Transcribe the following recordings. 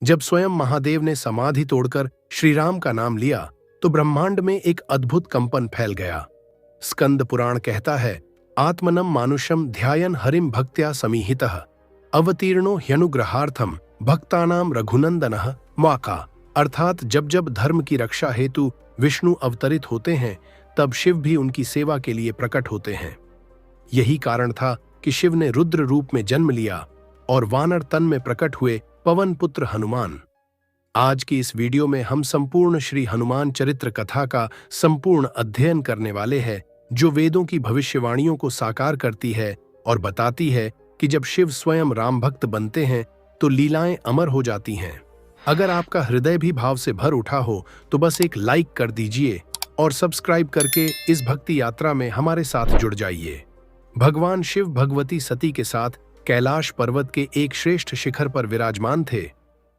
जब स्वयं महादेव ने समाधि तोड़कर श्री राम का नाम लिया तो ब्रह्मांड में एक अद्भुत कंपन फैल गया। स्कंद पुराण कहता है, आत्मनम मानुषम ध्यायन हरिम भक्त्या समीहितः अवतीर्णो ह्यनुग्रहार्थम भक्तानाम रघुनंदनः वाका। अर्थात जब जब धर्म की रक्षा हेतु विष्णु अवतरित होते हैं तब शिव भी उनकी सेवा के लिए प्रकट होते हैं। यही कारण था कि शिव ने रुद्र रूप में जन्म लिया और वानर तन में प्रकट हुए पवन पुत्र हनुमान। आज की इस वीडियो में हम संपूर्ण श्री हनुमान चरित्र कथा का संपूर्ण अध्ययन करने वाले हैं, जो वेदों की भविष्यवाणियों को साकार करती है और बताती है कि जब शिव स्वयं राम भक्त बनते हैं तो लीलाएं अमर हो जाती हैं। अगर आपका हृदय भी भाव से भर उठा हो तो बस एक लाइक कर दीजिए और सब्सक्राइब करके इस भक्ति यात्रा में हमारे साथ जुड़ जाइए। भगवान शिव भगवती सती के साथ कैलाश पर्वत के एक श्रेष्ठ शिखर पर विराजमान थे।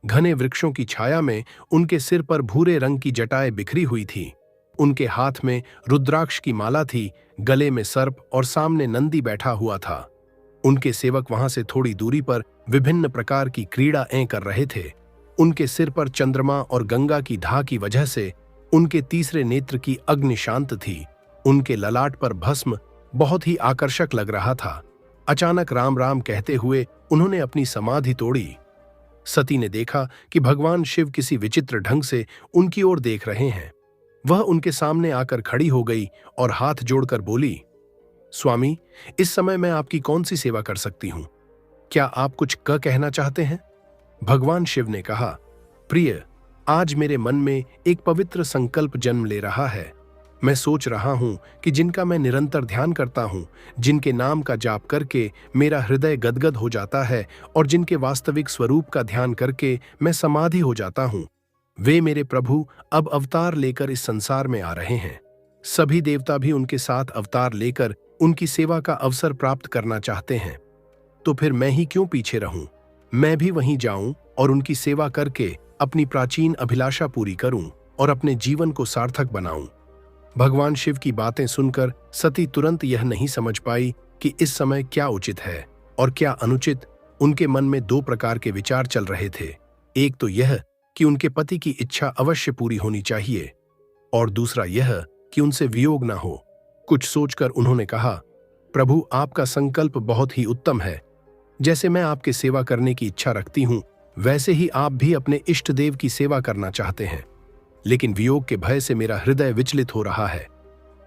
घने वृक्षों की छाया में उनके सिर पर भूरे रंग की जटाएं बिखरी हुई थी। उनके हाथ में रुद्राक्ष की माला थी, गले में सर्प और सामने नंदी बैठा हुआ था। उनके सेवक वहां से थोड़ी दूरी पर विभिन्न प्रकार की क्रीड़ाएं कर रहे थे। उनके सिर पर चंद्रमा और गंगा की धा की वजह से उनके तीसरे नेत्र की अग्नि शांत थी। उनके ललाट पर भस्म बहुत ही आकर्षक लग रहा था। अचानक राम राम कहते हुए उन्होंने अपनी समाधि तोड़ी। सती ने देखा कि भगवान शिव किसी विचित्र ढंग से उनकी ओर देख रहे हैं। वह उनके सामने आकर खड़ी हो गई और हाथ जोड़कर बोली, स्वामी, इस समय मैं आपकी कौन सी सेवा कर सकती हूं? क्या आप कुछ कहना चाहते हैं? भगवान शिव ने कहा, प्रिय, आज मेरे मन में एक पवित्र संकल्प जन्म ले रहा है। मैं सोच रहा हूं कि जिनका मैं निरंतर ध्यान करता हूं, जिनके नाम का जाप करके मेरा हृदय गदगद हो जाता है और जिनके वास्तविक स्वरूप का ध्यान करके मैं समाधि हो जाता हूं, वे मेरे प्रभु अब अवतार लेकर इस संसार में आ रहे हैं। सभी देवता भी उनके साथ अवतार लेकर उनकी सेवा का अवसर प्राप्त करना चाहते हैं। तो फिर मैं ही क्यों पीछे रहूं? मैं भी वहीं जाऊं और उनकी सेवा करके अपनी प्राचीन अभिलाषा पूरी करूं और अपने जीवन को सार्थक बनाऊं। भगवान शिव की बातें सुनकर सती तुरंत यह नहीं समझ पाई कि इस समय क्या उचित है और क्या अनुचित। उनके मन में दो प्रकार के विचार चल रहे थे। एक तो यह कि उनके पति की इच्छा अवश्य पूरी होनी चाहिए और दूसरा यह कि उनसे वियोग न हो। कुछ सोचकर उन्होंने कहा, प्रभु, आपका संकल्प बहुत ही उत्तम है। जैसे मैं आपके सेवा करने की इच्छा रखती हूं, वैसे ही आप भी अपने इष्ट देव की सेवा करना चाहते हैं, लेकिन वियोग के भय से मेरा हृदय विचलित हो रहा है।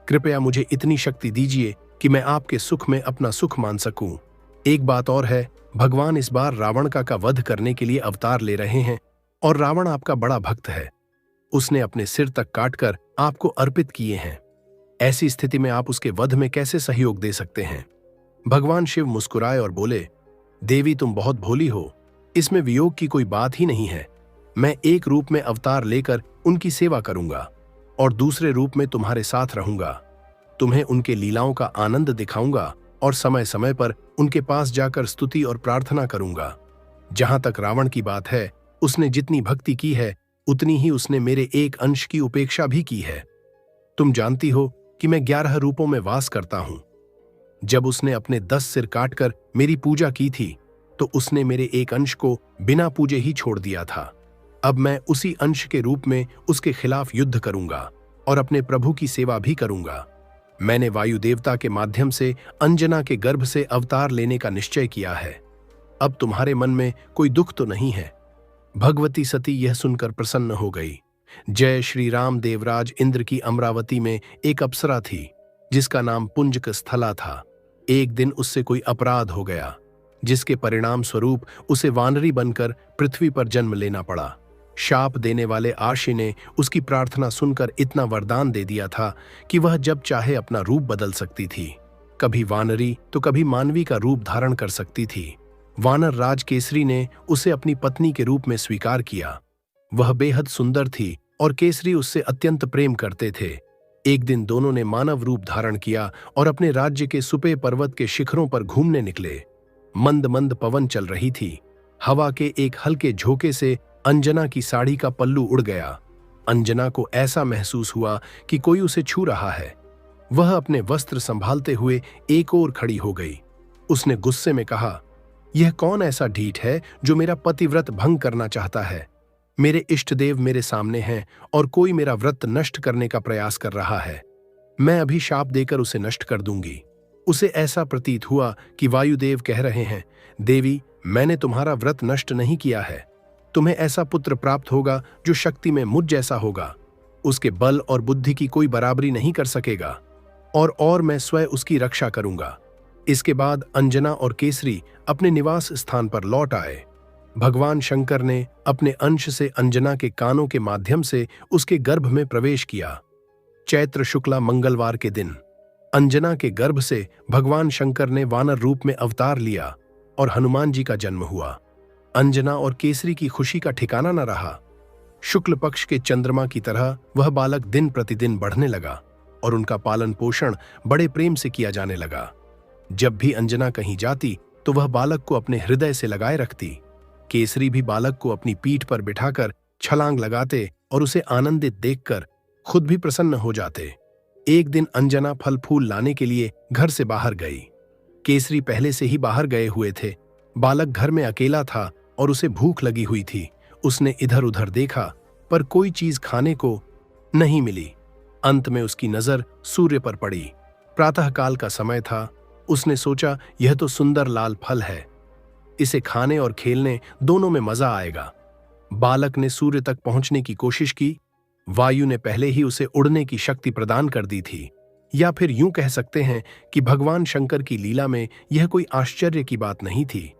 कृपया मुझे इतनी शक्ति दीजिए कि मैं आपके सुख में अपना सुख मान सकूं। एक बात और है, भगवान इस बार रावण का वध करने के लिए अवतार ले रहे हैं और रावण आपका बड़ा भक्त है। उसने अपने सिर तक काटकर आपको अर्पित किए हैं। ऐसी स्थिति में आप उसके वध में कैसे सहयोग दे सकते हैं? भगवान शिव मुस्कुराए और बोले, देवी, तुम बहुत भोली हो। इसमें वियोग की कोई बात ही नहीं है। मैं एक रूप में अवतार लेकर उनकी सेवा करूंगा और दूसरे रूप में तुम्हारे साथ रहूंगा। तुम्हें उनके लीलाओं का आनंद दिखाऊंगा और समय समय पर उनके पास जाकर स्तुति और प्रार्थना करूंगा। जहां तक रावण की बात है, उसने जितनी भक्ति की है उतनी ही उसने मेरे एक अंश की उपेक्षा भी की है। तुम जानती हो कि मैं 11 रूपों में वास करता हूं। जब उसने अपने 10 सिर काटकर मेरी पूजा की थी तो उसने मेरे एक अंश को बिना पूजे ही छोड़ दिया था। अब मैं उसी अंश के रूप में उसके खिलाफ युद्ध करूंगा और अपने प्रभु की सेवा भी करूंगा। मैंने वायु देवता के माध्यम से अंजना के गर्भ से अवतार लेने का निश्चय किया है। अब तुम्हारे मन में कोई दुख तो नहीं है? भगवती सती यह सुनकर प्रसन्न हो गई। जय श्री राम। देवराज इंद्र की अमरावती में एक अप्सरा थी जिसका नाम पुंजक स्थला था। एक दिन उससे कोई अपराध हो गया, जिसके परिणाम स्वरूप उसे वानरी बनकर पृथ्वी पर जन्म लेना पड़ा। शाप देने वाले आशी ने उसकी प्रार्थना सुनकर इतना वरदान दे दिया था कि वह जब चाहे अपना रूप बदल सकती थी। कभी वानरी तो कभी मानवी का रूप धारण कर सकती थी। वानर राज केसरी ने उसे अपनी पत्नी के रूप में स्वीकार किया। वह बेहद सुंदर थी और केसरी उससे अत्यंत प्रेम करते थे। एक दिन दोनों ने मानव रूप धारण किया और अपने राज्य के सुपे पर्वत के शिखरों पर घूमने निकले। मंद मंद पवन चल रही थी। हवा के एक हल्के झोंके से अंजना की साड़ी का पल्लू उड़ गया। अंजना को ऐसा महसूस हुआ कि कोई उसे छू रहा है। वह अपने वस्त्र संभालते हुए एक ओर खड़ी हो गई। उसने गुस्से में कहा, यह कौन ऐसा ढीठ है जो मेरा पतिव्रत भंग करना चाहता है? मेरे इष्ट देव मेरे सामने हैं और कोई मेरा व्रत नष्ट करने का प्रयास कर रहा है। मैं अभी शाप देकर उसे नष्ट कर दूंगी। उसे ऐसा प्रतीत हुआ कि वायुदेव कह रहे हैं, देवी, मैंने तुम्हारा व्रत नष्ट नहीं किया है। तुम्हें ऐसा पुत्र प्राप्त होगा जो शक्ति में मुझ जैसा होगा। उसके बल और बुद्धि की कोई बराबरी नहीं कर सकेगा और मैं स्वयं उसकी रक्षा करूंगा। इसके बाद अंजना और केसरी अपने निवास स्थान पर लौट आए। भगवान शंकर ने अपने अंश से अंजना के कानों के माध्यम से उसके गर्भ में प्रवेश किया। चैत्र शुक्ला मंगलवार के दिन अंजना के गर्भ से भगवान शंकर ने वानर रूप में अवतार लिया और हनुमान जी का जन्म हुआ। अंजना और केसरी की खुशी का ठिकाना न रहा। शुक्ल पक्ष के चंद्रमा की तरह वह बालक दिन प्रतिदिन बढ़ने लगा और उनका पालन पोषण बड़े प्रेम से किया जाने लगा। जब भी अंजना कहीं जाती तो वह बालक को अपने हृदय से लगाए रखती। केसरी भी बालक को अपनी पीठ पर बिठाकर छलांग लगाते और उसे आनंदित देखकर खुद भी प्रसन्न हो जाते। एक दिन अंजना फल फूल लाने के लिए घर से बाहर गई। केसरी पहले से ही बाहर गए हुए थे। बालक घर में अकेला था और उसे भूख लगी हुई थी। उसने इधर उधर देखा पर कोई चीज खाने को नहीं मिली। अंत में उसकी नजर सूर्य पर पड़ी। प्रातःकाल का समय था। उसने सोचा, यह तो सुंदर लाल फल है, इसे खाने और खेलने दोनों में मजा आएगा। बालक ने सूर्य तक पहुंचने की कोशिश की। वायु ने पहले ही उसे उड़ने की शक्ति प्रदान कर दी थी, या फिर यूं कह सकते हैं कि भगवान शंकर की लीला में यह कोई आश्चर्य की बात नहीं थी।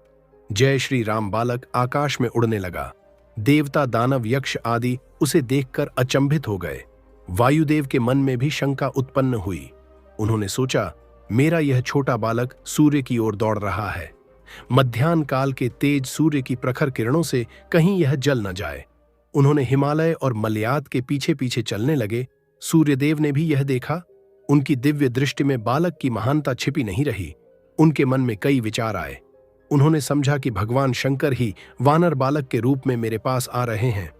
जय श्री राम। बालक आकाश में उड़ने लगा। देवता, दानव, यक्ष आदि उसे देखकर अचंभित हो गए। वायुदेव के मन में भी शंका उत्पन्न हुई। उन्होंने सोचा, मेरा यह छोटा बालक सूर्य की ओर दौड़ रहा है। मध्याह्न काल के तेज सूर्य की प्रखर किरणों से कहीं यह जल न जाए। उन्होंने हिमालय और मलयाद के पीछे पीछे चलने लगे। सूर्यदेव ने भी यह देखा। उनकी दिव्य दृष्टि में बालक की महानता छिपी नहीं रही। उनके मन में कई विचार आए। उन्होंने समझा कि भगवान शंकर ही वानर बालक के रूप में मेरे पास आ रहे हैं।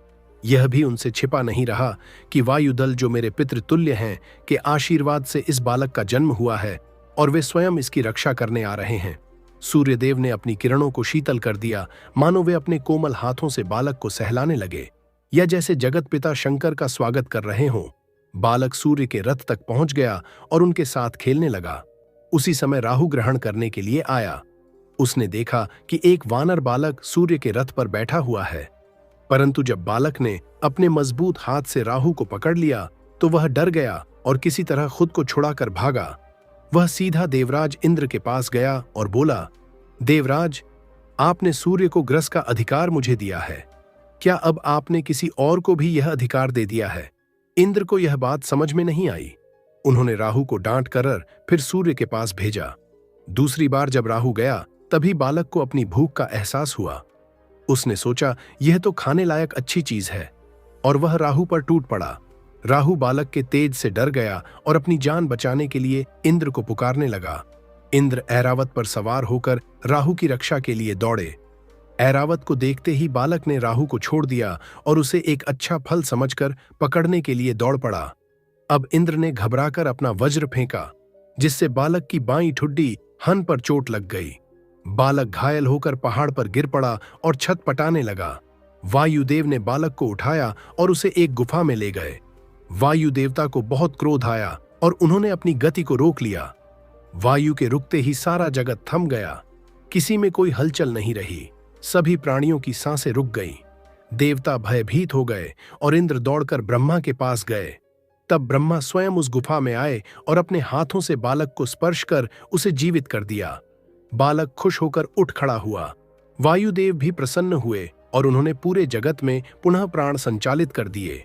यह भी उनसे छिपा नहीं रहा कि वायुदल, जो मेरे पितृतुल्य हैं, के आशीर्वाद से इस बालक का जन्म हुआ है और वे स्वयं इसकी रक्षा करने आ रहे हैं। सूर्यदेव ने अपनी किरणों को शीतल कर दिया, मानो वे अपने कोमल हाथों से बालक को सहलाने लगे, या जैसे जगत पिता शंकर का स्वागत कर रहे हों। बालक सूर्य के रथ तक पहुंच गया और उनके साथ खेलने लगा। उसी समय राहु ग्रहण करने के लिए आया। उसने देखा कि एक वानर बालक सूर्य के रथ पर बैठा हुआ है, परंतु जब बालक ने अपने मजबूत हाथ से राहु को पकड़ लिया तो वह डर गया और किसी तरह खुद को छुड़ाकर भागा। वह सीधा देवराज इंद्र के पास गया और बोला, देवराज, आपने सूर्य को ग्रस का अधिकार मुझे दिया है, क्या अब आपने किसी और को भी यह अधिकार दे दिया है? इंद्र को यह बात समझ में नहीं आई। उन्होंने राहु को डांट कर फिर सूर्य के पास भेजा। दूसरी बार जब राहु गया तभी बालक को अपनी भूख का एहसास हुआ। उसने सोचा, यह तो खाने लायक अच्छी चीज है, और वह राहु पर टूट पड़ा। राहु बालक के तेज से डर गया और अपनी जान बचाने के लिए इंद्र को पुकारने लगा। इंद्र ऐरावत पर सवार होकर राहु की रक्षा के लिए दौड़े। ऐरावत को देखते ही बालक ने राहु को छोड़ दिया और उसे एक अच्छा फल समझकर पकड़ने के लिए दौड़ पड़ा। अब इंद्र ने घबराकर अपना वज्र फेंका, जिससे बालक की बाईं ठुड्डी हन पर चोट लग गई। बालक घायल होकर पहाड़ पर गिर पड़ा और छटपटाने लगा। वायुदेव ने बालक को उठाया और उसे एक गुफा में ले गए। वायु देवता को बहुत क्रोध आया और उन्होंने अपनी गति को रोक लिया। वायु के रुकते ही सारा जगत थम गया। किसी में कोई हलचल नहीं रही। सभी प्राणियों की सांसें रुक गईं। देवता भयभीत हो गए और इंद्र दौड़कर ब्रह्मा के पास गए। तब ब्रह्मा स्वयं उस गुफा में आए और अपने हाथों से बालक को स्पर्श कर उसे जीवित कर दिया। बालक खुश होकर उठ खड़ा हुआ। वायुदेव भी प्रसन्न हुए और उन्होंने पूरे जगत में पुनः प्राण संचालित कर दिए।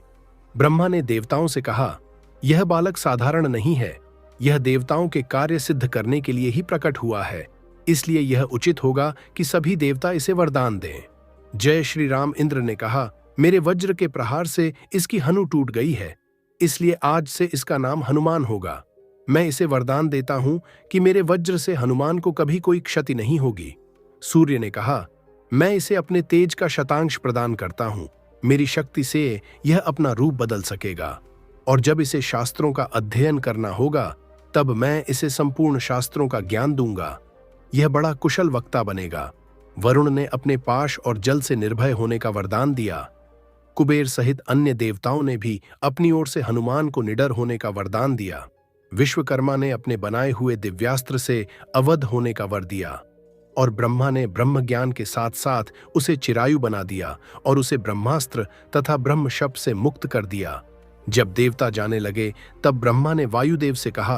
ब्रह्मा ने देवताओं से कहा, यह बालक साधारण नहीं है, यह देवताओं के कार्य सिद्ध करने के लिए ही प्रकट हुआ है, इसलिए यह उचित होगा कि सभी देवता इसे वरदान दें। जय श्री राम। इंद्र ने कहा, मेरे वज्र के प्रहार से इसकी हनु टूट गई है, इसलिए आज से इसका नाम हनुमान होगा। मैं इसे वरदान देता हूं कि मेरे वज्र से हनुमान को कभी कोई क्षति नहीं होगी। सूर्य ने कहा, मैं इसे अपने तेज का शतांश प्रदान करता हूं, मेरी शक्ति से यह अपना रूप बदल सकेगा, और जब इसे शास्त्रों का अध्ययन करना होगा तब मैं इसे संपूर्ण शास्त्रों का ज्ञान दूंगा। यह बड़ा कुशल वक्ता बनेगा। वरुण ने अपने पाश और जल से निर्भय होने का वरदान दिया। कुबेर सहित अन्य देवताओं ने भी अपनी ओर से हनुमान को निडर होने का वरदान दिया। विश्वकर्मा ने अपने बनाए हुए दिव्यास्त्र से अवध होने का वर दिया और ब्रह्मा ने ब्रह्म ज्ञान के साथ साथ उसे चिरायु बना दिया और उसे ब्रह्मास्त्र तथा ब्रह्म शब्द से मुक्त कर दिया। जब देवता जाने लगे तब ब्रह्मा ने वायुदेव से कहा,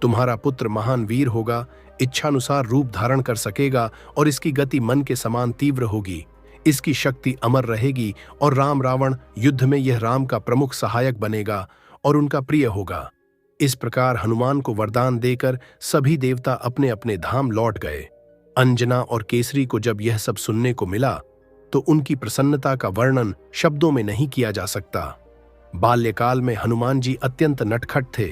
तुम्हारा पुत्र महान वीर होगा, इच्छानुसार रूप धारण कर सकेगा और इसकी गति मन के समान तीव्र होगी। इसकी शक्ति अमर रहेगी और राम रावण युद्ध में यह राम का प्रमुख सहायक बनेगा और उनका प्रिय होगा। इस प्रकार हनुमान को वरदान देकर सभी देवता अपने अपने धाम लौट गए। अंजना और केसरी को जब यह सब सुनने को मिला तो उनकी प्रसन्नता का वर्णन शब्दों में नहीं किया जा सकता। बाल्यकाल में हनुमान जी अत्यंत नटखट थे।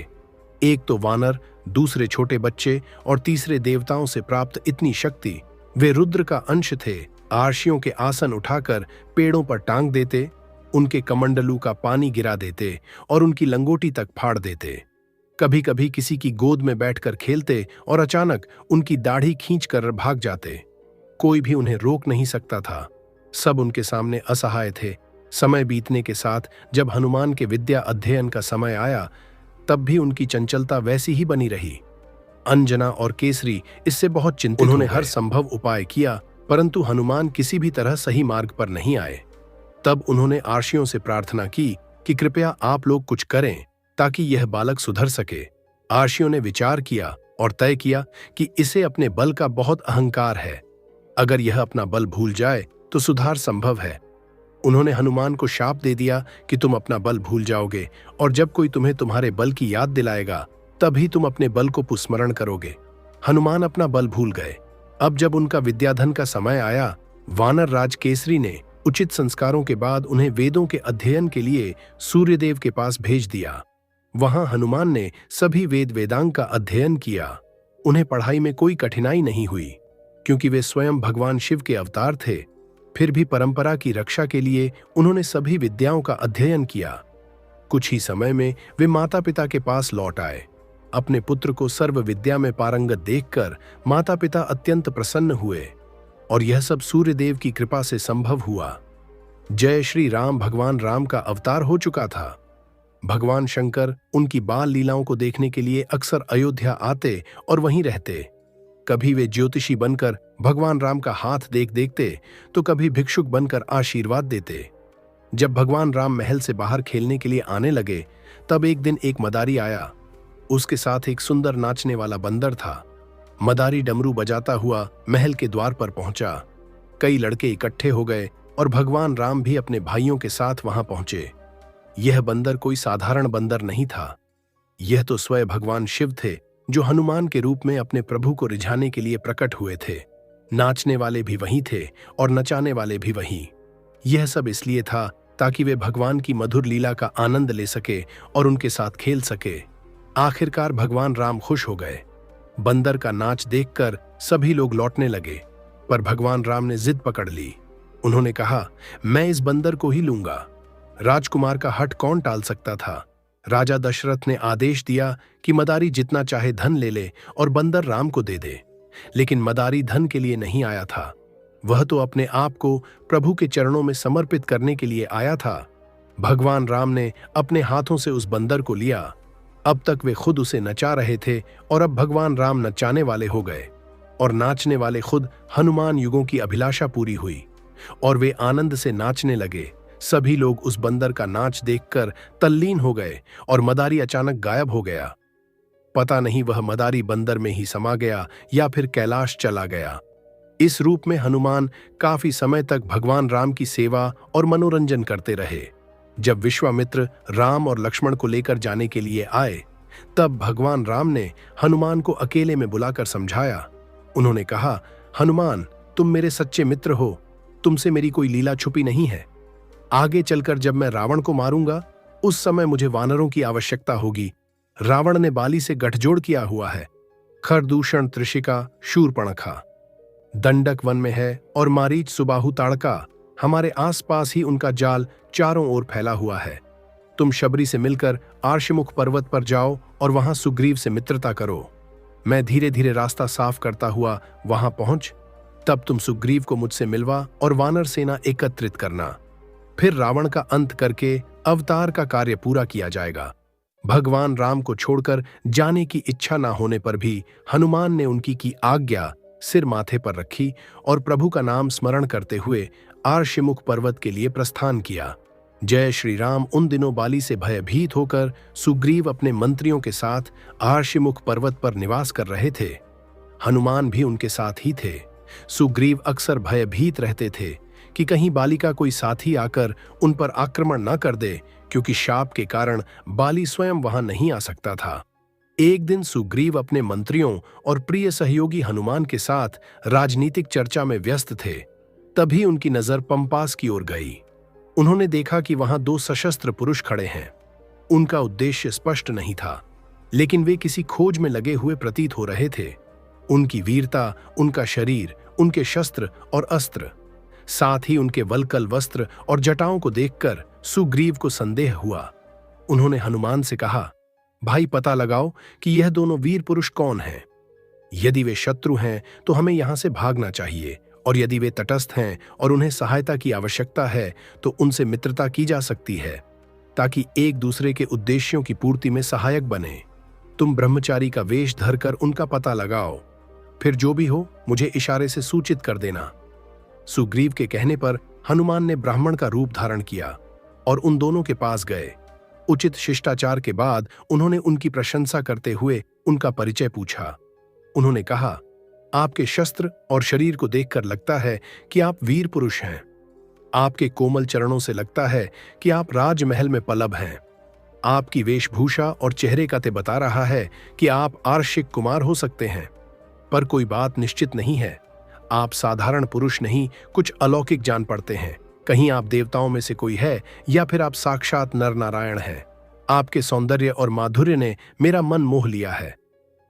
एक तो वानर, दूसरे छोटे बच्चे और तीसरे देवताओं से प्राप्त इतनी शक्ति। वे रुद्र का अंश थे। आर्षियों के आसन उठाकर पेड़ों पर टांग देते, उनके कमंडलू का पानी गिरा देते और उनकी लंगोटी तक फाड़ देते। कभी कभी किसी की गोद में बैठकर खेलते और अचानक उनकी दाढ़ी खींचकर भाग जाते। कोई भी उन्हें रोक नहीं सकता था। सब उनके सामने असहाय थे। समय बीतने के साथ जब हनुमान के विद्या अध्ययन का समय आया तब भी उनकी चंचलता वैसी ही बनी रही। अंजना और केसरी इससे बहुत चिंतित उन्होंने हर संभव उपाय किया, परंतु हनुमान किसी भी तरह सही मार्ग पर नहीं आए। तब उन्होंने आर्षियों से प्रार्थना की कि कृपया आप लोग कुछ करें ताकि यह बालक सुधर सके। आर्षियों ने विचार किया और तय किया कि इसे अपने बल का बहुत अहंकार है। अगर यह अपना बल भूल जाए तो सुधार संभव है। उन्होंने हनुमान को शाप दे दिया कि तुम अपना बल भूल जाओगे और जब कोई तुम्हें तुम्हारे बल की याद दिलाएगा तभी तुम अपने बल को पुस्मरण करोगे। हनुमान अपना बल भूल गए। अब जब उनका विद्याधन का समय आया, वानर राज केसरी ने उचित संस्कारों के बाद उन्हें वेदों के अध्ययन के लिए सूर्यदेव के पास भेज दिया। वहां हनुमान ने सभी वेद वेदांग का अध्ययन किया। उन्हें पढ़ाई में कोई कठिनाई नहीं हुई क्योंकि वे स्वयं भगवान शिव के अवतार थे। फिर भी परंपरा की रक्षा के लिए उन्होंने सभी विद्याओं का अध्ययन किया। कुछ ही समय में वे माता पिता के पास लौट आए। अपने पुत्र को सर्व विद्या में पारंगत देखकर माता पिता अत्यंत प्रसन्न हुए और यह सब सूर्यदेव की कृपा से संभव हुआ। जय श्री राम। भगवान राम का अवतार हो चुका था। भगवान शंकर उनकी बाल लीलाओं को देखने के लिए अक्सर अयोध्या आते और वहीं रहते। कभी वे ज्योतिषी बनकर भगवान राम का हाथ देखते तो कभी भिक्षुक बनकर आशीर्वाद देते। जब भगवान राम महल से बाहर खेलने के लिए आने लगे तब एक दिन एक मदारी आया। उसके साथ एक सुंदर नाचने वाला बंदर था। मदारी डमरू बजाता हुआ महल के द्वार पर पहुंचा। कई लड़के इकट्ठे हो गए और भगवान राम भी अपने भाइयों के साथ वहां पहुंचे। यह बंदर कोई साधारण बंदर नहीं था। यह तो स्वयं भगवान शिव थे जो हनुमान के रूप में अपने प्रभु को रिझाने के लिए प्रकट हुए थे। नाचने वाले भी वही थे और नचाने वाले भी वही। यह सब इसलिए था ताकि वे भगवान की मधुर लीला का आनंद ले सके और उनके साथ खेल सके। आखिरकार भगवान राम खुश हो गए। बंदर का नाच देखकर सभी लोग लौटने लगे, पर भगवान राम ने जिद पकड़ ली। उन्होंने कहा, मैं इस बंदर को ही लूंगा। राजकुमार का हठ कौन टाल सकता था। राजा दशरथ ने आदेश दिया कि मदारी जितना चाहे धन ले ले और बंदर राम को दे दे। लेकिन मदारी धन के लिए नहीं आया था। वह तो अपने आप को प्रभु के चरणों में समर्पित करने के लिए आया था। भगवान राम ने अपने हाथों से उस बंदर को लिया। अब तक वे खुद उसे नचा रहे थे और अब भगवान राम नचाने वाले हो गए और नाचने वाले खुद हनुमान। युगों की अभिलाषा पूरी हुई और वे आनंद से नाचने लगे। सभी लोग उस बंदर का नाच देखकर तल्लीन हो गए और मदारी अचानक गायब हो गया। पता नहीं वह मदारी बंदर में ही समा गया या फिर कैलाश चला गया। इस रूप में हनुमान काफी समय तक भगवान राम की सेवा और मनोरंजन करते रहे। जब विश्वामित्र राम और लक्ष्मण को लेकर जाने के लिए आए तब भगवान राम ने हनुमान को अकेले में बुलाकर समझाया। उन्होंने कहा, हनुमान, तुम मेरे सच्चे मित्र हो। तुमसे मेरी कोई लीला छुपी नहीं है। आगे चलकर जब मैं रावण को मारूंगा उस समय मुझे वानरों की आवश्यकता होगी। रावण ने बाली से गठजोड़ किया हुआ है। खरदूषण, त्रिशिका, शूर्पणखा दंडक वन में है और मारीच, सुबाहु, ताड़का हमारे आसपास ही उनका जाल चारों ओर फैला हुआ है। तुम शबरी से मिलकर आर्षमुख पर्वत पर जाओ और वहां सुग्रीव से मित्रता करो। मैं धीरे धीरे रास्ता साफ करता हुआ वहां पहुंच। तब तुम सुग्रीव को मुझसे मिलवा और वानर सेना एकत्रित करना। फिर रावण का अंत करके अवतार का कार्य पूरा किया जाएगा। भगवान राम को छोड़कर जाने की इच्छा ना होने पर भी हनुमान ने उनकी की आज्ञा सिर माथे पर रखी और प्रभु का नाम स्मरण करते हुए आर्षिमुख पर्वत के लिए प्रस्थान किया। जय श्री राम। उन दिनों बाली से भयभीत होकर सुग्रीव अपने मंत्रियों के साथ आर्षिमुख पर्वत पर निवास कर रहे थे। हनुमान भी उनके साथ ही थे। सुग्रीव अक्सर भयभीत रहते थे कि कहीं बाली का कोई साथी आकर उन पर आक्रमण न कर दे, क्योंकि शाप के कारण बाली स्वयं वहां नहीं आ सकता था। एक दिन सुग्रीव अपने मंत्रियों और प्रिय सहयोगी हनुमान के साथ राजनीतिक चर्चा में व्यस्त थे। तभी उनकी नजर पंपास की ओर गई। उन्होंने देखा कि वहां दो सशस्त्र पुरुष खड़े हैं। उनका उद्देश्य स्पष्ट नहीं था, लेकिन वे किसी खोज में लगे हुए प्रतीत हो रहे थे। उनकी वीरता, उनका शरीर, उनके शस्त्र और अस्त्र, साथ ही उनके वल्कल वस्त्र और जटाओं को देखकर सुग्रीव को संदेह हुआ। उन्होंने हनुमान से कहा, भाई पता लगाओ कि यह दोनों वीर पुरुष कौन हैं। यदि वे शत्रु हैं तो हमें यहां से भागना चाहिए, और यदि वे तटस्थ हैं और उन्हें सहायता की आवश्यकता है तो उनसे मित्रता की जा सकती है, ताकि एक दूसरे के उद्देश्यों की पूर्ति में सहायक बने। तुम ब्रह्मचारी का वेश धरकर उनका पता लगाओ, फिर जो भी हो मुझे इशारे से सूचित कर देना। सुग्रीव के कहने पर हनुमान ने ब्राह्मण का रूप धारण किया और उन दोनों के पास गए। उचित शिष्टाचार के बाद उन्होंने उनकी प्रशंसा करते हुए उनका परिचय पूछा। उन्होंने कहा, आपके शस्त्र और शरीर को देखकर लगता है कि आप वीर पुरुष हैं। आपके कोमल चरणों से लगता है कि आप राजमहल में पलब हैं। आपकी वेशभूषा और चेहरे का ते बता रहा है कि आप आर्षिक कुमार हो सकते हैं। पर कोई बात निश्चित नहीं है। आप साधारण पुरुष नहीं, कुछ अलौकिक जान पड़ते हैं। कहीं आप देवताओं में से कोई है या फिर आप साक्षात नर नारायण हैं। आपके सौंदर्य और माधुर्य ने मेरा मन मोह लिया है।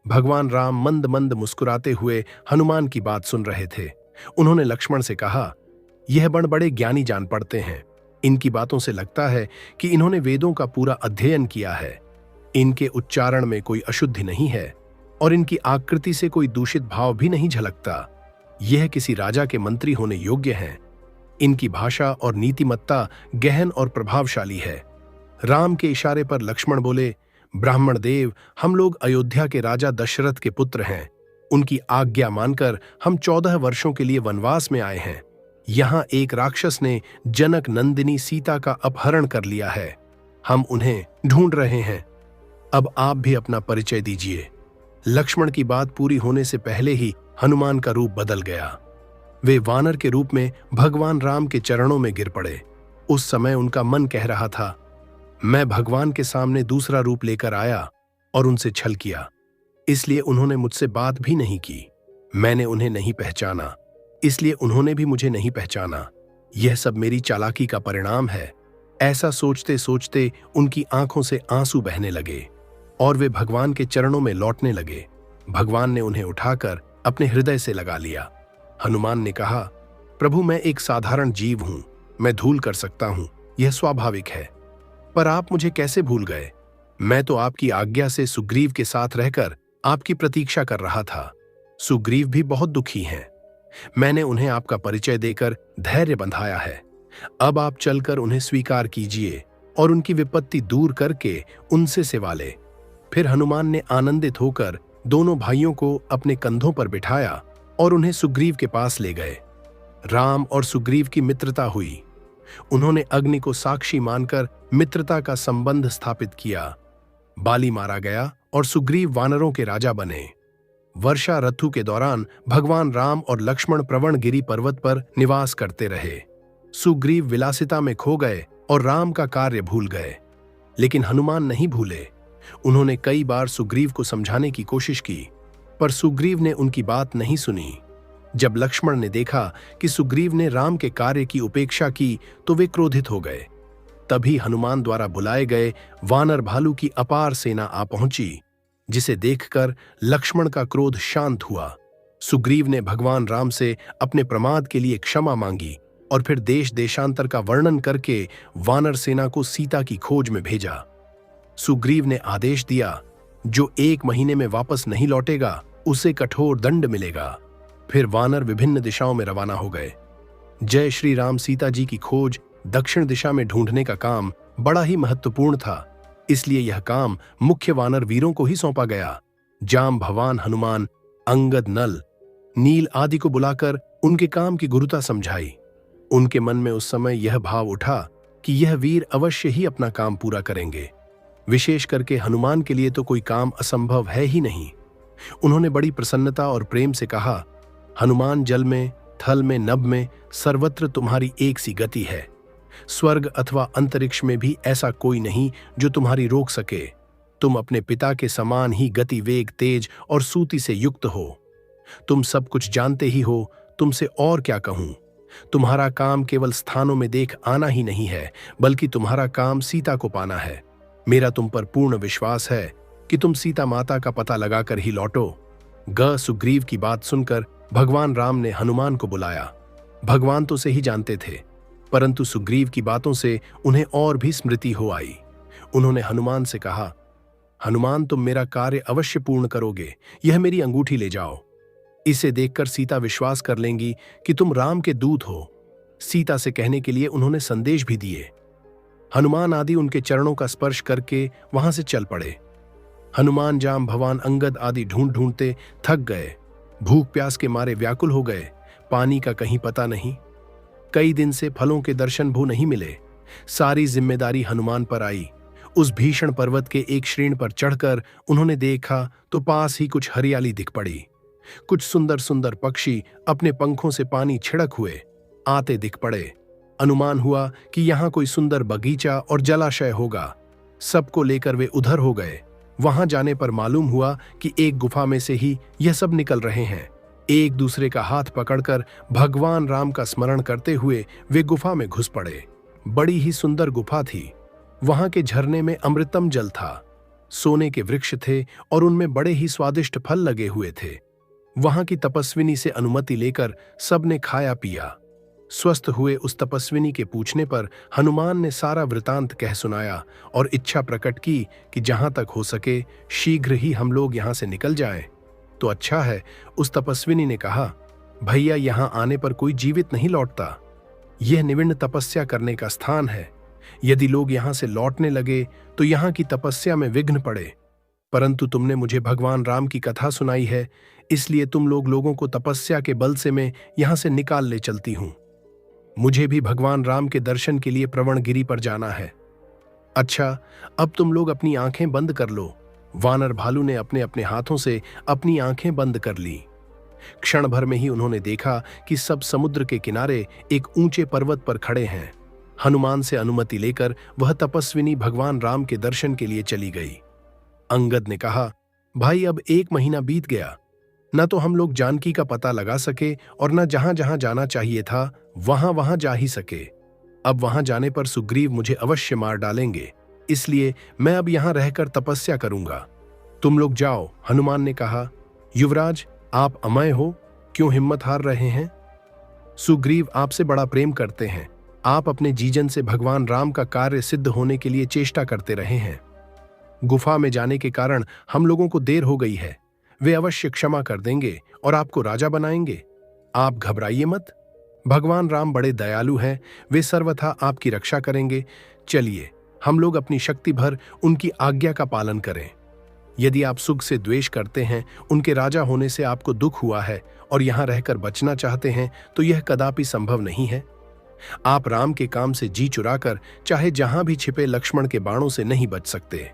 भगवान राम मंद मंद मुस्कुराते हुए हनुमान की बात सुन रहे थे। उन्होंने लक्ष्मण से कहा, यह बड़ बड़े ज्ञानी जान पड़ते हैं। इनकी बातों से लगता है कि इन्होंने वेदों का पूरा अध्ययन किया है। इनके उच्चारण में कोई अशुद्धि नहीं है और इनकी आकृति से कोई दूषित भाव भी नहीं झलकता। यह किसी राजा के मंत्री होने योग्य हैं। इनकी भाषा और नीतिमत्ता गहन और प्रभावशाली है। राम के इशारे पर लक्ष्मण बोले, ब्राह्मण देव, हम लोग अयोध्या के राजा दशरथ के पुत्र हैं। उनकी आज्ञा मानकर हम 14 वर्षों के लिए वनवास में आए हैं। यहाँ एक राक्षस ने जनक नंदिनी सीता का अपहरण कर लिया है। हम उन्हें ढूंढ रहे हैं। अब आप भी अपना परिचय दीजिए। लक्ष्मण की बात पूरी होने से पहले ही हनुमान का रूप बदल गया। वे वानर के रूप में भगवान राम के चरणों में गिर पड़े। उस समय उनका मन कह रहा था, मैं भगवान के सामने दूसरा रूप लेकर आया और उनसे छल किया, इसलिए उन्होंने मुझसे बात भी नहीं की। मैंने उन्हें नहीं पहचाना, इसलिए उन्होंने भी मुझे नहीं पहचाना। यह सब मेरी चालाकी का परिणाम है। ऐसा सोचते सोचते उनकी आंखों से आंसू बहने लगे और वे भगवान के चरणों में लौटने लगे। भगवान ने उन्हें उठाकर अपने हृदय से लगा लिया। हनुमान ने कहा, प्रभु मैं एक साधारण जीव हूं, मैं धूल कर सकता हूं, यह स्वाभाविक है। पर आप मुझे कैसे भूल गए? मैं तो आपकी आज्ञा से सुग्रीव के साथ रहकर आपकी प्रतीक्षा कर रहा था। सुग्रीव भी बहुत दुखी हैं। मैंने उन्हें आपका परिचय देकर धैर्य बंधाया है। अब आप चलकर उन्हें स्वीकार कीजिए और उनकी विपत्ति दूर करके उनसे सेवा ले। फिर हनुमान ने आनंदित होकर दोनों भाइयों को अपने कंधों पर बिठाया और उन्हें सुग्रीव के पास ले गए। राम और सुग्रीव की मित्रता हुई। उन्होंने अग्नि को साक्षी मानकर मित्रता का संबंध स्थापित किया। बाली मारा गया और सुग्रीव वानरों के राजा बने। वर्षा ऋतु के दौरान भगवान राम और लक्ष्मण प्रवणगिरि पर्वत पर निवास करते रहे। सुग्रीव विलासिता में खो गए और राम का कार्य भूल गए, लेकिन हनुमान नहीं भूले। उन्होंने कई बार सुग्रीव को समझाने की कोशिश की, पर सुग्रीव ने उनकी बात नहीं सुनी। जब लक्ष्मण ने देखा कि सुग्रीव ने राम के कार्य की उपेक्षा की तो वे क्रोधित हो गए। तभी हनुमान द्वारा बुलाए गए वानर भालू की अपार सेना आ पहुंची, जिसे देखकर लक्ष्मण का क्रोध शांत हुआ। सुग्रीव ने भगवान राम से अपने प्रमाद के लिए क्षमा मांगी और फिर देश देशांतर का वर्णन करके वानर सेना को सीता की खोज में भेजा। सुग्रीव ने आदेश दिया, जो 1 महीने में वापस नहीं लौटेगा उसे कठोर दंड मिलेगा। फिर वानर विभिन्न दिशाओं में रवाना हो गए। जय श्री राम सीता जी की खोज दक्षिण दिशा में ढूंढने का काम बड़ा ही महत्वपूर्ण था, इसलिए यह काम मुख्य वानर वीरों को ही सौंपा गया। जाम भवान हनुमान, अंगद, नल, नील आदि को बुलाकर उनके काम की गुरुता समझाई। उनके मन में उस समय यह भाव उठा कि यह वीर अवश्य ही अपना काम पूरा करेंगे। विशेष करके हनुमान के लिए तो कोई काम असंभव है ही नहीं। उन्होंने बड़ी प्रसन्नता और प्रेम से कहा, हनुमान, जल में, थल में, नभ में, सर्वत्र तुम्हारी एक सी गति है। स्वर्ग अथवा अंतरिक्ष में भी ऐसा कोई नहीं जो तुम्हारी रोक सके। तुम अपने पिता के समान ही गति, वेग, तेज और सूती से युक्त हो। तुम सब कुछ जानते ही हो, तुमसे और क्या कहूं। तुम्हारा काम केवल स्थानों में देख आना ही नहीं है, बल्कि तुम्हारा काम सीता को पाना है। मेरा तुम पर पूर्ण विश्वास है कि तुम सीता माता का पता लगाकर ही लौटो। सुग्रीव की बात सुनकर भगवान राम ने हनुमान को बुलाया। भगवान तो से ही जानते थे, परंतु सुग्रीव की बातों से उन्हें और भी स्मृति हो आई। उन्होंने हनुमान से कहा, हनुमान, तुम मेरा कार्य अवश्य पूर्ण करोगे। यह मेरी अंगूठी ले जाओ। इसे देखकर सीता विश्वास कर लेंगी कि तुम राम के दूत हो। सीता से कहने के लिए उन्होंने संदेश भी दिए। हनुमान आदि उनके चरणों का स्पर्श करके वहां से चल पड़े। हनुमान, जाम भवान, अंगद आदि ढूंढ ढूंढते थक गए। भूख प्यास के मारे व्याकुल हो गए। पानी का कहीं पता नहीं। कई दिन से फलों के दर्शन भू नहीं मिले। सारी जिम्मेदारी हनुमान पर आई। उस भीषण पर्वत के एक श्रेणी पर चढ़कर उन्होंने देखा तो पास ही कुछ हरियाली दिख पड़ी। कुछ सुंदर सुंदर पक्षी अपने पंखों से पानी छिड़क हुए आते दिख पड़े। अनुमान हुआ कि यहां कोई सुंदर बगीचा और जलाशय होगा। सबको लेकर वे उधर हो गए। वहां जाने पर मालूम हुआ कि एक गुफा में से ही यह सब निकल रहे हैं। एक दूसरे का हाथ पकड़कर भगवान राम का स्मरण करते हुए वे गुफा में घुस पड़े। बड़ी ही सुंदर गुफा थी। वहां के झरने में अमृतम जल था। सोने के वृक्ष थे और उनमें बड़े ही स्वादिष्ट फल लगे हुए थे। वहां की तपस्विनी से अनुमति लेकर सबने खाया पिया। स्वस्थ हुए उस तपस्विनी के पूछने पर हनुमान ने सारा वृतांत कह सुनाया और इच्छा प्रकट की कि जहां तक हो सके शीघ्र ही हम लोग यहां से निकल जाएं। तो अच्छा है। उस तपस्विनी ने कहा, भैया, यहां आने पर कोई जीवित नहीं लौटता। यह निविन्न तपस्या करने का स्थान है। यदि लोग यहां से लौटने लगे तो यहां की तपस्या में विघ्न पड़े। परंतु तुमने मुझे भगवान राम की कथा सुनाई है, इसलिए तुम लोगों को तपस्या के बल से मैं यहां से निकाल ले चलती हूं। मुझे भी भगवान राम के दर्शन के लिए प्रवणगिरि पर जाना है। अच्छा, अब तुम लोग अपनी आंखें बंद कर लो। वानर भालू ने अपने अपने हाथों से अपनी आंखें बंद कर ली। क्षण भर में ही उन्होंने देखा कि सब समुद्र के किनारे एक ऊंचे पर्वत पर खड़े हैं। हनुमान से अनुमति लेकर वह तपस्विनी भगवान राम के दर्शन के लिए चली गई। अंगद ने कहा, भाई, अब 1 महीना बीत गया। न तो हम लोग जानकी का पता लगा सके और न जहां जहां जाना चाहिए था वहां वहां जा ही सके। अब वहां जाने पर सुग्रीव मुझे अवश्य मार डालेंगे, इसलिए मैं अब यहां रहकर तपस्या करूंगा। तुम लोग जाओ। हनुमान ने कहा, युवराज, आप अमय हो, क्यों हिम्मत हार रहे हैं? सुग्रीव आपसे बड़ा प्रेम करते हैं। आप अपने जीजन से भगवान राम का कार्य सिद्ध होने के लिए चेष्टा करते रहे हैं। गुफा में जाने के कारण हम लोगों को देर हो गई है। वे अवश्य क्षमा कर देंगे और आपको राजा बनाएंगे। आप घबराइए मत। भगवान राम बड़े दयालु हैं। वे सर्वथा आपकी रक्षा करेंगे। चलिए, हम लोग अपनी शक्ति भर उनकी आज्ञा का पालन करें। यदि आप सुख से द्वेष करते हैं, उनके राजा होने से आपको दुख हुआ है और यहां रहकर बचना चाहते हैं, तो यह कदापि संभव नहीं है। आप राम के काम से जी चुराकर चाहे जहां भी छिपे लक्ष्मण के बाणों से नहीं बच सकते।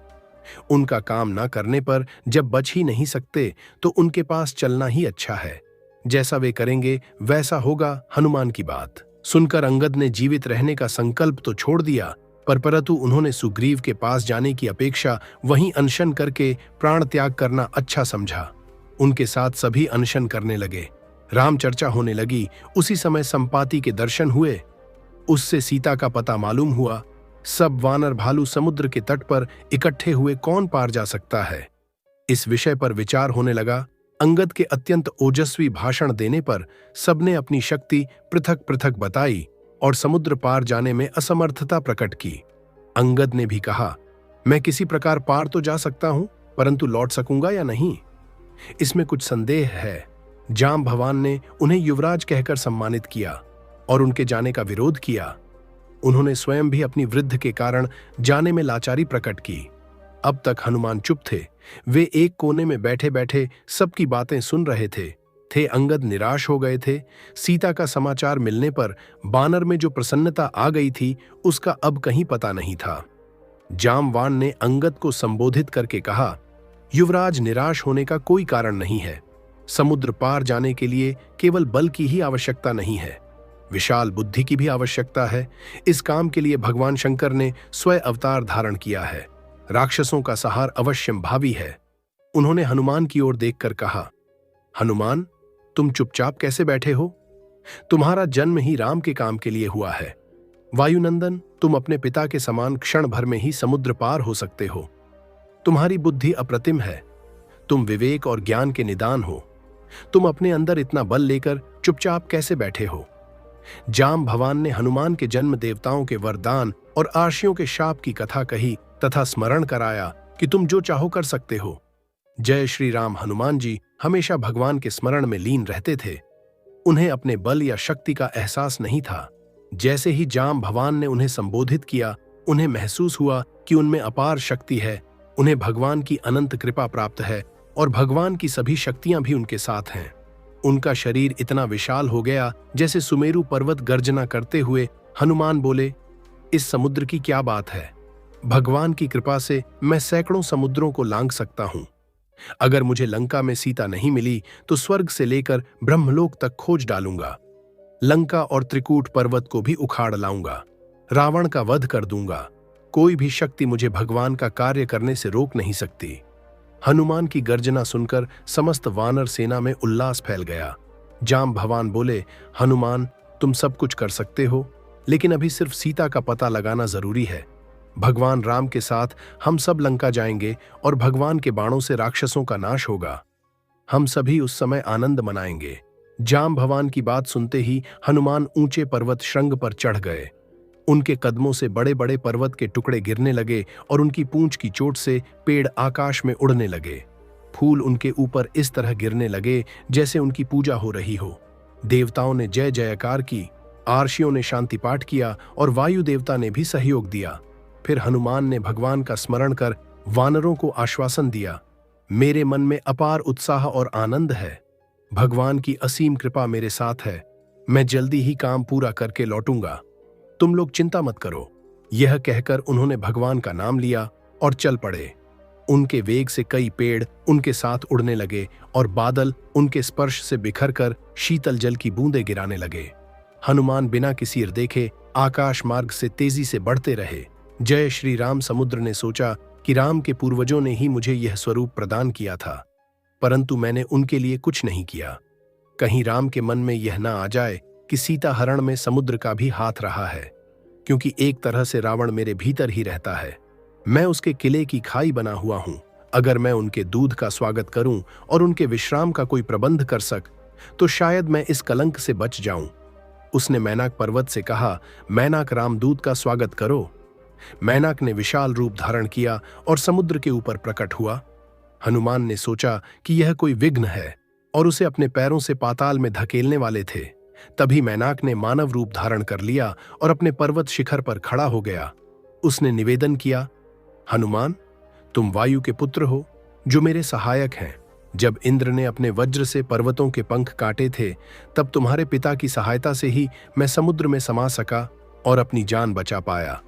उनका काम ना करने पर जब बच ही नहीं सकते तो उनके पास चलना ही अच्छा है। जैसा वे करेंगे वैसा होगा। हनुमान की बात सुनकर अंगद ने जीवित रहने का संकल्प तो छोड़ दिया, परंतु उन्होंने सुग्रीव के पास जाने की अपेक्षा वहीं अनशन करके प्राण त्याग करना अच्छा समझा। उनके साथ सभी अनशन करने लगे। राम चर्चा होने लगी। उसी समय संपाति के दर्शन हुए। उससे सीता का पता मालूम हुआ। सब वानर भालू समुद्र के तट पर इकट्ठे हुए कौन पार जा सकता है, इस विषय पर विचार होने लगा। अंगद के अत्यंत ओजस्वी भाषण देने पर सबने अपनी शक्ति पृथक पृथक बताई और समुद्र पार जाने में असमर्थता प्रकट की। अंगद ने भी कहा, मैं किसी प्रकार पार तो जा सकता हूं, परंतु लौट सकूंगा या नहीं, इसमें कुछ संदेह है। जाम भवान ने उन्हें युवराज कहकर सम्मानित किया और उनके जाने का विरोध किया। उन्होंने स्वयं भी अपनी वृद्ध के कारण जाने में लाचारी प्रकट की। अब तक हनुमान चुप थे। वे एक कोने में बैठे बैठे सबकी बातें सुन रहे थे अंगद निराश हो गए थे। सीता का समाचार मिलने पर बानर में जो प्रसन्नता आ गई थी उसका अब कहीं पता नहीं था। जामवान ने अंगद को संबोधित करके कहा, युवराज, निराश होने का कोई कारण नहीं है। समुद्र पार जाने के लिए केवल बल की ही आवश्यकता नहीं है, विशाल बुद्धि की भी आवश्यकता है। इस काम के लिए भगवान शंकर ने स्वयं अवतार धारण किया है। राक्षसों का सहार अवश्यम भावी है। उन्होंने हनुमान की ओर देखकर कहा, हनुमान, तुम चुपचाप कैसे बैठे हो? तुम्हारा जन्म ही राम के काम के लिए हुआ है। वायुनंदन, तुम अपने पिता के समान क्षण भर में ही समुद्र पार हो सकते हो। तुम्हारी बुद्धि अप्रतिम है। तुम विवेक और ज्ञान के निदान हो। तुम अपने अंदर इतना बल लेकर चुपचाप कैसे बैठे हो? जाम भवान ने हनुमान के जन्म, देवताओं के वरदान और आर्षियों के शाप की कथा कही तथा स्मरण कराया कि तुम जो चाहो कर सकते हो। जय श्री राम। हनुमान जी हमेशा भगवान के स्मरण में लीन रहते थे। उन्हें अपने बल या शक्ति का एहसास नहीं था। जैसे ही जाम भवान ने उन्हें संबोधित किया, उन्हें महसूस हुआ कि उनमें अपार शक्ति है। उन्हें भगवान की अनंत कृपा प्राप्त है और भगवान की सभी शक्तियां भी उनके साथ हैं। उनका शरीर इतना विशाल हो गया जैसे सुमेरु पर्वत गर्जना करते हुए हनुमान बोले, इस समुद्र की क्या बात है? भगवान की कृपा से मैं सैकड़ों समुद्रों को लांघ सकता हूं। अगर मुझे लंका में सीता नहीं मिली तो स्वर्ग से लेकर ब्रह्मलोक तक खोज डालूंगा। लंका और त्रिकूट पर्वत को भी उखाड़ लाऊंगा। रावण का वध कर दूंगा। कोई भी शक्ति मुझे भगवान का कार्य करने से रोक नहीं सकती। हनुमान की गर्जना सुनकर समस्त वानर सेना में उल्लास फैल गया। जाम भवान बोले, हनुमान, तुम सब कुछ कर सकते हो, लेकिन अभी सिर्फ सीता का पता लगाना जरूरी है। भगवान राम के साथ हम सब लंका जाएंगे और भगवान के बाणों से राक्षसों का नाश होगा। हम सभी उस समय आनंद मनाएंगे। जाम भवान की बात सुनते ही हनुमान ऊंचे पर्वत श्रृंग पर चढ़ गए। उनके कदमों से बड़े बड़े पर्वत के टुकड़े गिरने लगे और उनकी पूंछ की चोट से पेड़ आकाश में उड़ने लगे। फूल उनके ऊपर इस तरह गिरने लगे जैसे उनकी पूजा हो रही हो। देवताओं ने जय जयकार की, आर्षियों ने शांति पाठ किया और वायु देवता ने भी सहयोग दिया। फिर हनुमान ने भगवान का स्मरण कर वानरों को आश्वासन दिया, मेरे मन में अपार उत्साह और आनंद है। भगवान की असीम कृपा मेरे साथ है। मैं जल्दी ही काम पूरा करके लौटूंगा। तुम लोग चिंता मत करो। यह कहकर उन्होंने भगवान का नाम लिया और चल पड़े। उनके वेग से कई पेड़ उनके साथ उड़ने लगे और बादल उनके स्पर्श से बिखरकर शीतल जल की बूंदें गिराने लगे। हनुमान बिना किसी देखे आकाश मार्ग से तेजी से बढ़ते रहे। जय श्री राम। समुद्र ने सोचा कि राम के पूर्वजों ने ही मुझे यह स्वरूप प्रदान किया था, परंतु मैंने उनके लिए कुछ नहीं किया। कहीं राम के मन में यह ना आ जाए कि सीता हरण में समुद्र का भी हाथ रहा है, क्योंकि एक तरह से रावण मेरे भीतर ही रहता है। मैं उसके किले की खाई बना हुआ हूं। अगर मैं उनके दूध का स्वागत करूं और उनके विश्राम का कोई प्रबंध कर सक तो शायद मैं इस कलंक से बच जाऊं। उसने मैनाक पर्वत से कहा, मैनाक, रामदूत का स्वागत करो। मैनाक ने विशाल रूप धारण किया और समुद्र के ऊपर प्रकट हुआ। हनुमान ने सोचा कि यह कोई विघ्न है और उसे अपने पैरों से पाताल में धकेलने वाले थे। तभी मैनाक ने मानव रूप धारण कर लिया और अपने पर्वत शिखर पर खड़ा हो गया। उसने निवेदन किया, हनुमान, तुम वायु के पुत्र हो जो मेरे सहायक हैं। जब इंद्र ने अपने वज्र से पर्वतों के पंख काटे थे, तब तुम्हारे पिता की सहायता से ही मैं समुद्र में समा सका और अपनी जान बचा पाया।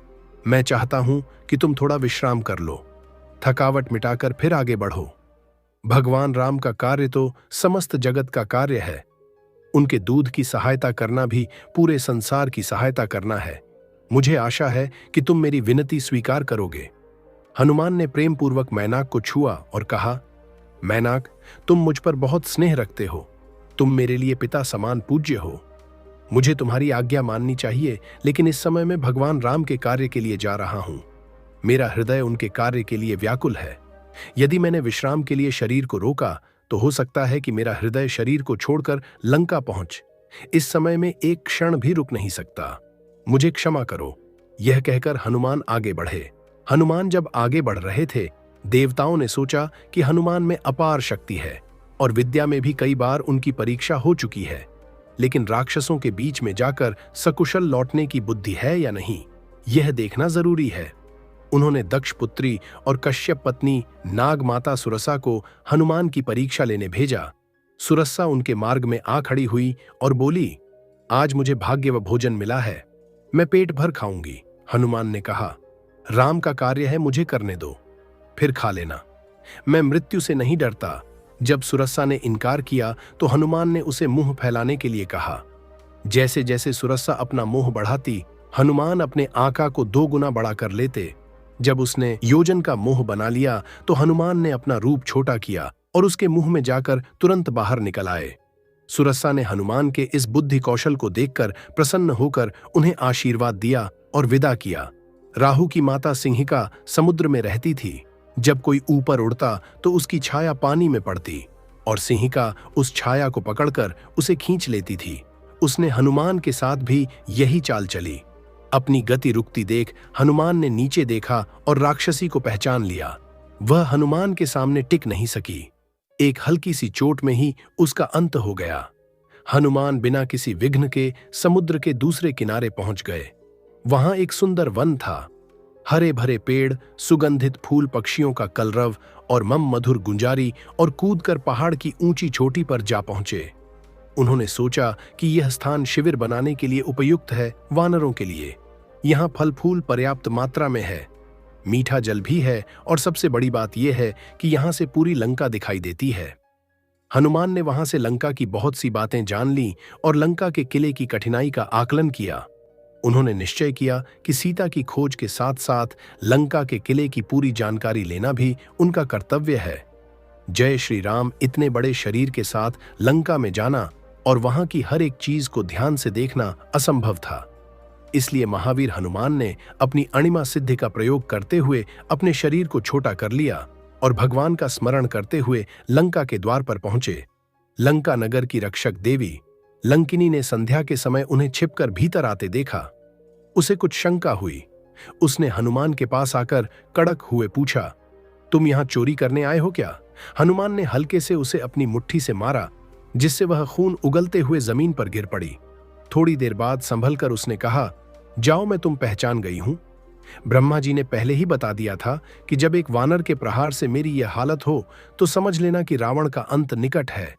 मैं चाहता हूं कि तुम थोड़ा विश्राम कर लो, थकावट मिटाकर फिर आगे बढ़ो। भगवान राम का कार्य तो समस्त जगत का कार्य है। उनके दूध की सहायता करना भी पूरे संसार की सहायता करना है। मुझे आशा है कि तुम मेरी विनती स्वीकार करोगे। हनुमान ने प्रेम पूर्वक मैनाक को छुआ और कहा, मैनाक, तुम मुझ पर बहुत स्नेह रखते हो। तुम मेरे लिए पिता समान पूज्य हो। मुझे तुम्हारी आज्ञा माननी चाहिए, लेकिन इस समय मैं भगवान राम के कार्य के लिए जा रहा हूं। मेरा हृदय उनके कार्य के लिए व्याकुल है। यदि मैंने विश्राम के लिए शरीर को रोका तो हो सकता है कि मेरा हृदय शरीर को छोड़कर लंका पहुंच। इस समय में एक क्षण भी रुक नहीं सकता। मुझे क्षमा करो। यह कहकर हनुमान आगे बढ़े। हनुमान जब आगे बढ़ रहे थे, देवताओं ने सोचा कि हनुमान में अपार शक्ति है और विद्या में भी कई बार उनकी परीक्षा हो चुकी है। लेकिन राक्षसों के बीच में जाकर सकुशल लौटने की बुद्धि है या नहीं, यह देखना जरूरी है। उन्होंने दक्ष पुत्री और कश्यप पत्नी नाग माता सुरसा को हनुमान की परीक्षा लेने भेजा। सुरसा उनके मार्ग में आ खड़ी हुई और बोली, आज मुझे भाग्य व भोजन मिला है, मैं पेट भर खाऊंगी। हनुमान ने कहा, राम का कार्य है, मुझे करने दो, फिर खा लेना, मैं मृत्यु से नहीं डरता। जब सुरसा ने इनकार किया तो हनुमान ने उसे मुंह फैलाने के लिए कहा। जैसे जैसे सुरसा अपना मुंह बढ़ाती, हनुमान अपने आका को 2 गुना बड़ा कर लेते। जब उसने योजन का मुंह बना लिया तो हनुमान ने अपना रूप छोटा किया और उसके मुंह में जाकर तुरंत बाहर निकल आए। सुरसा ने हनुमान के इस बुद्धि कौशल को देखकर प्रसन्न होकर उन्हें आशीर्वाद दिया और विदा किया। राहु की माता सिंहिका समुद्र में रहती थी। जब कोई ऊपर उड़ता तो उसकी छाया पानी में पड़ती और सिंहिका उस छाया को पकड़कर उसे खींच लेती थी। उसने हनुमान के साथ भी यही चाल चली। अपनी गति रुकती देख हनुमान ने नीचे देखा और राक्षसी को पहचान लिया। वह हनुमान के सामने टिक नहीं सकी। एक हल्की सी चोट में ही उसका अंत हो गया। हनुमान बिना किसी विघ्न के समुद्र के दूसरे किनारे पहुंच गए। वहां एक सुंदर वन था। हरे भरे पेड़, सुगंधित फूल, पक्षियों का कलरव और मम मधुर गुंजारी, और कूदकर पहाड़ की ऊंची चोटी पर जा पहुंचे। उन्होंने सोचा कि यह स्थान शिविर बनाने के लिए उपयुक्त है, वानरों के लिए। यहाँ फल फूल पर्याप्त मात्रा में है, मीठा जल भी है और सबसे बड़ी बात यह है कि यहाँ से पूरी लंका दिखाई देती है। हनुमान ने वहां से लंका की बहुत सी बातें जान ली और लंका के किले की कठिनाई का आकलन किया। उन्होंने निश्चय किया कि सीता की खोज के साथ साथ लंका के किले की पूरी जानकारी लेना भी उनका कर्तव्य है। जय श्री राम इतने बड़े शरीर के साथ लंका में जाना और वहां की हर एक चीज को ध्यान से देखना असंभव था। इसलिए महावीर हनुमान ने अपनी अणिमा सिद्धि का प्रयोग करते हुए अपने शरीर को छोटा कर लिया और भगवान का स्मरण करते हुए लंका के द्वार पर पहुंचे। लंका नगर की रक्षक देवी लंकिनी ने संध्या के समय उन्हें छिपकर भीतर आते देखा। उसे कुछ शंका हुई। उसने हनुमान के पास आकर कड़क हुए पूछा, तुम यहां चोरी करने आए हो क्या? हनुमान ने हल्के से उसे अपनी मुट्ठी से मारा, जिससे वह खून उगलते हुए जमीन पर गिर पड़ी। थोड़ी देर बाद संभलकर उसने कहा, जाओ, मैं तुम पहचान गई हूं। ब्रह्मा जी ने पहले ही बता दिया था कि जब एक वानर के प्रहार से मेरी यह हालत हो तो समझ लेना कि रावण का अंत निकट है।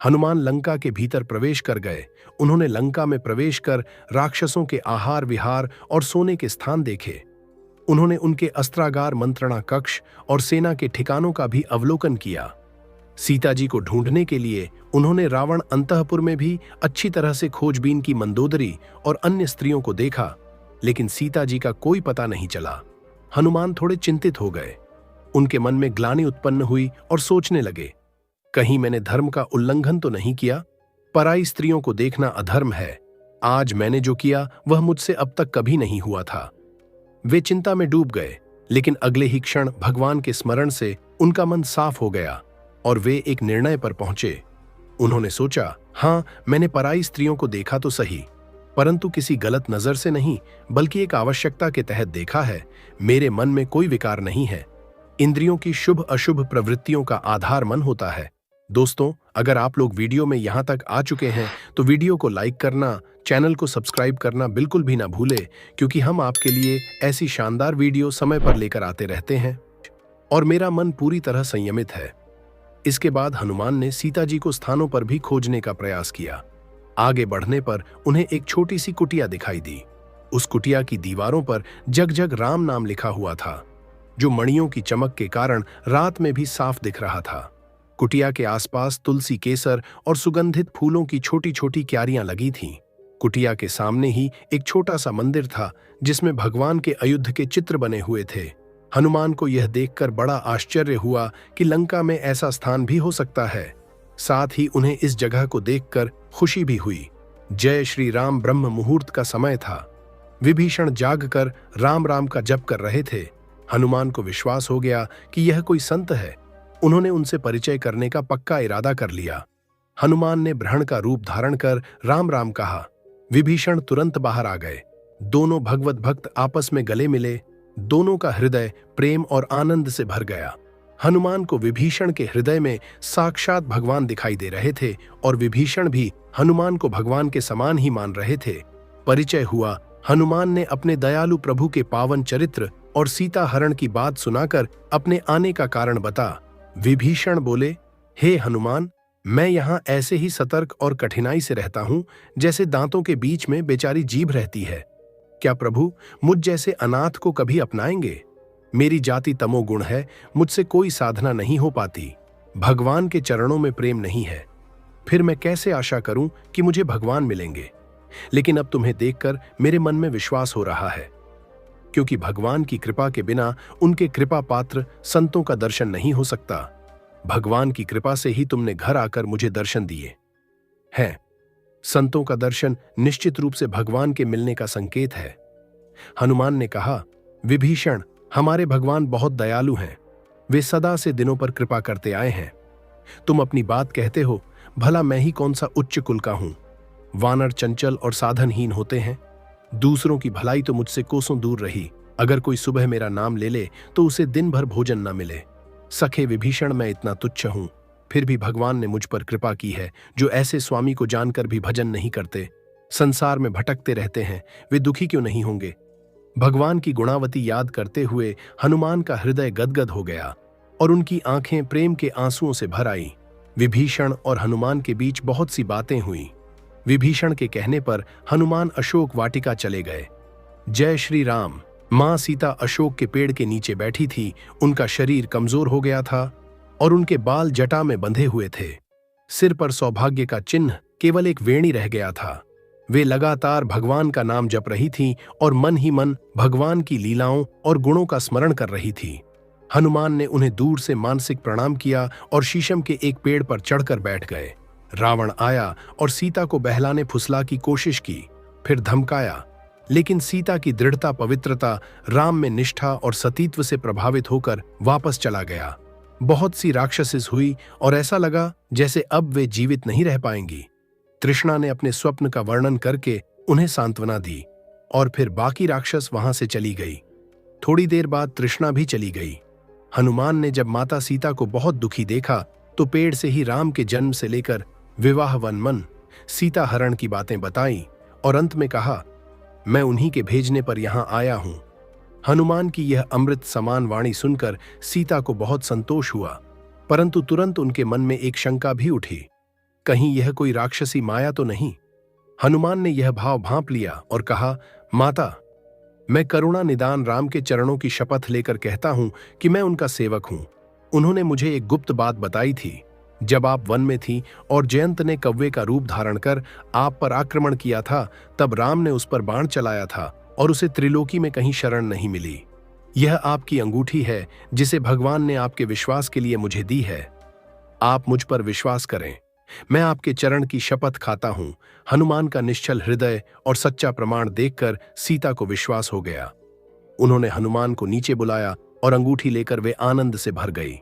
हनुमान लंका के भीतर प्रवेश कर गए। उन्होंने लंका में प्रवेश कर राक्षसों के आहार विहार और सोने के स्थान देखे। उन्होंने उनके अस्त्रागार, मंत्रणा कक्ष और सेना के ठिकानों का भी अवलोकन किया। सीता जी को ढूंढने के लिए उन्होंने रावण अंतःपुर में भी अच्छी तरह से खोजबीन की। मंदोदरी और अन्य स्त्रियों को देखा, लेकिन सीता जी का कोई पता नहीं चला। हनुमान थोड़े चिंतित हो गए। उनके मन में ग्लानि उत्पन्न हुई और सोचने लगे, कहीं मैंने धर्म का उल्लंघन तो नहीं किया? पराई स्त्रियों को देखना अधर्म है। आज मैंने जो किया वह मुझसे अब तक कभी नहीं हुआ था। वे चिंता में डूब गए, लेकिन अगले ही क्षण भगवान के स्मरण से उनका मन साफ हो गया और वे एक निर्णय पर पहुंचे। उन्होंने सोचा, हाँ, मैंने पराई स्त्रियों को देखा तो सही, परंतु किसी गलत नजर से नहीं, बल्कि एक आवश्यकता के तहत देखा है। मेरे मन में कोई विकार नहीं है। इंद्रियों की शुभ अशुभ प्रवृत्तियों का आधार मन होता है। दोस्तों, अगर आप लोग वीडियो में यहां तक आ चुके हैं तो वीडियो को लाइक करना, चैनल को सब्सक्राइब करना बिल्कुल भी ना भूले, क्योंकि हम आपके लिए ऐसी शानदार वीडियो समय पर लेकर आते रहते हैं और मेरा मन पूरी तरह संयमित है। इसके बाद हनुमान ने सीता जी को स्थानों पर भी खोजने का प्रयास किया। आगे बढ़ने पर उन्हें एक छोटी सी कुटिया दिखाई दी। उस कुटिया की दीवारों पर जग जग राम नाम लिखा हुआ था, जो मणियों की चमक के कारण रात में भी साफ दिख रहा था। कुटिया के आसपास तुलसी, केसर और सुगंधित फूलों की छोटी छोटी क्यारियां लगी थीं। कुटिया के सामने ही एक छोटा सा मंदिर था, जिसमें भगवान के अयुद्ध के चित्र बने हुए थे। हनुमान को यह देखकर बड़ा आश्चर्य हुआ कि लंका में ऐसा स्थान भी हो सकता है। साथ ही उन्हें इस जगह को देखकर खुशी भी हुई। जय श्री राम। ब्रह्म मुहूर्त का समय था। विभीषण जागकर राम राम का जप कर रहे थे। हनुमान को विश्वास हो गया कि यह कोई संत है। उन्होंने उनसे परिचय करने का पक्का इरादा कर लिया। हनुमान ने ब्रह्मण का रूप धारण कर राम राम कहा। विभीषण तुरंत बाहर आ गए। दोनों भगवत भक्त आपस में गले मिले। दोनों का हृदय प्रेम और आनंद से भर गया। हनुमान को विभीषण के हृदय में साक्षात भगवान दिखाई दे रहे थे और विभीषण भी हनुमान को भगवान के समान ही मान रहे थे। परिचय हुआ। हनुमान ने अपने दयालु प्रभु के पावन चरित्र और सीता हरण की बात सुनाकर अपने आने का कारण बता। विभीषण बोले, हे हनुमान, मैं यहाँ ऐसे ही सतर्क और कठिनाई से रहता हूँ जैसे दांतों के बीच में बेचारी जीभ रहती है। क्या प्रभु मुझ जैसे अनाथ को कभी अपनाएंगे? मेरी जाति तमोगुण है, मुझसे कोई साधना नहीं हो पाती। भगवान के चरणों में प्रेम नहीं है, फिर मैं कैसे आशा करूं कि मुझे भगवान मिलेंगे? लेकिन अब तुम्हें देखकर मेरे मन में विश्वास हो रहा है, क्योंकि भगवान की कृपा के बिना उनके कृपा पात्र संतों का दर्शन नहीं हो सकता। भगवान की कृपा से ही तुमने घर आकर मुझे दर्शन दिए हैं। संतों का दर्शन निश्चित रूप से भगवान के मिलने का संकेत है। हनुमान ने कहा, विभीषण, हमारे भगवान बहुत दयालु हैं। वे सदा से दिनों पर कृपा करते आए हैं। तुम अपनी बात कहते हो, भला मैं ही कौन सा उच्च कुल का हूं? वानर चंचल और साधनहीन होते हैं। दूसरों की भलाई तो मुझसे कोसों दूर रही। अगर कोई सुबह मेरा नाम ले ले तो उसे दिन भर भोजन न मिले। सखे विभीषण, मैं इतना तुच्छ हूं, फिर भी भगवान ने मुझ पर कृपा की है, जो ऐसे स्वामी को जानकर भी भजन नहीं करते, संसार में भटकते रहते हैं। वे दुखी क्यों नहीं होंगे? भगवान की गुणावती याद करते हुए हनुमान का हृदय गदगद हो गया और उनकी आंखें प्रेम के आंसुओं से भर आईं। विभीषण और हनुमान के बीच बहुत सी बातें हुईं। विभीषण के कहने पर हनुमान अशोक वाटिका चले गए। जय श्री राम। मां सीता अशोक के पेड़ के नीचे बैठी थी। उनका शरीर कमजोर हो गया था और उनके बाल जटा में बंधे हुए थे। सिर पर सौभाग्य का चिन्ह केवल एक वेणी रह गया था। वे लगातार भगवान का नाम जप रही थीं और मन ही मन भगवान की लीलाओं और गुणों का स्मरण कर रही थी। हनुमान ने उन्हें दूर से मानसिक प्रणाम किया और शीशम के एक पेड़ पर चढ़कर बैठ गए। रावण आया और सीता को बहलाने फुसला की कोशिश की, फिर धमकाया, लेकिन सीता की दृढ़ता, पवित्रता, राम में निष्ठा और सतीत्व से प्रभावित होकर वापस चला गया। बहुत सी राक्षसीस हुई और ऐसा लगा जैसे अब वे जीवित नहीं रह पाएंगी। तृष्णा ने अपने स्वप्न का वर्णन करके उन्हें सांत्वना दी और फिर बाकी राक्षस वहां से चली गई। थोड़ी देर बाद तृष्णा भी चली गई। हनुमान ने जब माता सीता को बहुत दुखी देखा तो पेड़ से ही राम के जन्म से लेकर विवाह, वनमन, सीता हरण की बातें बताई और अंत में कहा, मैं उन्हीं के भेजने पर यहां आया हूं। हनुमान की यह अमृत समान वाणी सुनकर सीता को बहुत संतोष हुआ, परंतु तुरंत उनके मन में एक शंका भी उठी, कहीं यह कोई राक्षसी माया तो नहीं। हनुमान ने यह भाव भांप लिया और कहा, माता, मैं करुणा निदान राम के चरणों की शपथ लेकर कहता हूं कि मैं उनका सेवक हूं। उन्होंने मुझे एक गुप्त बात बताई थी। जब आप वन में थी और जयंत ने कौवे का रूप धारण कर आप पर आक्रमण किया था, तब राम ने उस पर बाण चलाया था और उसे त्रिलोकी में कहीं शरण नहीं मिली। यह आपकी अंगूठी है जिसे भगवान ने आपके विश्वास के लिए मुझे दी है। आप मुझ पर विश्वास करें। मैं आपके चरण की शपथ खाता हूं। हनुमान का निश्चल हृदय और सच्चा प्रमाण देखकर सीता को विश्वास हो गया। उन्होंने हनुमान को नीचे बुलाया और अंगूठी लेकर वे आनंद से भर गई।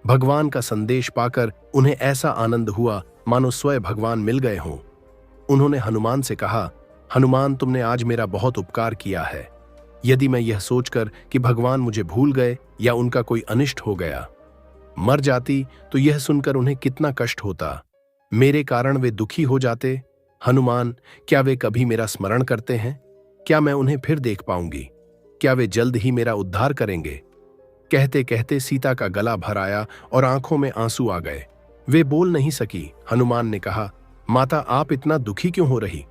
भगवान का संदेश पाकर उन्हें ऐसा आनंद हुआ मानो स्वयं भगवान मिल गए हों। उन्होंने हनुमान से कहा, हनुमान, तुमने आज मेरा बहुत उपकार किया है। यदि मैं यह सोचकर कि भगवान मुझे भूल गए या उनका कोई अनिष्ट हो गया, मर जाती, तो यह सुनकर उन्हें कितना कष्ट होता। मेरे कारण वे दुखी हो जाते। हनुमान, क्या वे कभी मेरा स्मरण करते हैं? क्या मैं उन्हें फिर देख पाऊंगी? क्या वे जल्द ही मेरा उद्धार करेंगे? कहते कहते सीता का गला भर आया और आंखों में आंसू आ गए। वे बोल नहीं सकी। हनुमान ने कहा, माता, आप इतना दुखी क्यों हो रही?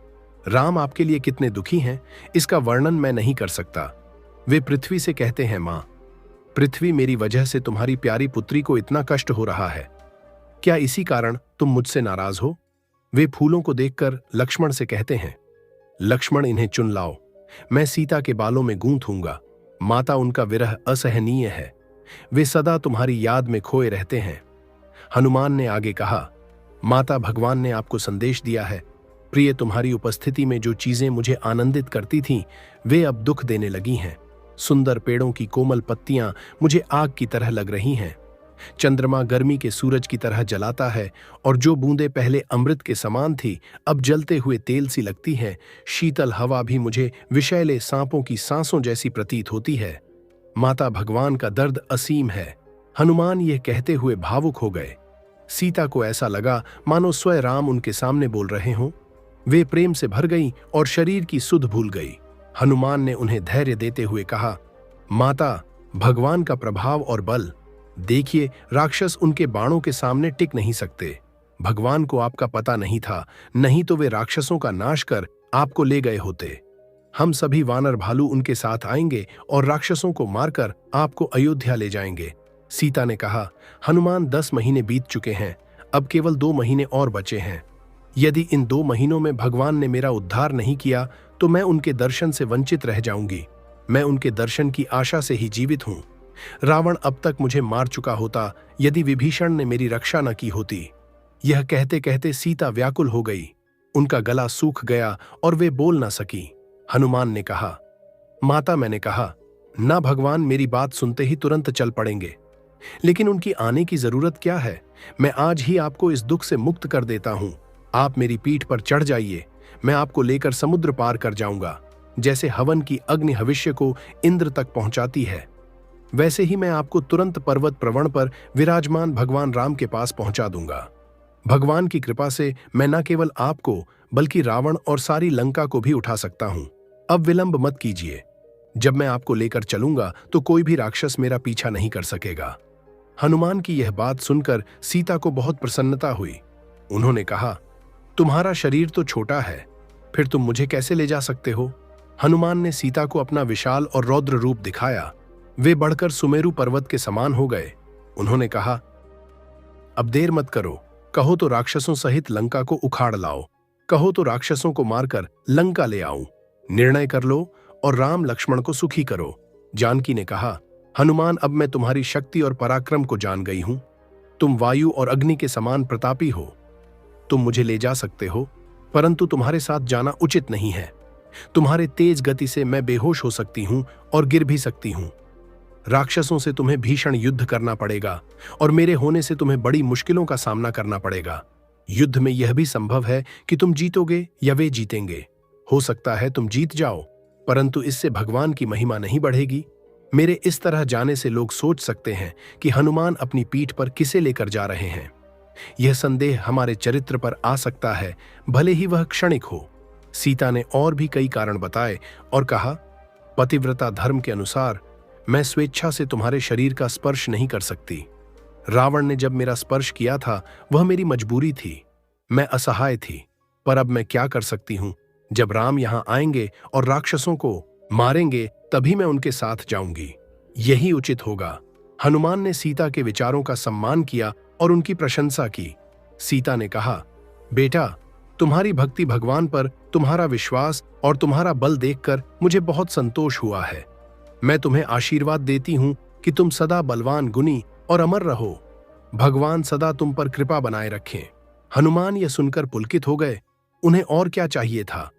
राम आपके लिए कितने दुखी हैं, इसका वर्णन मैं नहीं कर सकता। वे पृथ्वी से कहते हैं, मां पृथ्वी, मेरी वजह से तुम्हारी प्यारी पुत्री को इतना कष्ट हो रहा है। क्या इसी कारण तुम मुझसे नाराज हो? वे फूलों को देखकर लक्ष्मण से कहते हैं, लक्ष्मण, इन्हें चुन लाओ, मैं सीता के बालों में गूंथूंगा। माता, उनका विरह असहनीय है। वे सदा तुम्हारी याद में खोए रहते हैं। हनुमान ने आगे कहा, माता, भगवान ने आपको संदेश दिया है। प्रिय, तुम्हारी उपस्थिति में जो चीजें मुझे आनंदित करती थीं, वे अब दुख देने लगी हैं। सुंदर पेड़ों की कोमल पत्तियां मुझे आग की तरह लग रही हैं। चंद्रमा गर्मी के सूरज की तरह जलाता है और जो बूंदें पहले अमृत के समान थी, अब जलते हुए तेल सी लगती हैं। शीतल हवा भी मुझे विषैले सांपों की सांसों जैसी प्रतीत होती है। माता, भगवान का दर्द असीम है। हनुमान यह कहते हुए भावुक हो गए। सीता को ऐसा लगा मानो स्वयं राम उनके सामने बोल रहे हों। वे प्रेम से भर गईं और शरीर की सुध भूल गई। हनुमान ने उन्हें धैर्य देते हुए कहा, माता, भगवान का प्रभाव और बल देखिए, राक्षस उनके बाणों के सामने टिक नहीं सकते। भगवान को आपका पता नहीं था, नहीं तो वे राक्षसों का नाश कर आपको ले गए होते। हम सभी वानर भालू उनके साथ आएंगे और राक्षसों को मारकर आपको अयोध्या ले जाएंगे। सीता ने कहा, हनुमान 10 महीने बीत चुके हैं, अब केवल 2 महीने और बचे हैं। यदि इन 2 महीनों में भगवान ने मेरा उद्धार नहीं किया तो मैं उनके दर्शन से वंचित रह जाऊंगी। मैं उनके दर्शन की आशा से ही जीवित हूं। रावण अब तक मुझे मार चुका होता यदि विभीषण ने मेरी रक्षा न की होती। यह कहते कहते सीता व्याकुल हो गई। उनका गला सूख गया और वे बोल न सकी। हनुमान ने कहा, माता, मैंने कहा ना, भगवान मेरी बात सुनते ही तुरंत चल पड़ेंगे, लेकिन उनकी आने की जरूरत क्या है? मैं आज ही आपको इस दुख से मुक्त कर देता हूं। आप मेरी पीठ पर चढ़ जाइए, मैं आपको लेकर समुद्र पार कर जाऊंगा। जैसे हवन की अग्नि भविष्य को इंद्र तक पहुंचाती है, वैसे ही मैं आपको तुरंत पर्वत प्रवण पर विराजमान भगवान राम के पास पहुंचा दूंगा। भगवान की कृपा से मैं न केवल आपको बल्कि रावण और सारी लंका को भी उठा सकता हूं। अब विलंब मत कीजिए। जब मैं आपको लेकर चलूंगा तो कोई भी राक्षस मेरा पीछा नहीं कर सकेगा। हनुमान की यह बात सुनकर सीता को बहुत प्रसन्नता हुई। उन्होंने कहा, तुम्हारा शरीर तो छोटा है, फिर तुम मुझे कैसे ले जा सकते हो? हनुमान ने सीता को अपना विशाल और रौद्र रूप दिखाया। वे बढ़कर सुमेरु पर्वत के समान हो गए। उन्होंने कहा, अब देर मत करो, कहो तो राक्षसों सहित लंका को उखाड़ लाओ, कहो तो राक्षसों को मारकर लंका ले आऊं। निर्णय कर लो और राम लक्ष्मण को सुखी करो। जानकी ने कहा, हनुमान, अब मैं तुम्हारी शक्ति और पराक्रम को जान गई हूं। तुम वायु और अग्नि के समान प्रतापी हो। तुम मुझे ले जा सकते हो, परंतु तुम्हारे साथ जाना उचित नहीं है। तुम्हारे तेज गति से मैं बेहोश हो सकती हूं और गिर भी सकती हूं। राक्षसों से तुम्हें भीषण युद्ध करना पड़ेगा और मेरे होने से तुम्हें बड़ी मुश्किलों का सामना करना पड़ेगा। युद्ध में यह भी संभव है कि तुम जीतोगे या वे जीतेंगे। हो सकता है तुम जीत जाओ, परंतु इससे भगवान की महिमा नहीं बढ़ेगी। मेरे इस तरह जाने से लोग सोच सकते हैं कि हनुमान अपनी पीठ पर किसे लेकर जा रहे हैं। यह संदेह हमारे चरित्र पर आ सकता है, भले ही वह क्षणिक हो। सीता ने और भी कई कारण बताए और कहा, पतिव्रता धर्म के अनुसार मैं स्वेच्छा से तुम्हारे शरीर का स्पर्श नहीं कर सकती। रावण ने जब मेरा स्पर्श किया था वह मेरी मजबूरी थी, मैं असहाय थी। पर अब मैं क्या कर सकती हूं? जब राम यहां आएंगे और राक्षसों को मारेंगे तभी मैं उनके साथ जाऊंगी। यही उचित होगा। हनुमान ने सीता के विचारों का सम्मान किया और उनकी प्रशंसा की। सीता ने कहा, बेटा, तुम्हारी भक्ति, भगवान पर तुम्हारा विश्वास और तुम्हारा बल देखकर मुझे बहुत संतोष हुआ है। मैं तुम्हें आशीर्वाद देती हूं कि तुम सदा बलवान, गुणी और अमर रहो। भगवान सदा तुम पर कृपा बनाए रखें। हनुमान यह सुनकर पुलकित हो गए। उन्हें और क्या चाहिए था?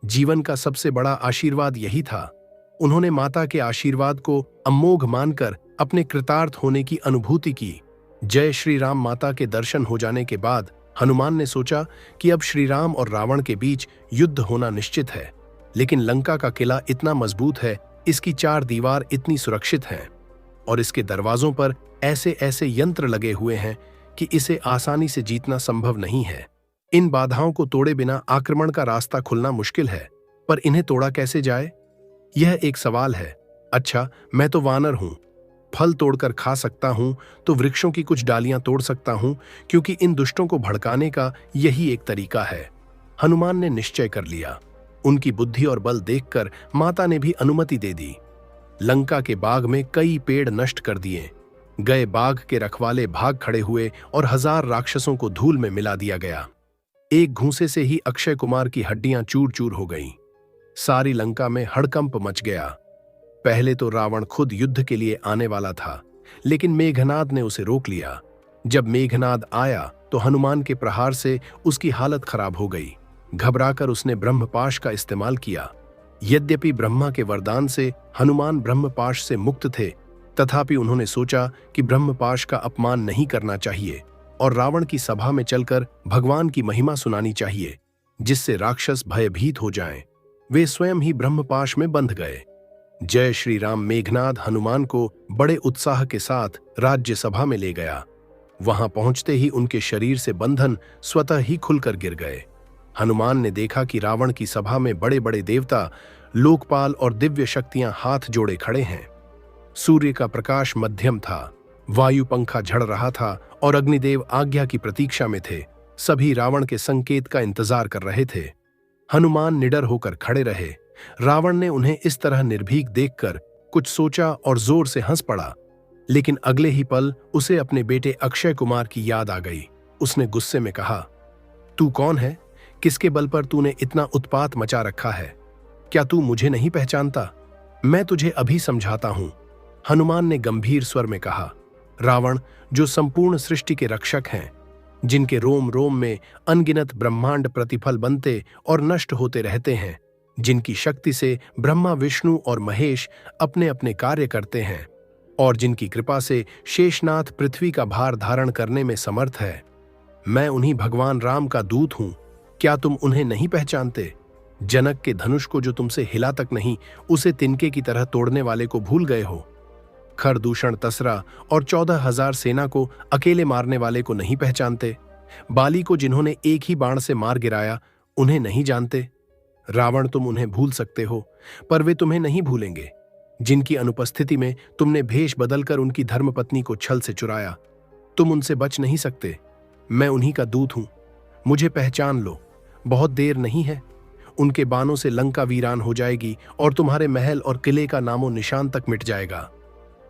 जीवन का सबसे बड़ा आशीर्वाद यही था। उन्होंने माता के आशीर्वाद को अमोघ मानकर अपने कृतार्थ होने की अनुभूति की। जय श्री राम। माता के दर्शन हो जाने के बाद हनुमान ने सोचा कि अब श्री राम और रावण के बीच युद्ध होना निश्चित है। लेकिन लंका का किला इतना मजबूत है, इसकी 4 दीवार इतनी सुरक्षित हैं और इसके दरवाजों पर ऐसे ऐसे यंत्र लगे हुए हैं कि इसे आसानी से जीतना संभव नहीं है। इन बाधाओं को तोड़े बिना आक्रमण का रास्ता खुलना मुश्किल है, पर इन्हें तोड़ा कैसे जाए? यह एक सवाल है। अच्छा, मैं तो वानर हूं, फल तोड़कर खा सकता हूं, तो वृक्षों की कुछ डालियां तोड़ सकता हूं, क्योंकि इन दुष्टों को भड़काने का यही एक तरीका है। हनुमान ने निश्चय कर लिया। उनकी बुद्धि और बल देखकर माता ने भी अनुमति दे दी। लंका के बाग में कई पेड़ नष्ट कर दिए गए। बाग के रखवाले भाग खड़े हुए और 1000 राक्षसों को धूल में मिला दिया गया। एक घूंसे से ही अक्षय कुमार की हड्डियां चूर चूर हो गईं। सारी लंका में हड़कंप मच गया। पहले तो रावण खुद युद्ध के लिए आने वाला था, लेकिन मेघनाद ने उसे रोक लिया। जब मेघनाद आया तो हनुमान के प्रहार से उसकी हालत खराब हो गई। घबराकर उसने ब्रह्मपाश का इस्तेमाल किया। यद्यपि ब्रह्मा के वरदान से हनुमान ब्रह्मपाश से मुक्त थे, तथापि उन्होंने सोचा कि ब्रह्मपाश का अपमान नहीं करना चाहिए और रावण की सभा में चलकर भगवान की महिमा सुनानी चाहिए, जिससे राक्षस भयभीत हो जाएं। वे स्वयं ही ब्रह्मपाश में बंध गए। जय श्री राम मेघनाद हनुमान को बड़े उत्साह के साथ राज्यसभा में ले गया। वहां पहुंचते ही उनके शरीर से बंधन स्वतः ही खुलकर गिर गए। हनुमान ने देखा कि रावण की सभा में बड़े बड़े देवता, लोकपाल और दिव्य शक्तियां हाथ जोड़े खड़े हैं। सूर्य का प्रकाश मध्यम था, वायु पंखा झड़ रहा था और अग्निदेव आज्ञा की प्रतीक्षा में थे। सभी रावण के संकेत का इंतजार कर रहे थे। हनुमान निडर होकर खड़े रहे। रावण ने उन्हें इस तरह निर्भीक देखकर कुछ सोचा और जोर से हंस पड़ा, लेकिन अगले ही पल उसे अपने बेटे अक्षय कुमार की याद आ गई। उसने गुस्से में कहा, तू कौन है? किसके बल पर तूने इतना उत्पात मचा रखा है? क्या तू मुझे नहीं पहचानता? मैं तुझे अभी समझाता हूं। हनुमान ने गंभीर स्वर में कहा, रावण जो संपूर्ण सृष्टि के रक्षक हैं, जिनके रोम रोम में अनगिनत ब्रह्मांड प्रतिफल बनते और नष्ट होते रहते हैं, जिनकी शक्ति से ब्रह्मा विष्णु और महेश अपने अपने कार्य करते हैं और जिनकी कृपा से शेषनाथ पृथ्वी का भार धारण करने में समर्थ है, मैं उन्हीं भगवान राम का दूत हूं। क्या तुम उन्हें नहीं पहचानते? जनक के धनुष को जो तुमसे हिला तक नहीं, उसे तिनके की तरह तोड़ने वाले को भूल गए हो? खरदूषण तसरा और 14,000 सेना को अकेले मारने वाले को नहीं पहचानते? बाली को जिन्होंने एक ही बाण से मार गिराया, उन्हें नहीं जानते? रावण तुम उन्हें भूल सकते हो, पर वे तुम्हें नहीं भूलेंगे, जिनकी अनुपस्थिति में तुमने भेष बदलकर उनकी धर्मपत्नी को छल से चुराया। तुम उनसे बच नहीं सकते। मैं उन्हीं का दूत हूं। मुझे पहचान लो, बहुत देर नहीं है। उनके बाणों से लंका वीरान हो जाएगी और तुम्हारे महल और किले का नामो निशान तक मिट जाएगा।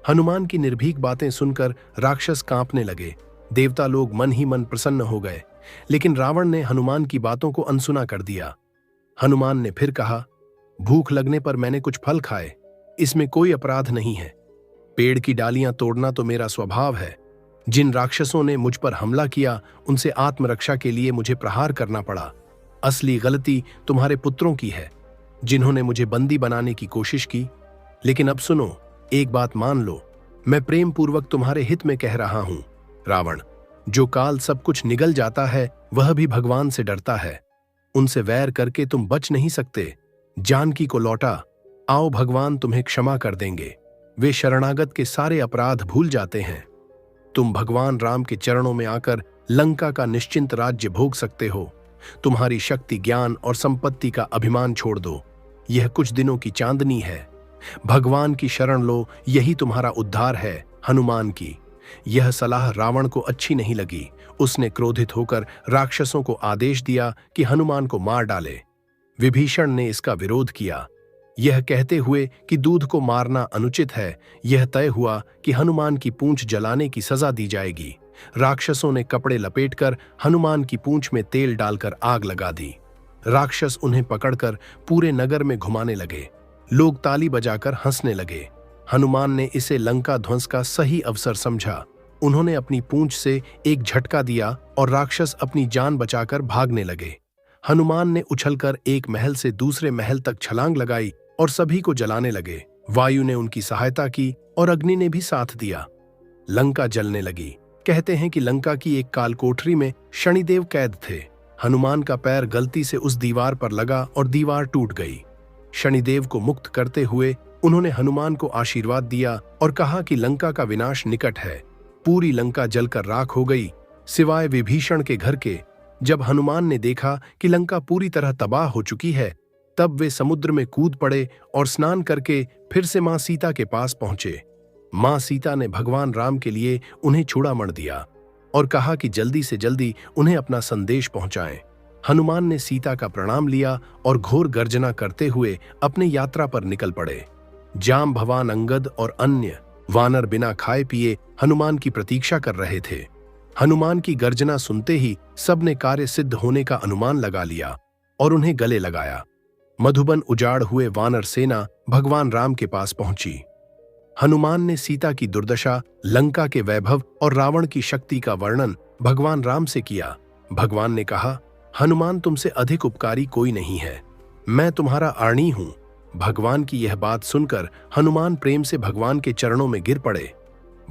हनुमान की निर्भीक बातें सुनकर राक्षस कांपने लगे। देवता लोग मन ही मन प्रसन्न हो गए, लेकिन रावण ने हनुमान की बातों को अनसुना कर दिया। हनुमान ने फिर कहा, भूख लगने पर मैंने कुछ फल खाए, इसमें कोई अपराध नहीं है। पेड़ की डालियां तोड़ना तो मेरा स्वभाव है। जिन राक्षसों ने मुझ पर हमला किया, उनसे आत्मरक्षा के लिए मुझे प्रहार करना पड़ा। असली गलती तुम्हारे पुत्रों की है, जिन्होंने मुझे बंदी बनाने की कोशिश की। लेकिन अब सुनो, एक बात मान लो, मैं प्रेम पूर्वक तुम्हारे हित में कह रहा हूं। रावण, जो काल सब कुछ निगल जाता है, वह भी भगवान से डरता है। उनसे वैर करके तुम बच नहीं सकते। जानकी को लौटा, आओ भगवान तुम्हें क्षमा कर देंगे। वे शरणागत के सारे अपराध भूल जाते हैं। तुम भगवान राम के चरणों में आकर लंका का निश्चिंत राज्य भोग सकते हो। तुम्हारी शक्ति, ज्ञान और संपत्ति का अभिमान छोड़ दो। यह कुछ दिनों की चांदनी है। भगवान की शरण लो, यही तुम्हारा उद्धार है। हनुमान की यह सलाह रावण को अच्छी नहीं लगी। उसने क्रोधित होकर राक्षसों को आदेश दिया कि हनुमान को मार डाले। विभीषण ने इसका विरोध किया, यह कहते हुए कि दूध को मारना अनुचित है। यह तय हुआ कि हनुमान की पूंछ जलाने की सजा दी जाएगी। राक्षसों ने कपड़े लपेटकर हनुमान की पूंछ में तेल डालकर आग लगा दी। राक्षस उन्हें पकड़कर पूरे नगर में घुमाने लगे। लोग ताली बजाकर हंसने लगे। हनुमान ने इसे लंका ध्वंस का सही अवसर समझा। उन्होंने अपनी पूंछ से एक झटका दिया और राक्षस अपनी जान बचाकर भागने लगे। हनुमान ने उछलकर एक महल से दूसरे महल तक छलांग लगाई और सभी को जलाने लगे। वायु ने उनकी सहायता की और अग्नि ने भी साथ दिया। लंका जलने लगी। कहते हैं कि लंका की एक काल कोठरी में शनिदेव कैद थे। हनुमान का पैर गलती से उस दीवार पर लगा और दीवार टूट गई। शनिदेव को मुक्त करते हुए उन्होंने हनुमान को आशीर्वाद दिया और कहा कि लंका का विनाश निकट है। पूरी लंका जलकर राख हो गई, सिवाय विभीषण के घर के। जब हनुमान ने देखा कि लंका पूरी तरह तबाह हो चुकी है, तब वे समुद्र में कूद पड़े और स्नान करके फिर से मां सीता के पास पहुंचे। मां सीता ने भगवान राम के लिए उन्हें चूड़ामण दिया और कहा कि जल्दी से जल्दी उन्हें अपना संदेश पहुंचाएं। हनुमान ने सीता का प्रणाम लिया और घोर गर्जना करते हुए अपने यात्रा पर निकल पड़े। जाम भवान, अंगद और अन्य वानर बिना खाए पिए हनुमान की प्रतीक्षा कर रहे थे। हनुमान की गर्जना सुनते ही सबने कार्य सिद्ध होने का अनुमान लगा लिया और उन्हें गले लगाया। मधुबन उजाड़ हुए वानर सेना भगवान राम के पास पहुंची। हनुमान ने सीता की दुर्दशा, लंका के वैभव और रावण की शक्ति का वर्णन भगवान राम से किया। भगवान ने कहा, हनुमान तुमसे अधिक उपकारी कोई नहीं है, मैं तुम्हारा आर्णी हूं। भगवान की यह बात सुनकर हनुमान प्रेम से भगवान के चरणों में गिर पड़े।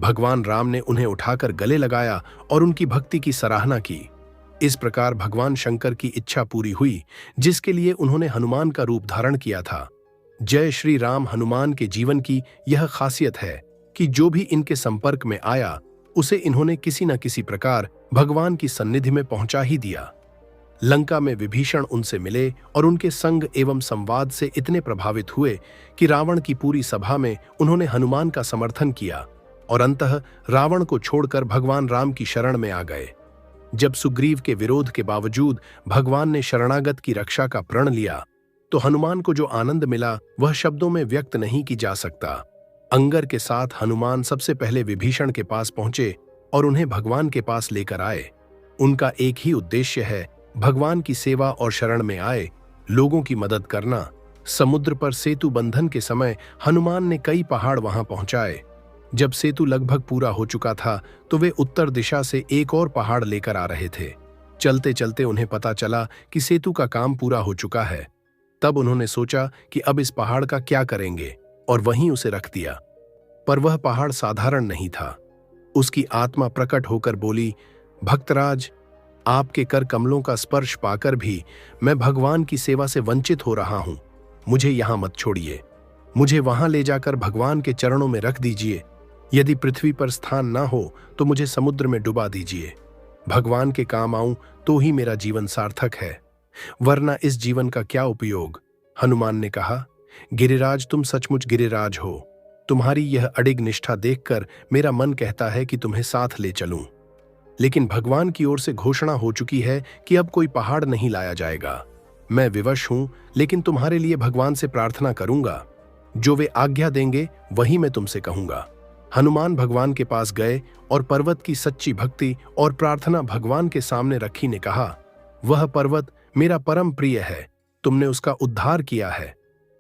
भगवान राम ने उन्हें उठाकर गले लगाया और उनकी भक्ति की सराहना की। इस प्रकार भगवान शंकर की इच्छा पूरी हुई, जिसके लिए उन्होंने हनुमान का रूप धारण किया था। जय श्री राम। हनुमान के जीवन की यह खासियत है कि जो भी इनके संपर्क में आया उसे इन्होंने किसी न किसी प्रकार भगवान की सन्निधि में पहुंचा ही दिया। लंका में विभीषण उनसे मिले और उनके संग एवं संवाद से इतने प्रभावित हुए कि रावण की पूरी सभा में उन्होंने हनुमान का समर्थन किया और अंततः रावण को छोड़कर भगवान राम की शरण में आ गए। जब सुग्रीव के विरोध के बावजूद भगवान ने शरणागत की रक्षा का प्रण लिया तो हनुमान को जो आनंद मिला वह शब्दों में व्यक्त नहीं की जा सकता। अंगर के साथ हनुमान सबसे पहले विभीषण के पास पहुंचे और उन्हें भगवान के पास लेकर आए। उनका एक ही उद्देश्य है, भगवान की सेवा और शरण में आए लोगों की मदद करना। समुद्र पर सेतु बंधन के समय हनुमान ने कई पहाड़ वहां पहुंचाए। जब सेतु लगभग पूरा हो चुका था तो वे उत्तर दिशा से एक और पहाड़ लेकर आ रहे थे। चलते चलते उन्हें पता चला कि सेतु का काम पूरा हो चुका है। तब उन्होंने सोचा कि अब इस पहाड़ का क्या करेंगे और वहीं उसे रख दिया। पर वह पहाड़ साधारण नहीं था। उसकी आत्मा प्रकट होकर बोली, भक्तराज, आपके कर कमलों का स्पर्श पाकर भी मैं भगवान की सेवा से वंचित हो रहा हूं। मुझे यहां मत छोड़िए, मुझे वहां ले जाकर भगवान के चरणों में रख दीजिए। यदि पृथ्वी पर स्थान ना हो तो मुझे समुद्र में डुबा दीजिए। भगवान के काम आऊं तो ही मेरा जीवन सार्थक है, वरना इस जीवन का क्या उपयोग। हनुमान ने कहा, गिरिराज, तुम सचमुच गिरिराज हो। तुम्हारी यह अडिग निष्ठा देखकर मेरा मन कहता है कि तुम्हें साथ ले चलूं। लेकिन भगवान की ओर से घोषणा हो चुकी है कि अब कोई पहाड़ नहीं लाया जाएगा। मैं विवश हूं, लेकिन तुम्हारे लिए भगवान से प्रार्थना करूंगा। जो वे आज्ञा देंगे वही मैं तुमसे कहूंगा। हनुमान भगवान के पास गए और पर्वत की सच्ची भक्ति और प्रार्थना भगवान के सामने रखी ने कहा, वह पर्वत मेरा परम प्रिय है, तुमने उसका उद्धार किया है।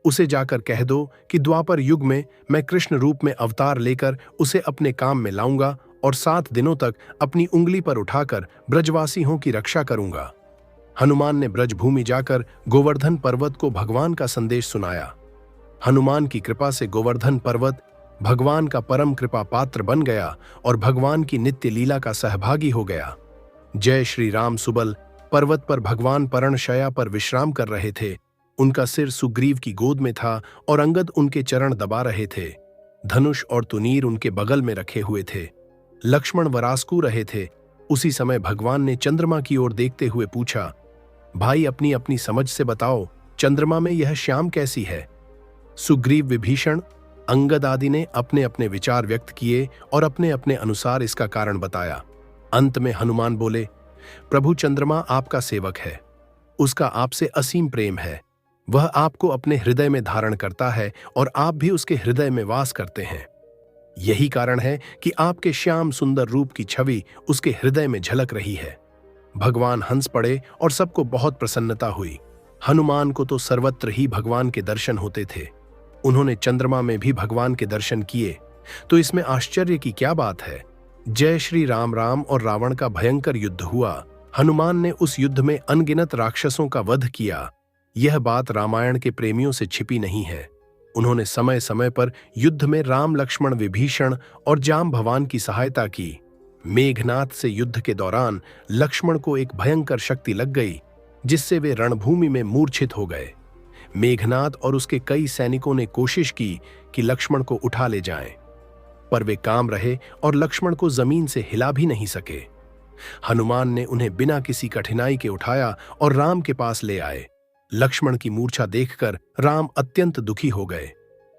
उसे जाकर कह दो कि द्वापर युग में मैं कृष्ण रूप में अवतार लेकर उसे अपने काम में लाऊंगा और 7 दिनों तक अपनी उंगली पर उठाकर ब्रजवासियों की रक्षा करूंगा। हनुमान ने ब्रजभूमि जाकर गोवर्धन पर्वत को भगवान का संदेश सुनाया। हनुमान की कृपा से गोवर्धन पर्वत भगवान का परम कृपा पात्र बन गया और भगवान की नित्य लीला का सहभागी हो गया। जय श्री राम। सुबल पर्वत पर भगवान पर्णशया पर विश्राम कर रहे थे। उनका सिर सुग्रीव की गोद में था और अंगद उनके चरण दबा रहे थे। धनुष और तुनीर उनके बगल में रखे हुए थे। लक्ष्मण वरास्कू रहे थे। उसी समय भगवान ने चंद्रमा की ओर देखते हुए पूछा, भाई, अपनी अपनी समझ से बताओ, चंद्रमा में यह श्याम कैसी है। सुग्रीव, विभीषण, अंगद आदि ने अपने अपने विचार व्यक्त किए और अपने अपने अनुसार इसका कारण बताया। अंत में हनुमान बोले, प्रभु, चंद्रमा आपका सेवक है, उसका आपसे असीम प्रेम है। वह आपको अपने हृदय में धारण करता है और आप भी उसके हृदय में वास करते हैं। यही कारण है कि आपके श्याम सुंदर रूप की छवि उसके हृदय में झलक रही है। भगवान हंस पड़े और सबको बहुत प्रसन्नता हुई। हनुमान को तो सर्वत्र ही भगवान के दर्शन होते थे। उन्होंने चंद्रमा में भी भगवान के दर्शन किए, तो इसमें आश्चर्य की क्या बात है। जय श्री राम। राम और रावण का भयंकर युद्ध हुआ। हनुमान ने उस युद्ध में अनगिनत राक्षसों का वध किया। यह बात रामायण के प्रेमियों से छिपी नहीं है। उन्होंने समय समय पर युद्ध में राम, लक्ष्मण, विभीषण और जाम्बवान की सहायता की। मेघनाद से युद्ध के दौरान लक्ष्मण को एक भयंकर शक्ति लग गई, जिससे वे रणभूमि में मूर्छित हो गए। मेघनाद और उसके कई सैनिकों ने कोशिश की कि लक्ष्मण को उठा ले जाएं, पर वे काम रहे और लक्ष्मण को जमीन से हिला भी नहीं सके। हनुमान ने उन्हें बिना किसी कठिनाई के उठाया और राम के पास ले आए। लक्ष्मण की मूर्छा देखकर राम अत्यंत दुखी हो गए।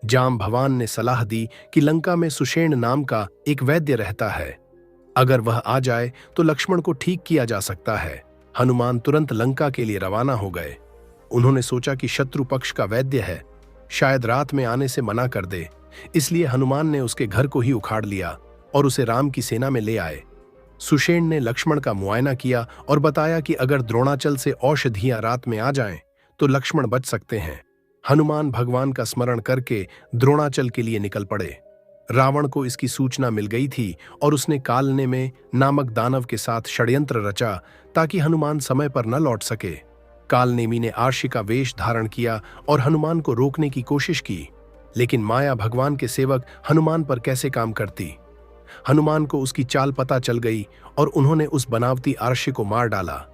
जाम्बवान ने सलाह दी कि लंका में सुषेण नाम का एक वैद्य रहता है, अगर वह आ जाए तो लक्ष्मण को ठीक किया जा सकता है। हनुमान तुरंत लंका के लिए रवाना हो गए। उन्होंने सोचा कि शत्रु पक्ष का वैद्य है, शायद रात में आने से मना कर दे, इसलिए हनुमान ने उसके घर को ही उखाड़ लिया और उसे राम की सेना में ले आए। सुषेण ने लक्ष्मण का मुआयना किया और बताया कि अगर द्रोणाचल से औषधियां रात में आ जाएं, तो लक्ष्मण बच सकते हैं। हनुमान भगवान का स्मरण करके द्रोणाचल के लिए निकल पड़े। रावण को इसकी सूचना मिल गई थी और उसने कालने में नामक दानव के साथ षड्यंत्र रचा ताकि हनुमान समय पर न लौट सके। कालनेमी ने आर्षि का वेश धारण किया और हनुमान को रोकने की कोशिश की, लेकिन माया भगवान के सेवक हनुमान पर कैसे काम करती। हनुमान को उसकी चाल पता चल गई और उन्होंने उस बनावटी आर्षि को मार डाला।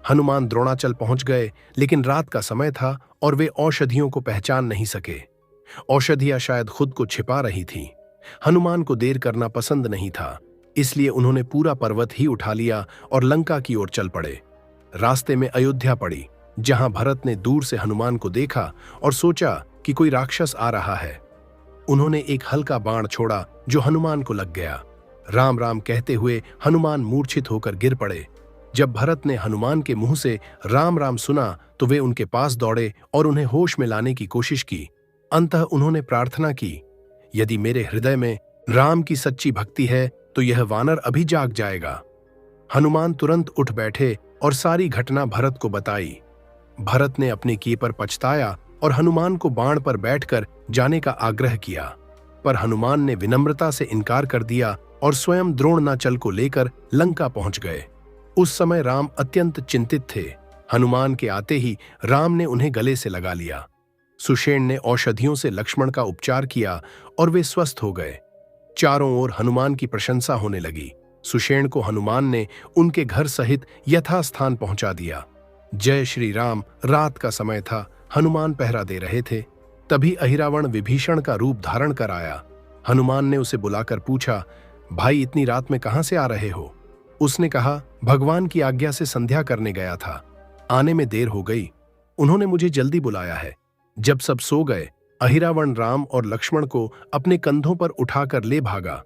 हनुमान द्रोणाचल पहुंच गए, लेकिन रात का समय था और वे औषधियों को पहचान नहीं सके। औषधियां शायद खुद को छिपा रही थीं। हनुमान को देर करना पसंद नहीं था, इसलिए उन्होंने पूरा पर्वत ही उठा लिया और लंका की ओर चल पड़े। रास्ते में अयोध्या पड़ी, जहां भरत ने दूर से हनुमान को देखा और सोचा कि कोई राक्षस आ रहा है। उन्होंने एक हल्का बाण छोड़ा जो हनुमान को लग गया। राम राम कहते हुए हनुमान मूर्छित होकर गिर पड़े। जब भरत ने हनुमान के मुंह से राम राम सुना तो वे उनके पास दौड़े और उन्हें होश में लाने की कोशिश की। अंततः उन्होंने प्रार्थना की, यदि मेरे हृदय में राम की सच्ची भक्ति है तो यह वानर अभी जाग जाएगा। हनुमान तुरंत उठ बैठे और सारी घटना भरत को बताई। भरत ने अपने किए पर पछताया और हनुमान को बाण पर बैठकर जाने का आग्रह किया, पर हनुमान ने विनम्रता से इनकार कर दिया और स्वयं द्रोणाचल को लेकर लंका पहुंच गए। उस समय राम अत्यंत चिंतित थे। हनुमान के आते ही राम ने उन्हें गले से लगा लिया। सुषेण ने औषधियों से लक्ष्मण का उपचार किया और वे स्वस्थ हो गए। चारों ओर हनुमान की प्रशंसा होने लगी। सुषेण को हनुमान ने उनके घर सहित यथास्थान पहुंचा दिया। जय श्री राम। रात का समय था, हनुमान पहरा दे रहे थे। तभी अहिरावण विभीषण का रूप धारण कर आया। हनुमान ने उसे बुलाकर पूछा, भाई इतनी रात में कहां से आ रहे हो? उसने कहा, भगवान की आज्ञा से संध्या करने गया था, आने में देर हो गई, उन्होंने मुझे जल्दी बुलाया है। जब सब सो गए, अहिरावण राम और लक्ष्मण को अपने कंधों पर उठाकर ले भागा।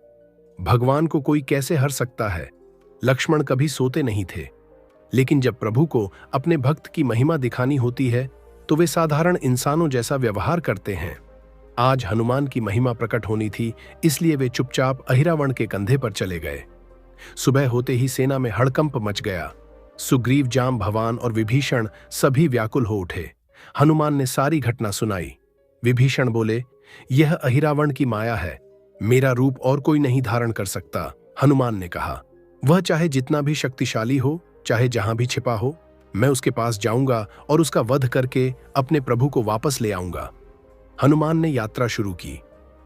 भगवान को कोई कैसे हर सकता है? लक्ष्मण कभी सोते नहीं थे, लेकिन जब प्रभु को अपने भक्त की महिमा दिखानी होती है तो वे साधारण इंसानों जैसा व्यवहार करते हैं। आज हनुमान की महिमा प्रकट होनी थी, इसलिए वे चुपचाप अहिरावण के कंधे पर चले गए। सुबह होते ही सेना में हड़कंप मच गया। सुग्रीव, जाम्बवान और विभीषण सभी व्याकुल हो उठे। हनुमान ने सारी घटना सुनाई। विभीषण बोले, यह अहिरावण की माया है, मेरा रूप और कोई नहीं धारण कर सकता। हनुमान ने कहा, वह चाहे जितना भी शक्तिशाली हो, चाहे जहां भी छिपा हो, मैं उसके पास जाऊंगा और उसका वध करके अपने प्रभु को वापस ले आऊंगा। हनुमान ने यात्रा शुरू की।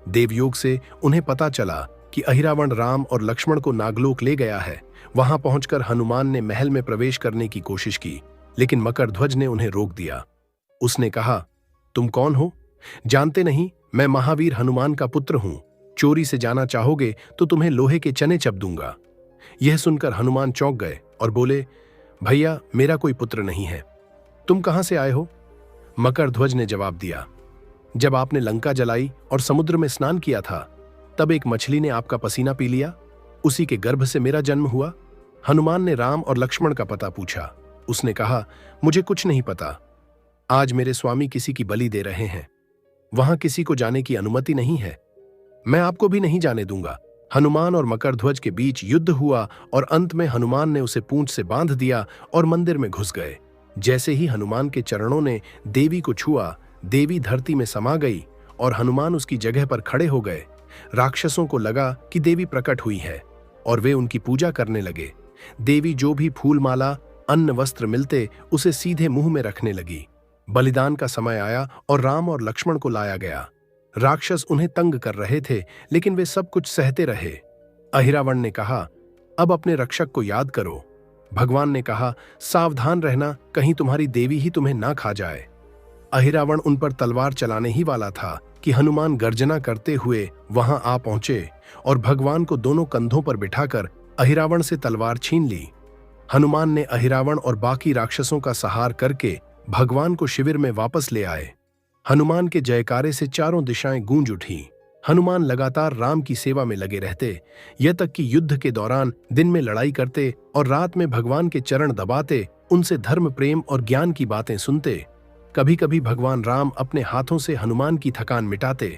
देवयोग से उन्हें पता चला कि अहिरावण राम और लक्ष्मण को नागलोक ले गया है। वहां पहुंचकर हनुमान ने महल में प्रवेश करने की कोशिश की, लेकिन मकरध्वज ने उन्हें रोक दिया। उसने कहा, तुम कौन हो? जानते नहीं, मैं महावीर हनुमान का पुत्र हूं। चोरी से जाना चाहोगे तो तुम्हें लोहे के चने चब दूंगा। यह सुनकर हनुमान चौंक गए और बोले, भैया मेरा कोई पुत्र नहीं है, तुम कहां से आए हो? मकरध्वज ने जवाब दिया, जब आपने लंका जलाई और समुद्र में स्नान किया था, तब एक मछली ने आपका पसीना पी लिया, उसी के गर्भ से मेरा जन्म हुआ। हनुमान ने राम और लक्ष्मण का पता पूछा। उसने कहा, मुझे कुछ नहीं पता। आज मेरे स्वामी किसी की बलि दे रहे हैं, वहां किसी को जाने की अनुमति नहीं है, मैं आपको भी नहीं जाने दूंगा। हनुमान और मकरध्वज के बीच युद्ध हुआ और अंत में हनुमान ने उसे पूंछ से बांध दिया और मंदिर में घुस गए। जैसे ही हनुमान के चरणों ने देवी को छुआ, देवी धरती में समा गई और हनुमान उसकी जगह पर खड़े हो गए। राक्षसों को लगा कि देवी प्रकट हुई है और वे उनकी पूजा करने लगे। देवी जो भी फूल माला, अन्न, वस्त्र मिलते उसे सीधे मुंह में रखने लगी। बलिदान का समय आया और राम और लक्ष्मण को लाया गया। राक्षस उन्हें तंग कर रहे थे, लेकिन वे सब कुछ सहते रहे। अहिरावण ने कहा, अब अपने रक्षक को याद करो। भगवान ने कहा, सावधान रहना, कहीं तुम्हारी देवी ही तुम्हें ना खा जाए। अहिरावण उन पर तलवार चलाने ही वाला था कि हनुमान गर्जना करते हुए वहां आ पहुंचे और भगवान को दोनों कंधों पर बिठाकर अहिरावण से तलवार छीन ली। हनुमान ने अहिरावण और बाकी राक्षसों का संहार करके भगवान को शिविर में वापस ले आए। हनुमान के जयकारे से चारों दिशाएं गूंज उठी। हनुमान लगातार राम की सेवा में लगे रहते, यह तक कि युद्ध के दौरान दिन में लड़ाई करते और रात में भगवान के चरण दबाते, उनसे धर्म, प्रेम और ज्ञान की बातें सुनते। कभी कभी भगवान राम अपने हाथों से हनुमान की थकान मिटाते।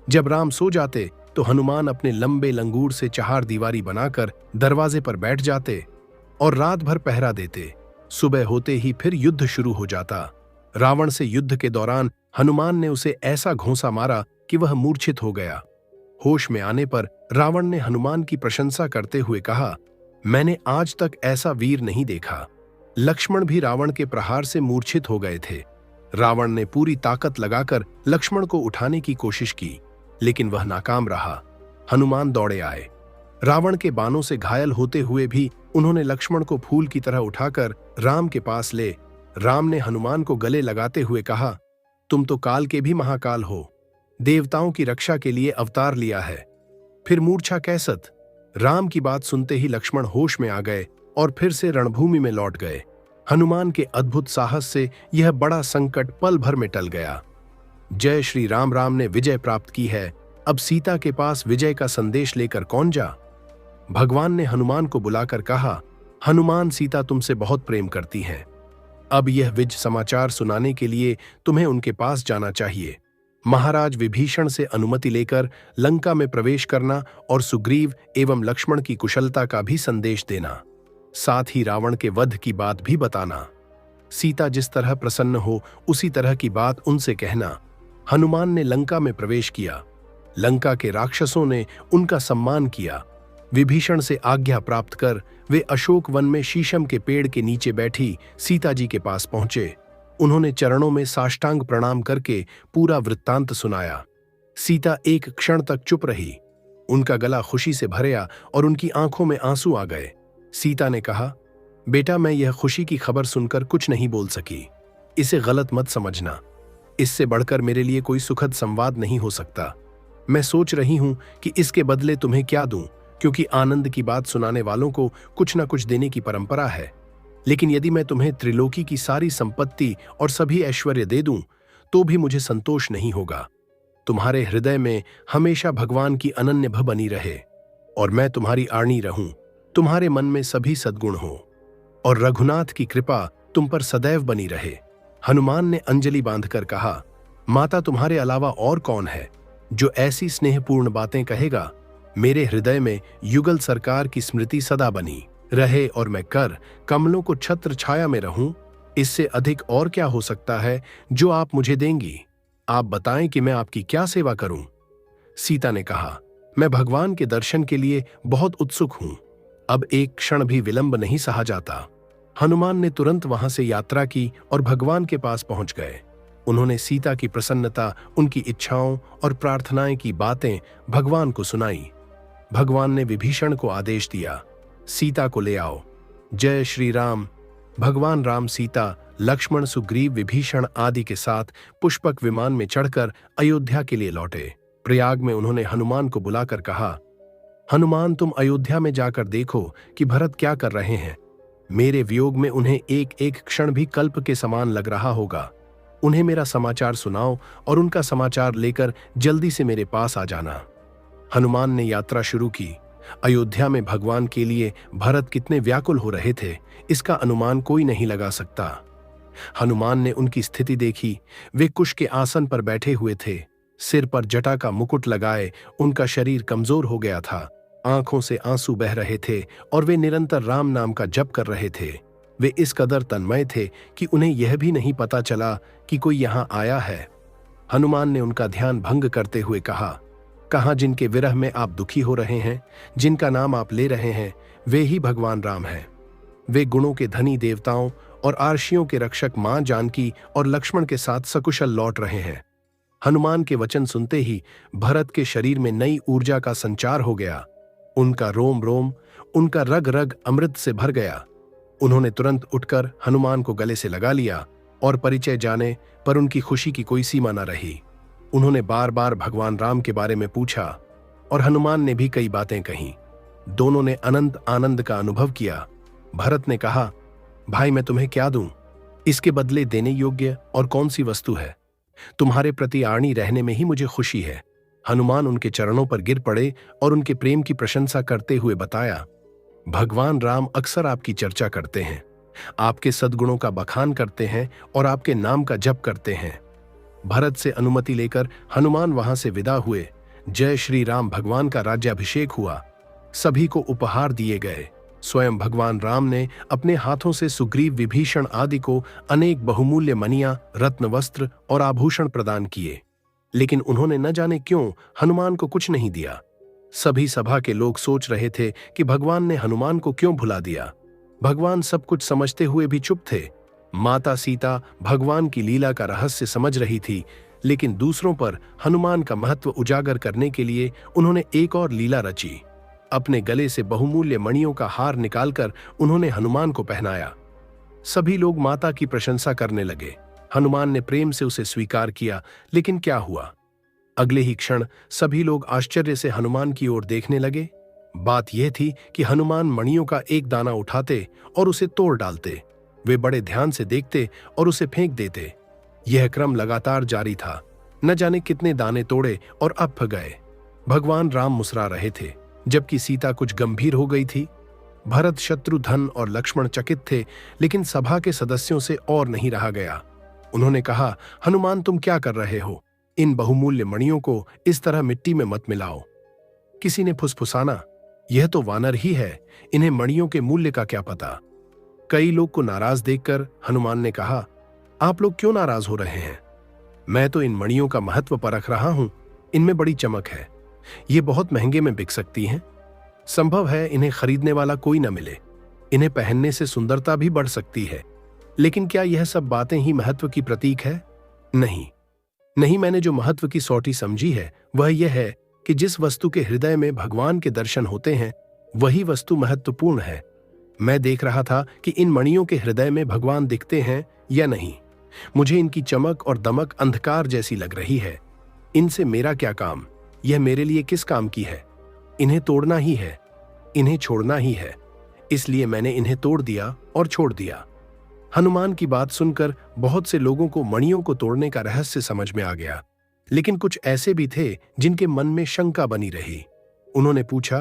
जब राम सो जाते तो हनुमान अपने लंबे लंगूर से चहार दीवारी बनाकर दरवाजे पर बैठ जाते और रात भर पहरा देते। सुबह होते ही फिर युद्ध शुरू हो जाता। रावण से युद्ध के दौरान हनुमान ने उसे ऐसा घोंसा मारा कि वह मूर्छित हो गया। होश में आने पर रावण ने हनुमान की प्रशंसा करते हुए कहा, मैंने आज तक ऐसा वीर नहीं देखा। लक्ष्मण भी रावण के प्रहार से मूर्छित हो गए थे। रावण ने पूरी ताकत लगाकर लक्ष्मण को उठाने की कोशिश की, लेकिन वह नाकाम रहा। हनुमान दौड़े आए। रावण के बाणों से घायल होते हुए भी उन्होंने लक्ष्मण को फूल की तरह उठाकर राम के पास ले। राम ने हनुमान को गले लगाते हुए कहा, तुम तो काल के भी महाकाल हो, देवताओं की रक्षा के लिए अवतार लिया है। फिर मूर्छा कैसत। राम की बात सुनते ही लक्ष्मण होश में आ गए और फिर से रणभूमि में लौट गए। हनुमान के अद्भुत साहस से यह बड़ा संकट पल भर में टल गया। जय श्री राम। राम ने विजय प्राप्त की है, अब सीता के पास विजय का संदेश लेकर कौन जा। भगवान ने हनुमान को बुलाकर कहा, हनुमान, सीता तुमसे बहुत प्रेम करती हैं। अब यह विजय समाचार सुनाने के लिए तुम्हें उनके पास जाना चाहिए। महाराज विभीषण से अनुमति लेकर लंका में प्रवेश करना और सुग्रीव एवं लक्ष्मण की कुशलता का भी संदेश देना। साथ ही रावण के वध की बात भी बताना। सीता जिस तरह प्रसन्न हो उसी तरह की बात उनसे कहना। हनुमान ने लंका में प्रवेश किया। लंका के राक्षसों ने उनका सम्मान किया। विभीषण से आज्ञा प्राप्त कर वे अशोक वन में शीशम के पेड़ के नीचे बैठी सीता जी के पास पहुंचे। उन्होंने चरणों में साष्टांग प्रणाम करके पूरा वृत्तांत सुनाया। सीता एक क्षण तक चुप रही। उनका गला खुशी से भरया और उनकी आंखों में आंसू आ गए। सीता ने कहा, बेटा, मैं यह खुशी की खबर सुनकर कुछ नहीं बोल सकी। इसे गलत मत समझना। इससे बढ़कर मेरे लिए कोई सुखद संवाद नहीं हो सकता। मैं सोच रही हूं कि इसके बदले तुम्हें क्या दूं, क्योंकि आनंद की बात सुनाने वालों को कुछ न कुछ देने की परंपरा है। लेकिन यदि मैं तुम्हें त्रिलोकी की सारी संपत्ति और सभी ऐश्वर्य दे दूं, तो भी मुझे संतोष नहीं होगा। तुम्हारे हृदय में हमेशा भगवान की अनन्य भ बनी रहे और मैं तुम्हारी आर्णी रहूं। तुम्हारे मन में सभी सद्गुण हो और रघुनाथ की कृपा तुम पर सदैव बनी रहे। हनुमान ने अंजलि बांधकर कहा, माता, तुम्हारे अलावा और कौन है जो ऐसी स्नेहपूर्ण बातें कहेगा। मेरे हृदय में युगल सरकार की स्मृति सदा बनी रहे और मैं कर कमलों को छत्र छाया में रहूं। इससे अधिक और क्या हो सकता है जो आप मुझे देंगी। आप बताएं कि मैं आपकी क्या सेवा करूं। सीता ने कहा, मैं भगवान के दर्शन के लिए बहुत उत्सुक हूं। अब एक क्षण भी विलंब नहीं सहा जाता। हनुमान ने तुरंत वहां से यात्रा की और भगवान के पास पहुंच गए। उन्होंने सीता की प्रसन्नता, उनकी इच्छाओं और प्रार्थनाएं की बातें भगवान को सुनाई। भगवान ने विभीषण को आदेश दिया, सीता को ले आओ। जय श्री राम। भगवान राम सीता, लक्ष्मण, सुग्रीव, विभीषण आदि के साथ पुष्पक विमान में चढ़कर अयोध्या के लिए लौटे। प्रयाग में उन्होंने हनुमान को बुलाकर कहा, हनुमान, तुम अयोध्या में जाकर देखो कि भरत क्या कर रहे हैं। मेरे वियोग में उन्हें एक एक क्षण भी कल्प के समान लग रहा होगा। उन्हें मेरा समाचार सुनाओ और उनका समाचार लेकर जल्दी से मेरे पास आ जाना। हनुमान ने यात्रा शुरू की। अयोध्या में भगवान के लिए भरत कितने व्याकुल हो रहे थे, इसका अनुमान कोई नहीं लगा सकता। हनुमान ने उनकी स्थिति देखी। वे कुश के आसन पर बैठे हुए थे। सिर पर जटा का मुकुट लगाए उनका शरीर कमजोर हो गया था। आंखों से आंसू बह रहे थे और वे निरंतर राम नाम का जप कर रहे थे। वे इस कदर तन्मय थे कि उन्हें यह भी नहीं पता चला कि कोई यहां आया है। हनुमान ने उनका ध्यान भंग करते हुए कहा, कहाँ जिनके विरह में आप दुखी हो रहे हैं, जिनका नाम आप ले रहे हैं, वे ही भगवान राम हैं। वे गुणों के धनी देवताओं और आर्षियों के रक्षक मां जानकी और लक्ष्मण के साथ सकुशल लौट रहे हैं। हनुमान के वचन सुनते ही भरत के शरीर में नई ऊर्जा का संचार हो गया। उनका रोम रोम, उनका रग रग अमृत से भर गया। उन्होंने तुरंत उठकर हनुमान को गले से लगा लिया और परिचय जाने पर उनकी खुशी की कोई सीमा न रही। उन्होंने बार बार भगवान राम के बारे में पूछा और हनुमान ने भी कई बातें कहीं। दोनों ने अनंत आनंद का अनुभव किया। भरत ने कहा, भाई, मैं तुम्हें क्या दूं? इसके बदले देने योग्य और कौन सी वस्तु है? तुम्हारे प्रति आर्णी रहने में ही मुझे खुशी है। हनुमान उनके चरणों पर गिर पड़े और उनके प्रेम की प्रशंसा करते हुए बताया, भगवान राम अक्सर आपकी चर्चा करते हैं, आपके सद्गुणों का बखान करते हैं और आपके नाम का जप करते हैं। भरत से अनुमति लेकर हनुमान वहां से विदा हुए। जय श्री राम। भगवान का राज्याभिषेक हुआ। सभी को उपहार दिए गए। स्वयं भगवान राम ने अपने हाथों से सुग्रीव, विभीषण आदि को अनेक बहुमूल्य मणियां, रत्न, वस्त्र और आभूषण प्रदान किए। लेकिन उन्होंने न जाने क्यों हनुमान को कुछ नहीं दिया। सभी सभा के लोग सोच रहे थे कि भगवान ने हनुमान को क्यों भुला दिया। भगवान सब कुछ समझते हुए भी चुप थे। माता सीता भगवान की लीला का रहस्य समझ रही थी, लेकिन दूसरों पर हनुमान का महत्व उजागर करने के लिए उन्होंने एक और लीला रची। अपने गले से बहुमूल्य मणियों का हार निकालकर उन्होंने हनुमान को पहनाया। सभी लोग माता की प्रशंसा करने लगे। हनुमान ने प्रेम से उसे स्वीकार किया, लेकिन क्या हुआ? अगले ही क्षण सभी लोग आश्चर्य से हनुमान की ओर देखने लगे। बात यह थी कि हनुमान मणियों का एक दाना उठाते और उसे तोड़ डालते। वे बड़े ध्यान से देखते और उसे फेंक देते। यह क्रम लगातार जारी था। न जाने कितने दाने तोड़े और अप गए। भगवान राम मुस्कुरा रहे थे, जबकि सीता कुछ गंभीर हो गई थी। भरत, शत्रुघ्न और लक्ष्मण चकित थे, लेकिन सभा के सदस्यों से और नहीं रहा गया। उन्होंने कहा, हनुमान तुम क्या कर रहे हो? इन बहुमूल्य मणियों को इस तरह मिट्टी में मत मिलाओ। किसी ने फुसफुसाना, यह तो वानर ही है, इन्हें मणियों के मूल्य का क्या पता। कई लोग को नाराज देखकर हनुमान ने कहा, आप लोग क्यों नाराज हो रहे हैं? मैं तो इन मणियों का महत्व परख रहा हूं। इनमें बड़ी चमक है। ये बहुत महंगे में बिक सकती हैं। संभव है इन्हें खरीदने वाला कोई न मिले। इन्हें पहनने से सुंदरता भी बढ़ सकती है। लेकिन क्या यह सब बातें ही महत्व की प्रतीक है? नहीं, मैंने जो महत्व की सौटी समझी है वह यह है कि जिस वस्तु के हृदय में भगवान के दर्शन होते हैं वही वस्तु महत्वपूर्ण है। मैं देख रहा था कि इन मणियों के हृदय में भगवान दिखते हैं या नहीं। मुझे इनकी चमक और दमक अंधकार जैसी लग रही है। इनसे मेरा क्या काम? यह मेरे लिए किस काम की है? इन्हें तोड़ना ही है, इन्हें छोड़ना ही है। इसलिए मैंने इन्हें तोड़ दिया और छोड़ दिया। हनुमान की बात सुनकर बहुत से लोगों को मणियों को तोड़ने का रहस्य समझ में आ गया, लेकिन कुछ ऐसे भी थे जिनके मन में शंका बनी रही। उन्होंने पूछा,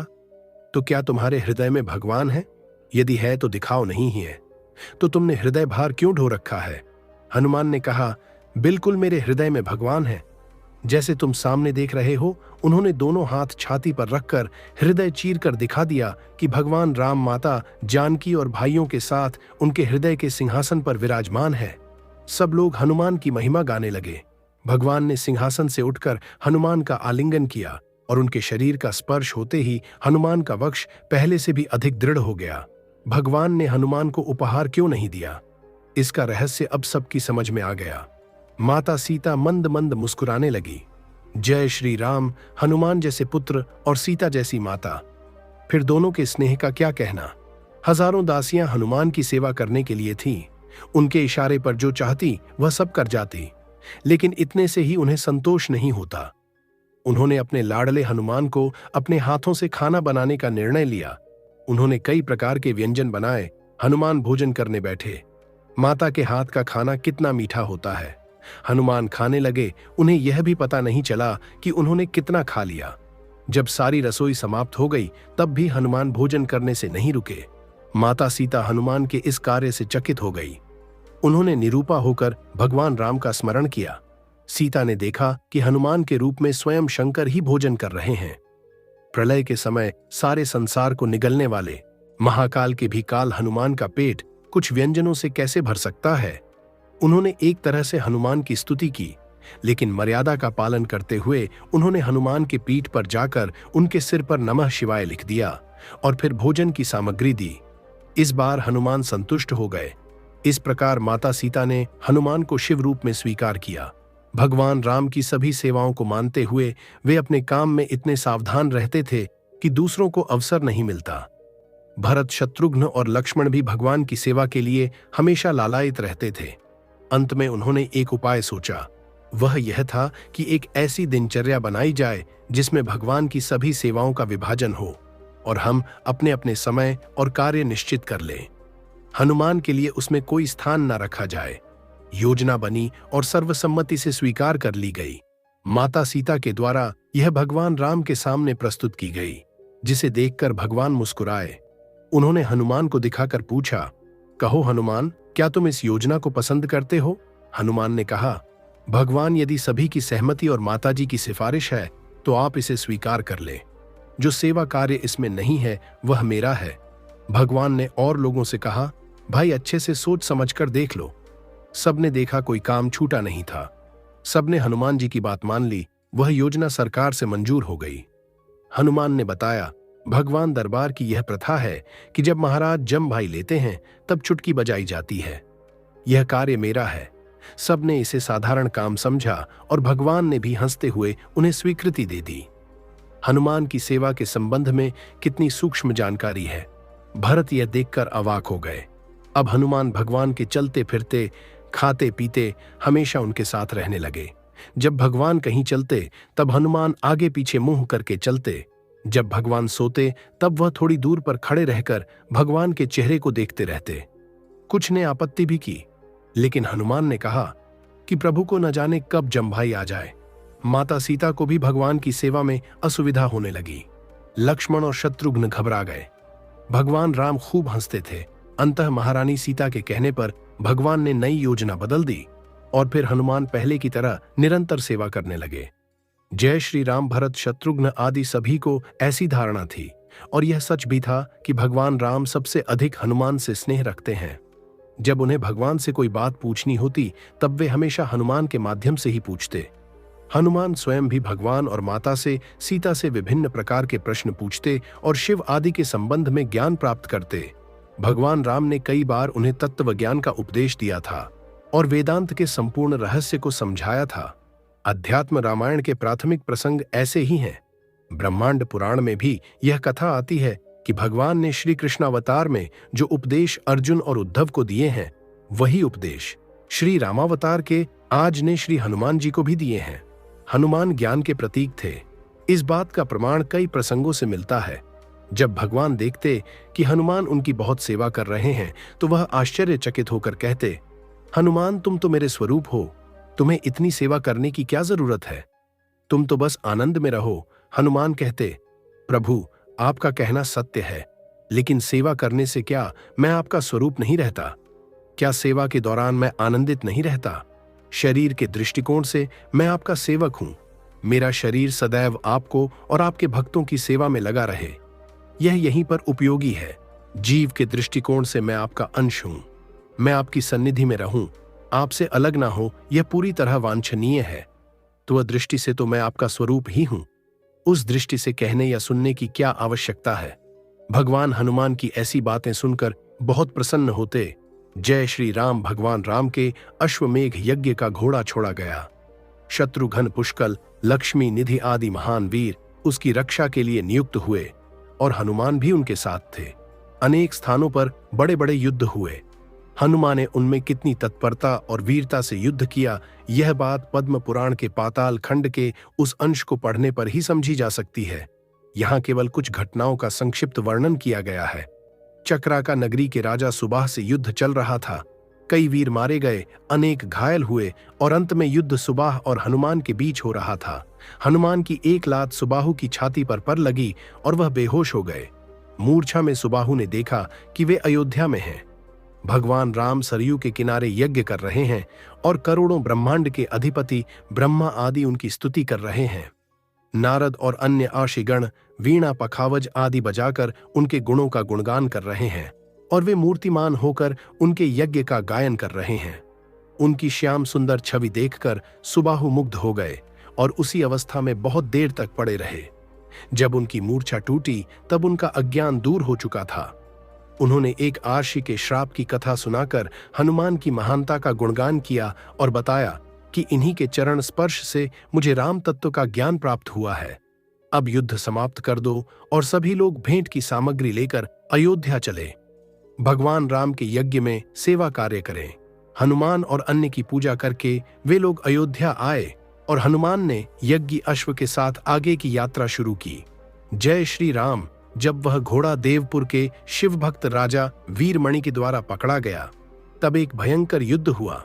तो क्या तुम्हारे हृदय में भगवान है? यदि है तो दिखाओ, नहीं है तो तुमने हृदय भार क्यों ढो रखा है? हनुमान ने कहा, बिल्कुल मेरे हृदय में भगवान है। जैसे तुम सामने देख रहे हो। उन्होंने दोनों हाथ छाती पर रखकर हृदय चीर कर दिखा दिया कि भगवान राम माता जानकी और भाइयों के साथ उनके हृदय के सिंहासन पर विराजमान है। सब लोग हनुमान की महिमा गाने लगे। भगवान ने सिंहासन से उठकर हनुमान का आलिंगन किया और उनके शरीर का स्पर्श होते ही हनुमान का वक्ष पहले से भी अधिक दृढ़ हो गया। भगवान ने हनुमान को उपहार क्यों नहीं दिया? इसका रहस्य अब सबकी समझ में आ गया। माता सीता मंद मंद मुस्कुराने लगी। जय श्री राम। हनुमान जैसे पुत्र और सीता जैसी माता, फिर दोनों के स्नेह का क्या कहना। हजारों दासियां हनुमान की सेवा करने के लिए थीं। उनके इशारे पर जो चाहती वह सब कर जाती, लेकिन इतने से ही उन्हें संतोष नहीं होता। उन्होंने अपने लाडले हनुमान को अपने हाथों से खाना बनाने का निर्णय लिया। उन्होंने कई प्रकार के व्यंजन बनाए। हनुमान भोजन करने बैठे। माता के हाथ का खाना कितना मीठा होता है। हनुमान खाने लगे। उन्हें यह भी पता नहीं चला कि उन्होंने कितना खा लिया। जब सारी रसोई समाप्त हो गई तब भी हनुमान भोजन करने से नहीं रुके। माता सीता हनुमान के इस कार्य से चकित हो गई। उन्होंने निरूपा होकर भगवान राम का स्मरण किया। सीता ने देखा कि हनुमान के रूप में स्वयं शंकर ही भोजन कर रहे हैं। प्रलय के समय सारे संसार को निगलने वाले महाकाल के भी काल हनुमान का पेट कुछ व्यंजनों से कैसे भर सकता है। उन्होंने एक तरह से हनुमान की स्तुति की, लेकिन मर्यादा का पालन करते हुए उन्होंने हनुमान की पीठ पर जाकर उनके सिर पर नमः शिवाय लिख दिया और फिर भोजन की सामग्री दी। इस बार हनुमान संतुष्ट हो गए। इस प्रकार माता सीता ने हनुमान को शिव रूप में स्वीकार किया। भगवान राम की सभी सेवाओं को मानते हुए वे अपने काम में इतने सावधान रहते थे कि दूसरों को अवसर नहीं मिलता। भरत, शत्रुघ्न और लक्ष्मण भी भगवान की सेवा के लिए हमेशा लालायित रहते थे। अंत में उन्होंने एक उपाय सोचा। वह यह था कि एक ऐसी दिनचर्या बनाई जाए जिसमें भगवान की सभी सेवाओं का विभाजन हो और हम अपने अपने समय और कार्य निश्चित कर लें। हनुमान के लिए उसमें कोई स्थान न रखा जाए। योजना बनी और सर्वसम्मति से स्वीकार कर ली गई। माता सीता के द्वारा यह भगवान राम के सामने प्रस्तुत की गई, जिसे देखकर भगवान मुस्कुराए। उन्होंने हनुमान को दिखाकर पूछा, कहो हनुमान, क्या तुम इस योजना को पसंद करते हो? हनुमान ने कहा, भगवान, यदि सभी की सहमति और माताजी की सिफारिश है तो आप इसे स्वीकार कर ले। जो सेवा कार्य इसमें नहीं है वह मेरा है। भगवान ने और लोगों से कहा, भाई अच्छे से सोच समझकर देख लो। सबने देखा कोई काम छूटा नहीं था। सबने हनुमान जी की बात मान ली। वह योजना सरकार से मंजूर हो गई। हनुमान ने बताया, भगवान दरबार की यह प्रथा है कि जब महाराज जम भाई लेते हैं तब चुटकी बजाई जाती है। यह कार्य मेरा है। सबने इसे साधारण काम समझा और भगवान ने भी हंसते हुए उन्हें स्वीकृति दे दी। हनुमान की सेवा के संबंध में कितनी सूक्ष्म जानकारी है। भरत यह देखकर अवाक हो गए। अब हनुमान भगवान के चलते फिरते, खाते पीते हमेशा उनके साथ रहने लगे। जब भगवान कहीं चलते तब हनुमान आगे पीछे मुंह करके चलते। जब भगवान सोते तब वह थोड़ी दूर पर खड़े रहकर भगवान के चेहरे को देखते रहते। कुछ ने आपत्ति भी की, लेकिन हनुमान ने कहा कि प्रभु को न जाने कब जमभाई आ जाए। माता सीता को भी भगवान की सेवा में असुविधा होने लगी। लक्ष्मण और शत्रुघ्न घबरा गए। भगवान राम खूब हंसते थे। अंततः महारानी सीता के कहने पर भगवान ने नई योजना बदल दी और फिर हनुमान पहले की तरह निरंतर सेवा करने लगे। जय श्री राम। भरत, शत्रुघ्न आदि सभी को ऐसी धारणा थी और यह सच भी था कि भगवान राम सबसे अधिक हनुमान से स्नेह रखते हैं। जब उन्हें भगवान से कोई बात पूछनी होती तब वे हमेशा हनुमान के माध्यम से ही पूछते। हनुमान स्वयं भी भगवान और माता से, सीता से विभिन्न प्रकार के प्रश्न पूछते और शिव आदि के संबंध में ज्ञान प्राप्त करते। भगवान राम ने कई बार उन्हें तत्व ज्ञान का उपदेश दिया था और वेदांत के संपूर्ण रहस्य को समझाया था। अध्यात्म रामायण के प्राथमिक प्रसंग ऐसे ही हैं। ब्रह्मांड पुराण में भी यह कथा आती है कि भगवान ने श्री कृष्णावतार में जो उपदेश अर्जुन और उद्धव को दिए हैं, वही उपदेश श्री रामावतार के आज ने श्री हनुमान जी को भी दिए हैं। हनुमान ज्ञान के प्रतीक थे। इस बात का प्रमाण कई प्रसंगों से मिलता है। जब भगवान देखते कि हनुमान उनकी बहुत सेवा कर रहे हैं तो वह आश्चर्यचकित होकर कहते, हनुमान, तुम तो मेरे स्वरूप हो, तुम्हें इतनी सेवा करने की क्या जरूरत है? तुम तो बस आनंद में रहो। हनुमान कहते, प्रभु, आपका कहना सत्य है, लेकिन सेवा करने से क्या मैं आपका स्वरूप नहीं रहता? क्या सेवा के दौरान मैं आनंदित नहीं रहता? शरीर के दृष्टिकोण से मैं आपका सेवक हूं। मेरा शरीर सदैव आपको और आपके भक्तों की सेवा में लगा रहे, यह यहीं पर उपयोगी है। जीव के दृष्टिकोण से मैं आपका अंश हूं। मैं आपकी सन्निधि में रहूं, आपसे अलग ना हो, यह पूरी तरह वांछनीय है। तो वह दृष्टि से तो मैं आपका स्वरूप ही हूं। उस दृष्टि से कहने या सुनने की क्या आवश्यकता है? भगवान हनुमान की ऐसी बातें सुनकर बहुत प्रसन्न होते। जय श्री राम। भगवान राम के अश्वमेघ यज्ञ का घोड़ा छोड़ा गया। शत्रुघ्न, पुष्कल, लक्ष्मी, निधि आदि महान वीर उसकी रक्षा के लिए नियुक्त हुए और हनुमान भी उनके साथ थे। अनेक स्थानों पर बड़े बड़े युद्ध हुए। हनुमान ने उनमें कितनी तत्परता और वीरता से युद्ध किया, यह बात पद्म पुराण के पाताल खंड के उस अंश को पढ़ने पर ही समझी जा सकती है। यहाँ केवल कुछ घटनाओं का संक्षिप्त वर्णन किया गया है। चक्राका नगरी के राजा सुबाह से युद्ध चल रहा था। कई वीर मारे गए, अनेक घायल हुए और अंत में युद्ध सुबाह और हनुमान के बीच हो रहा था। हनुमान की एक लात सुबाहु की छाती पर लगी और वह बेहोश हो गए। मूर्छा में सुबाहु ने देखा कि वे अयोध्या में हैं। भगवान राम सरयू के किनारे यज्ञ कर रहे हैं और करोड़ों ब्रह्मांड के अधिपति ब्रह्मा आदि उनकी स्तुति कर रहे हैं। नारद और अन्य आशिगण वीणा, पखावज आदि बजाकर उनके गुणों का गुणगान कर रहे हैं और वे मूर्तिमान होकर उनके यज्ञ का गायन कर रहे हैं। उनकी श्याम सुंदर छवि देखकर सुबाहु मुग्ध हो गए और उसी अवस्था में बहुत देर तक पड़े रहे। जब उनकी मूर्छा टूटी तब उनका अज्ञान दूर हो चुका था। उन्होंने एक आर्षि के श्राप की कथा सुनाकर हनुमान की महानता का गुणगान किया और बताया कि इन्हीं के चरण स्पर्श से मुझे राम तत्व का ज्ञान प्राप्त हुआ है। अब युद्ध समाप्त कर दो और सभी लोग भेंट की सामग्री लेकर अयोध्या चले। भगवान राम के यज्ञ में सेवा कार्य करें। हनुमान और अन्य की पूजा करके वे लोग अयोध्या आए और हनुमान ने यज्ञ अश्व के साथ आगे की यात्रा शुरू की। जय श्री राम। जब वह घोड़ा देवपुर के शिव भक्त राजा वीरमणि के द्वारा पकड़ा गया तब एक भयंकर युद्ध हुआ।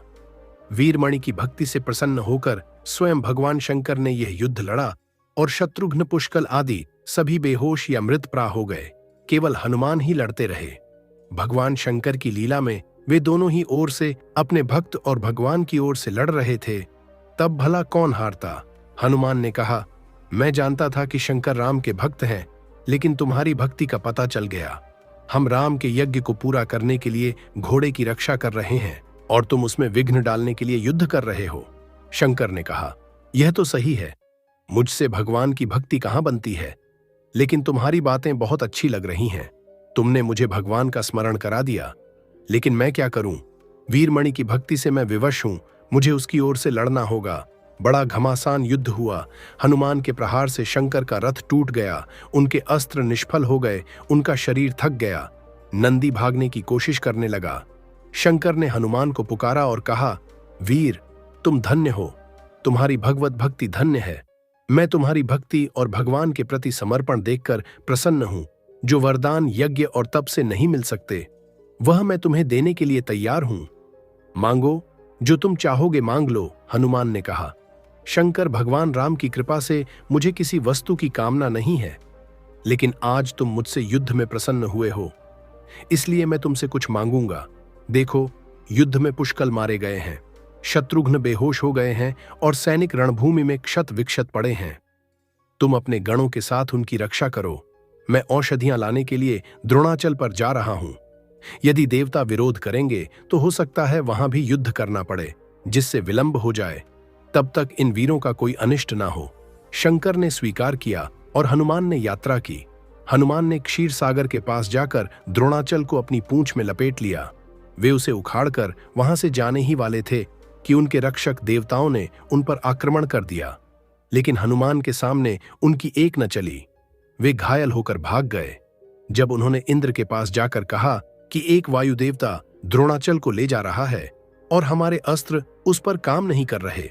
वीरमणि की भक्ति से प्रसन्न होकर स्वयं भगवान शंकर ने यह युद्ध लड़ा और शत्रुघ्न, पुष्कल आदि सभी बेहोश या मृतप्राय हो गए। केवल हनुमान ही लड़ते रहे। भगवान शंकर की लीला में वे दोनों ही ओर से अपने भक्त और भगवान की ओर से लड़ रहे थे। तब भला कौन हारता? हनुमान ने कहा, मैं जानता था कि शंकर राम के भक्त हैं, लेकिन तुम्हारी भक्ति का पता चल गया। हम राम के यज्ञ को पूरा करने के लिए घोड़े की रक्षा कर रहे हैं और तुम उसमें विघ्न डालने के लिए युद्ध कर रहे हो। शंकर ने कहा, यह तो सही है, मुझसे भगवान की भक्ति कहां बनती है, लेकिन तुम्हारी बातें बहुत अच्छी लग रही हैं। तुमने मुझे भगवान का स्मरण करा दिया, लेकिन मैं क्या करूं? वीरमणि की भक्ति से मैं विवश हूं, मुझे उसकी ओर से लड़ना होगा। बड़ा घमासान युद्ध हुआ। हनुमान के प्रहार से शंकर का रथ टूट गया, उनके अस्त्र निष्फल हो गए, उनका शरीर थक गया। नंदी भागने की कोशिश करने लगा। शंकर ने हनुमान को पुकारा और कहा, वीर, तुम धन्य हो, तुम्हारी भगवत भक्ति धन्य है। मैं तुम्हारी भक्ति और भगवान के प्रति समर्पण देखकर प्रसन्न हूं। जो वरदान यज्ञ और तप से नहीं मिल सकते, वह मैं तुम्हें देने के लिए तैयार हूं। मांगो, जो तुम चाहोगे मांग लो, हनुमान ने कहा। शंकर, भगवान राम की कृपा से मुझे किसी वस्तु की कामना नहीं है, लेकिन आज तुम मुझसे युद्ध में प्रसन्न हुए हो, इसलिए मैं तुमसे कुछ मांगूंगा। देखो, युद्ध में पुष्कल मारे गए हैं, शत्रुघ्न बेहोश हो गए हैं और सैनिक रणभूमि में क्षत विक्षत पड़े हैं। तुम अपने गणों के साथ उनकी रक्षा करो। मैं औषधियां लाने के लिए द्रोणाचल पर जा रहा हूं। यदि देवता विरोध करेंगे तो हो सकता है वहां भी युद्ध करना पड़े, जिससे विलंब हो जाए। तब तक इन वीरों का कोई अनिष्ट ना हो। शंकर ने स्वीकार किया और हनुमान ने यात्रा की। हनुमान ने क्षीर सागर के पास जाकर द्रोणाचल को अपनी पूंछ में लपेट लिया। वे उसे उखाड़कर वहां से जाने ही वाले थे कि उनके रक्षक देवताओं ने उन पर आक्रमण कर दिया, लेकिन हनुमान के सामने उनकी एक न चली। वे घायल होकर भाग गए। जब उन्होंने इंद्र के पास जाकर कहा कि एक वायु देवता द्रोणाचल को ले जा रहा है और हमारे अस्त्र उस पर काम नहीं कर रहे,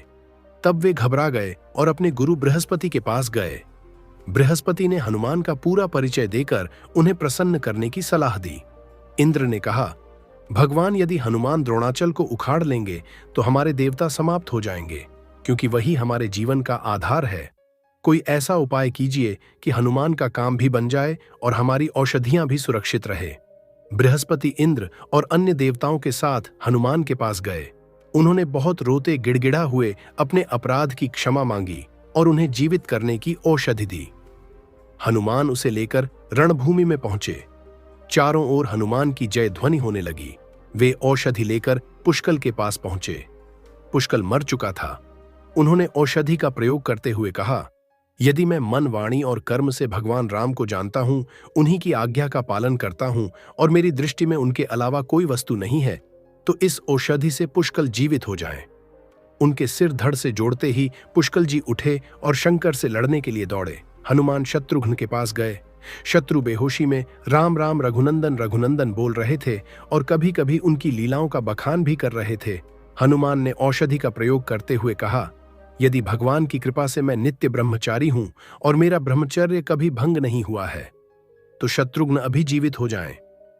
तब वे घबरा गए और अपने गुरु बृहस्पति के पास गए। बृहस्पति ने हनुमान का पूरा परिचय देकर उन्हें प्रसन्न करने की सलाह दी। इंद्र ने कहा, भगवान, यदि हनुमान द्रोणाचल को उखाड़ लेंगे तो हमारे देवता समाप्त हो जाएंगे, क्योंकि वही हमारे जीवन का आधार है। कोई ऐसा उपाय कीजिए कि हनुमान का काम भी बन जाए और हमारी औषधियां भी सुरक्षित रहे। बृहस्पति, इंद्र और अन्य देवताओं के साथ हनुमान के पास गए। उन्होंने बहुत रोते गिड़गिड़ा हुए अपने अपराध की क्षमा मांगी और उन्हें जीवित करने की औषधि दी। हनुमान उसे लेकर रणभूमि में पहुंचे। चारों ओर हनुमान की जय ध्वनि होने लगी। वे औषधि लेकर पुष्कल के पास पहुंचे। पुष्कल मर चुका था। उन्होंने औषधि का प्रयोग करते हुए कहा, यदि मैं मन, वाणी और कर्म से भगवान राम को जानता हूं, उन्हीं की आज्ञा का पालन करता हूं और मेरी दृष्टि में उनके अलावा कोई वस्तु नहीं है, तो इस औषधि से पुष्कल जीवित हो जाएं। उनके सिर धड़ से जोड़ते ही पुष्कल जी उठे और शंकर से लड़ने के लिए दौड़े। हनुमान शत्रुघ्न के पास गए। शत्रु बेहोशी में राम राम रघुनंदन रघुनंदन बोल रहे थे और कभी कभी उनकी लीलाओं का बखान भी कर रहे थे। हनुमान ने औषधि का प्रयोग करते हुए कहा, यदि भगवान की कृपा से मैं नित्य ब्रह्मचारी हूं और मेरा ब्रह्मचर्य कभी भंग नहीं हुआ है, तो शत्रुघ्न अभी जीवित हो जाएं।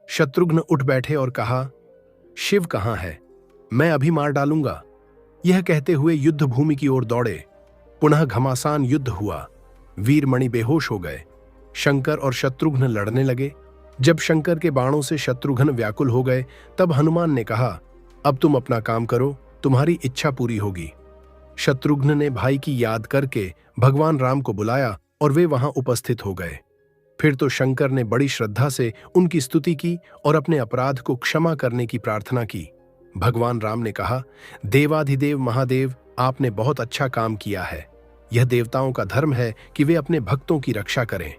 शत्रुघ्न उठ बैठे और कहा, शिव कहां है? मैं अभी मार डालूंगा। यह कहते हुए युद्ध भूमि की ओर दौड़े। पुनः घमासान युद्ध हुआ। वीरमणि बेहोश हो गए। शंकर और शत्रुघ्न लड़ने लगे। जब शंकर के बाणों से शत्रुघ्न व्याकुल हो गए, तब हनुमान ने कहा, अब तुम अपना काम करो, तुम्हारी इच्छा पूरी होगी। शत्रुघ्न ने भाई की याद करके भगवान राम को बुलाया और वे वहां उपस्थित हो गए। फिर तो शंकर ने बड़ी श्रद्धा से उनकी स्तुति की और अपने अपराध को क्षमा करने की प्रार्थना की। भगवान राम ने कहा, देवाधिदेव महादेव, आपने बहुत अच्छा काम किया है। यह देवताओं का धर्म है कि वे अपने भक्तों की रक्षा करें।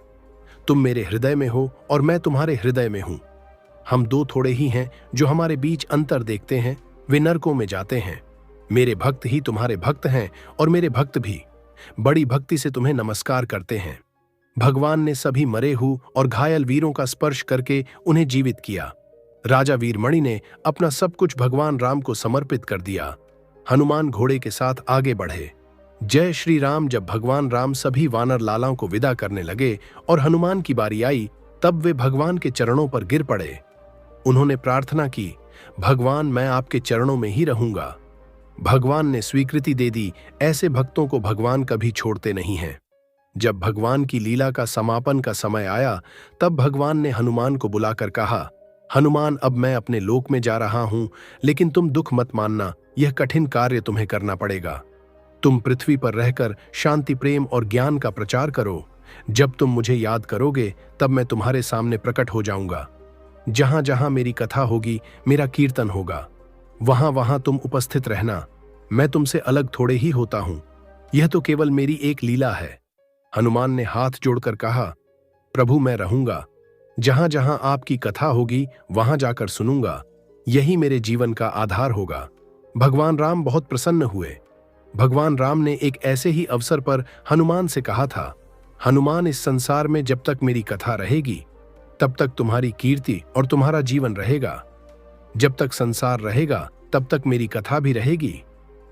तुम मेरे हृदय में हो और मैं तुम्हारे हृदय में हूं। हम दो थोड़े ही हैं जो हमारे बीच अंतर देखते हैं, वे नरकों में जाते हैं। मेरे भक्त ही तुम्हारे भक्त हैं और मेरे भक्त भी बड़ी भक्ति से तुम्हें नमस्कार करते हैं। भगवान ने सभी मरे हुए और घायल वीरों का स्पर्श करके उन्हें जीवित किया। राजा वीरमणि ने अपना सब कुछ भगवान राम को समर्पित कर दिया। हनुमान घोड़े के साथ आगे बढ़े। जय श्री राम। जब भगवान राम सभी वानर लालाओं को विदा करने लगे और हनुमान की बारी आई, तब वे भगवान के चरणों पर गिर पड़े। उन्होंने प्रार्थना की, भगवान, मैं आपके चरणों में ही रहूंगा। भगवान ने स्वीकृति दे दी। ऐसे भक्तों को भगवान कभी छोड़ते नहीं हैं। जब भगवान की लीला का समापन का समय आया, तब भगवान ने हनुमान को बुलाकर कहा, हनुमान, अब मैं अपने लोक में जा रहा हूं, लेकिन तुम दुख मत मानना, यह कठिन कार्य तुम्हें करना पड़ेगा। तुम पृथ्वी पर रहकर शांति, प्रेम और ज्ञान का प्रचार करो। जब तुम मुझे याद करोगे, तब मैं तुम्हारे सामने प्रकट हो जाऊंगा। जहां जहां मेरी कथा होगी, मेरा कीर्तन होगा, वहां वहां तुम उपस्थित रहना। मैं तुमसे अलग थोड़े ही होता हूं। यह तो केवल मेरी एक लीला है। हनुमान ने हाथ जोड़कर कहा, प्रभु, मैं रहूंगा। जहां जहां आपकी कथा होगी, वहां जाकर सुनूंगा। यही मेरे जीवन का आधार होगा। भगवान राम बहुत प्रसन्न हुए। भगवान राम ने एक ऐसे ही अवसर पर हनुमान से कहा था, हनुमान, इस संसार में जब तक मेरी कथा रहेगी, तब तक तुम्हारी कीर्ति और तुम्हारा जीवन रहेगा। जब तक संसार रहेगा, तब तक मेरी कथा भी रहेगी।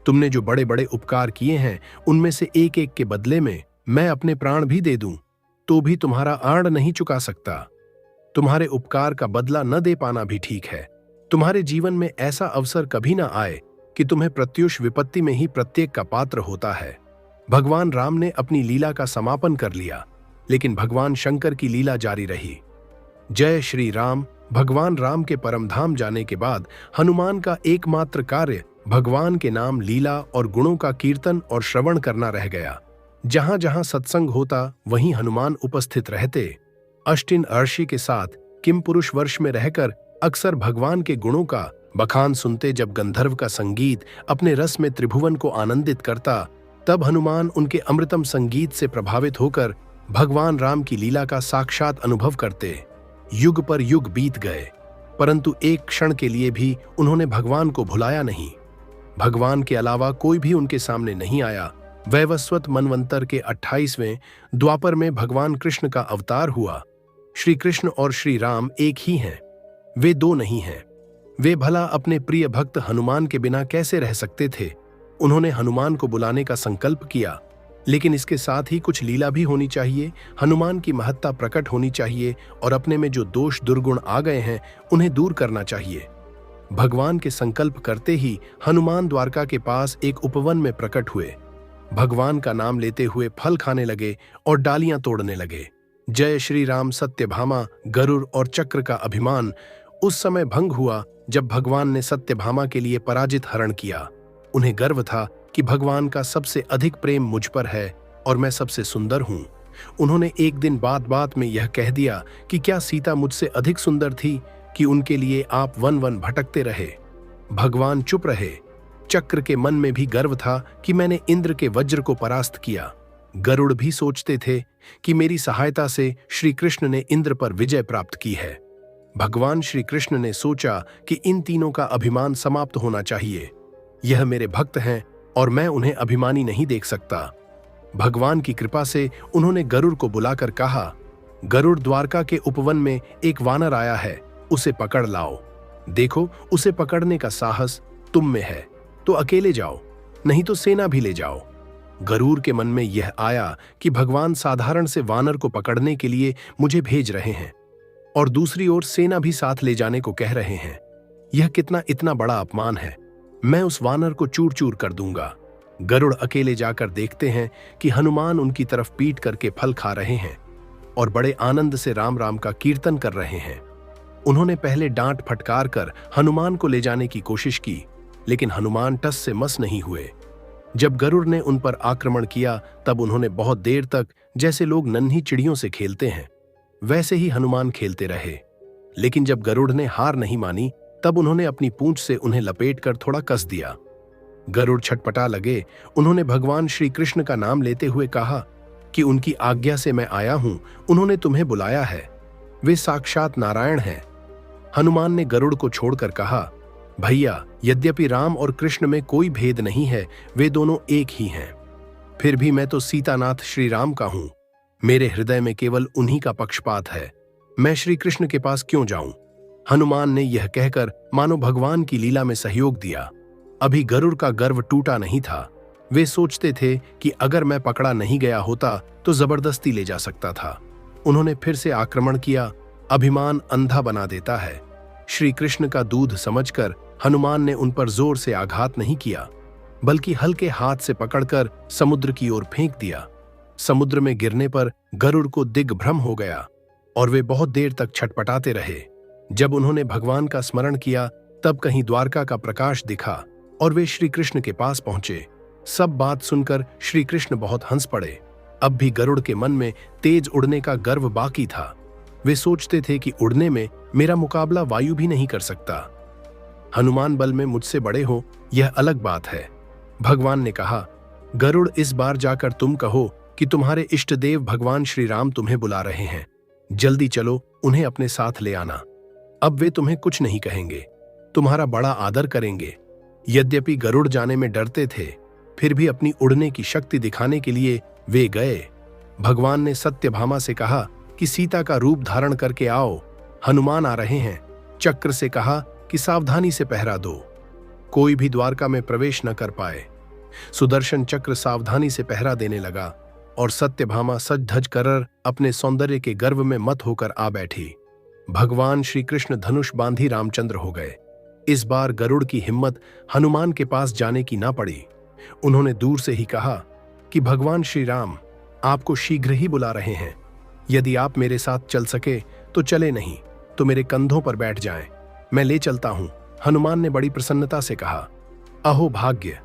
तुमने जो बड़े बड़े उपकार किए हैं उनमें से एक एक के बदले में मैं अपने प्राण भी दे दूं तो भी तुम्हारा आड़ नहीं चुका सकता। तुम्हारे उपकार का बदला न दे पाना भी ठीक है। तुम्हारे जीवन में ऐसा अवसर कभी ना आए कि तुम्हें प्रत्युष विपत्ति में ही प्रत्येक का पात्र होता है। भगवान राम ने अपनी लीला का समापन कर लिया, लेकिन भगवान शंकर की लीला जारी रही। जय श्री राम। भगवान राम के परमधाम जाने के बाद हनुमान का एकमात्र कार्य भगवान के नाम, लीला और गुणों का कीर्तन और श्रवण करना रह गया। जहां जहां सत्संग होता वहीं हनुमान उपस्थित रहते। अष्टिन अर्षि के साथ किम पुरुष वर्ष में रहकर अक्सर भगवान के गुणों का बखान सुनते। जब गंधर्व का संगीत अपने रस में त्रिभुवन को आनंदित करता, तब हनुमान उनके अमृतम संगीत से प्रभावित होकर भगवान राम की लीला का साक्षात अनुभव करते। युग पर युग बीत गए, परंतु एक क्षण के लिए भी उन्होंने भगवान को भुलाया नहीं। भगवान के अलावा कोई भी उनके सामने नहीं आया। वैवस्वत मनवंतर के 28वें द्वापर में भगवान कृष्ण का अवतार हुआ। श्री कृष्ण और श्री राम एक ही हैं, वे दो नहीं हैं। वे भला अपने प्रिय भक्त हनुमान के बिना कैसे रह सकते थे। उन्होंने हनुमान को बुलाने का संकल्प किया, लेकिन इसके साथ ही कुछ लीला भी होनी चाहिए। हनुमान की महत्ता प्रकट होनी चाहिए और अपने में जो दोष दुर्गुण आ गए हैं उन्हें दूर करना चाहिए। भगवान के संकल्प करते ही हनुमान द्वारका के पास एक उपवन में प्रकट हुए। भगवान का नाम लेते हुए फल खाने लगे और डालियां तोड़ने लगे। जय श्री राम। सत्यभामा, गरुड़ और चक्र का अभिमान उस समय भंग हुआ जब भगवान ने सत्यभामा के लिए पराजित हरण किया। उन्हें गर्व था कि भगवान का सबसे अधिक प्रेम मुझ पर है और मैं सबसे सुंदर हूं। उन्होंने एक दिन बात बात में यह कह दिया कि क्या सीता मुझसे अधिक सुंदर थी कि उनके लिए आप वन वन भटकते रहे। भगवान चुप रहे। चक्र के मन में भी गर्व था कि मैंने इंद्र के वज्र को परास्त किया। गरुड़ भी सोचते थे कि मेरी सहायता से श्री कृष्ण ने इंद्र पर विजय प्राप्त की है। भगवान श्री कृष्ण ने सोचा कि इन तीनों का अभिमान समाप्त होना चाहिए। यह मेरे भक्त हैं और मैं उन्हें अभिमानी नहीं देख सकता। भगवान की कृपा से उन्होंने गरुड़ को बुलाकर कहा, गरुड़, द्वारका के उपवन में एक वानर आया है, उसे पकड़ लाओ। देखो, उसे पकड़ने का साहस तुम में है तो अकेले जाओ, नहीं तो सेना भी ले जाओ। गरुड़ के मन में यह आया कि भगवान साधारण से वानर को पकड़ने के लिए मुझे भेज रहे हैं और दूसरी ओर सेना भी साथ ले जाने को कह रहे हैं। यह कितना इतना बड़ा अपमान है। मैं उस वानर को चूर चूर कर दूंगा। गरुड़ अकेले जाकर देखते हैं कि हनुमान उनकी तरफ पीट करके फल खा रहे हैं और बड़े आनंद से राम राम का कीर्तन कर रहे हैं। उन्होंने पहले डांट फटकार कर हनुमान को ले जाने की कोशिश की, लेकिन हनुमान टस से मस नहीं हुए। जब गरुड़ ने उन पर आक्रमण किया तब उन्होंने बहुत देर तक, जैसे लोग नन्ही चिड़ियों से खेलते हैं, वैसे ही हनुमान खेलते रहे। लेकिन जब गरुड़ ने हार नहीं मानी तब उन्होंने अपनी पूंछ से उन्हें लपेटकर थोड़ा कस दिया। गरुड़ छटपटा लगे। उन्होंने भगवान श्री कृष्ण का नाम लेते हुए कहा कि उनकी आज्ञा से मैं आया हूं, उन्होंने तुम्हें बुलाया है, वे साक्षात नारायण हैं। हनुमान ने गरुड़ को छोड़कर कहा, भैया, यद्यपि राम और कृष्ण में कोई भेद नहीं है, वे दोनों एक ही हैं, फिर भी मैं तो सीतानाथ श्री राम का हूं। मेरे हृदय में केवल उन्हीं का पक्षपात है। मैं श्री कृष्ण के पास क्यों जाऊं। हनुमान ने यह कहकर मानो भगवान की लीला में सहयोग दिया। अभी गरुड़ का गर्व टूटा नहीं था। वे सोचते थे कि अगर मैं पकड़ा नहीं गया होता तो जबरदस्ती ले जा सकता था। उन्होंने फिर से आक्रमण किया। अभिमान अंधा बना देता है। श्री कृष्ण का दूध समझकर हनुमान ने उन पर जोर से आघात नहीं किया, बल्कि हल्के हाथ से पकड़कर समुद्र की ओर फेंक दिया। समुद्र में गिरने पर गरुड़ को दिग्भ्रम हो गया और वे बहुत देर तक छटपटाते रहे। जब उन्होंने भगवान का स्मरण किया तब कहीं द्वारका का प्रकाश दिखा और वे श्री कृष्ण के पास पहुंचे। सब बात सुनकर श्री कृष्ण बहुत हंस पड़े। अब भी गरुड़ के मन में तेज उड़ने का गर्व बाकी था। वे सोचते थे कि उड़ने में मेरा मुकाबला वायु भी नहीं कर सकता। हनुमान बल में मुझसे बड़े हो यह अलग बात है। भगवान ने कहा, गरुड़, इस बार जाकर तुम कहो कि तुम्हारे इष्ट देव भगवान श्री राम तुम्हें बुला रहे हैं। जल्दी चलो, उन्हें अपने साथ ले आना। अब वे तुम्हें कुछ नहीं कहेंगे, तुम्हारा बड़ा आदर करेंगे। यद्यपि गरुड़ जाने में डरते थे, फिर भी अपनी उड़ने की शक्ति दिखाने के लिए वे गए। भगवान ने सत्यभामा से कहा कि सीता का रूप धारण करके आओ, हनुमान आ रहे हैं। चक्र से कहा कि सावधानी से पहरा दो, कोई भी द्वारका में प्रवेश न कर पाए। सुदर्शन चक्र सावधानी से पहरा देने लगा और सत्यभामा सज धज कर अपने सौंदर्य के गर्व में मत होकर आ बैठी। भगवान श्री कृष्ण धनुष बांधी रामचंद्र हो गए। इस बार गरुड़ की हिम्मत हनुमान के पास जाने की ना पड़ी। उन्होंने दूर से ही कहा कि भगवान श्री राम आपको शीघ्र ही बुला रहे हैं। यदि आप मेरे साथ चल सके तो चले, नहीं तो मेरे कंधों पर बैठ जाएं, मैं ले चलता हूं। हनुमान ने बड़ी प्रसन्नता से कहा, अहो भाग्य,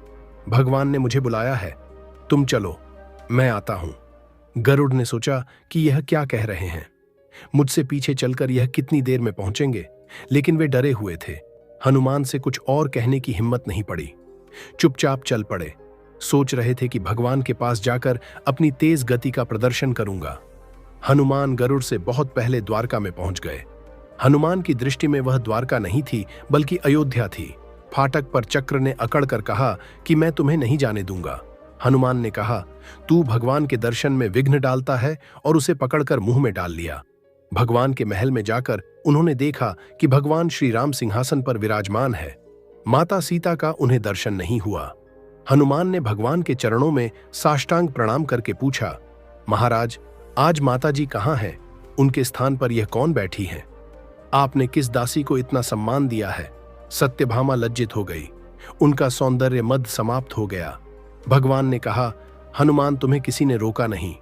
भगवान ने मुझे बुलाया है, तुम चलो, मैं आता हूं। गरुड़ ने सोचा कि यह क्या कह रहे हैं, मुझसे पीछे चलकर यह कितनी देर में पहुंचेंगे, लेकिन वे डरे हुए थे। हनुमान से कुछ और कहने की हिम्मत नहीं पड़ी। चुपचाप चल पड़े। सोच रहे थे कि भगवान के पास जाकर अपनी तेज गति का प्रदर्शन करूंगा। हनुमान गरुड़ से बहुत पहले द्वारका में पहुंच गए। हनुमान की दृष्टि में वह द्वारका नहीं थी बल्कि अयोध्या थी। फाटक पर चक्र ने अकड़ कर कहा कि मैं तुम्हें नहीं जाने दूंगा। हनुमान ने कहा, तू भगवान के दर्शन में विघ्न डालता है, और उसे पकड़कर मुंह में डाल लिया। भगवान के महल में जाकर उन्होंने देखा कि भगवान श्री राम सिंहासन पर विराजमान है। माता सीता का उन्हें दर्शन नहीं हुआ। हनुमान ने भगवान के चरणों में साष्टांग प्रणाम करके पूछा, महाराज, आज माता जी कहाँ हैं? उनके स्थान पर यह कौन बैठी है? आपने किस दासी को इतना सम्मान दिया है? सत्यभामा लज्जित हो गई। उनका सौंदर्य मद समाप्त हो गया। भगवान ने कहा, हनुमान, तुम्हें किसी ने रोका नहीं,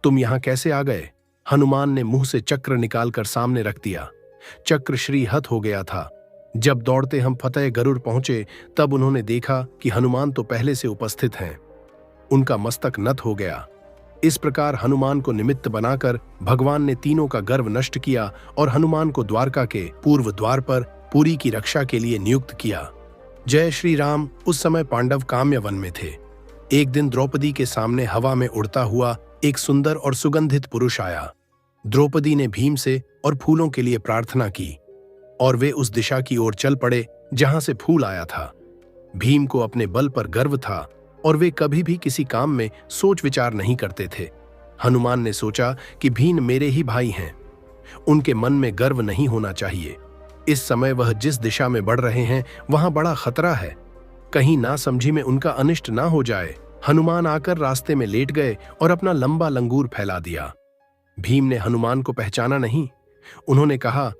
तुम यहां कैसे आ गए? हनुमान ने मुंह से चक्र निकालकर सामने रख दिया। चक्र श्रीहत हो गया था। जब दौड़ते हम फतेह गरुड़ पहुंचे तब उन्होंने देखा कि हनुमान तो पहले से उपस्थित हैं। उनका मस्तक नत हो गया। इस प्रकार हनुमान को निमित्त बनाकर भगवान ने तीनों का गर्व नष्ट किया और हनुमान को द्वारका के पूर्व द्वार पर पुरी की रक्षा के लिए नियुक्त किया। जय श्री राम। उस समय पांडव काम्यवन में थे। एक दिन द्रौपदी के सामने हवा में उड़ता हुआ एक सुंदर और सुगंधित पुरुष आया। द्रौपदी ने भीम से और फूलों के लिए प्रार्थना की और वे उस दिशा की ओर चल पड़े जहां से फूल आया था। भीम को अपने बल पर गर्व था और वे कभी भी किसी काम में सोच विचार नहीं करते थे। हनुमान ने सोचा कि भीम मेरे ही भाई हैं, उनके मन में गर्व नहीं होना चाहिए। इस समय वह जिस दिशा में बढ़ रहे हैं वहां बड़ा खतरा है, कहीं ना समझी में उनका अनिष्ट ना हो जाए। हनुमान आकर रास्ते में लेट गए और अपना लंबा लंगूर फैला दिया। भीम ने हनुमान को पहचाना नहीं। उन्होंने कहा,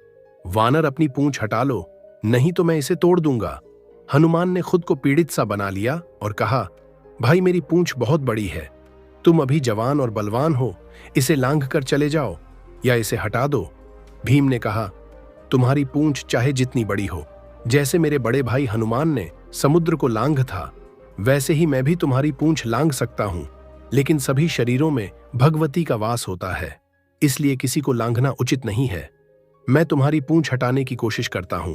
वानर, अपनी पूंछ हटा लो, नहीं तो मैं इसे तोड़ दूंगा। हनुमान ने खुद को पीड़ित सा बना लिया और कहा, भाई, मेरी पूंछ बहुत बड़ी है, तुम अभी जवान और बलवान हो, इसे लांघ कर चले जाओ या इसे हटा दो। भीम ने कहा, तुम्हारी पूंछ चाहे जितनी बड़ी हो, जैसे मेरे बड़े भाई हनुमान ने समुद्र को लांघ था, वैसे ही मैं भी तुम्हारी पूंछ लांघ सकता हूं, लेकिन सभी शरीरों में भगवती का वास होता है, इसलिए किसी को लांघना उचित नहीं है। मैं तुम्हारी पूंछ हटाने की कोशिश करता हूं।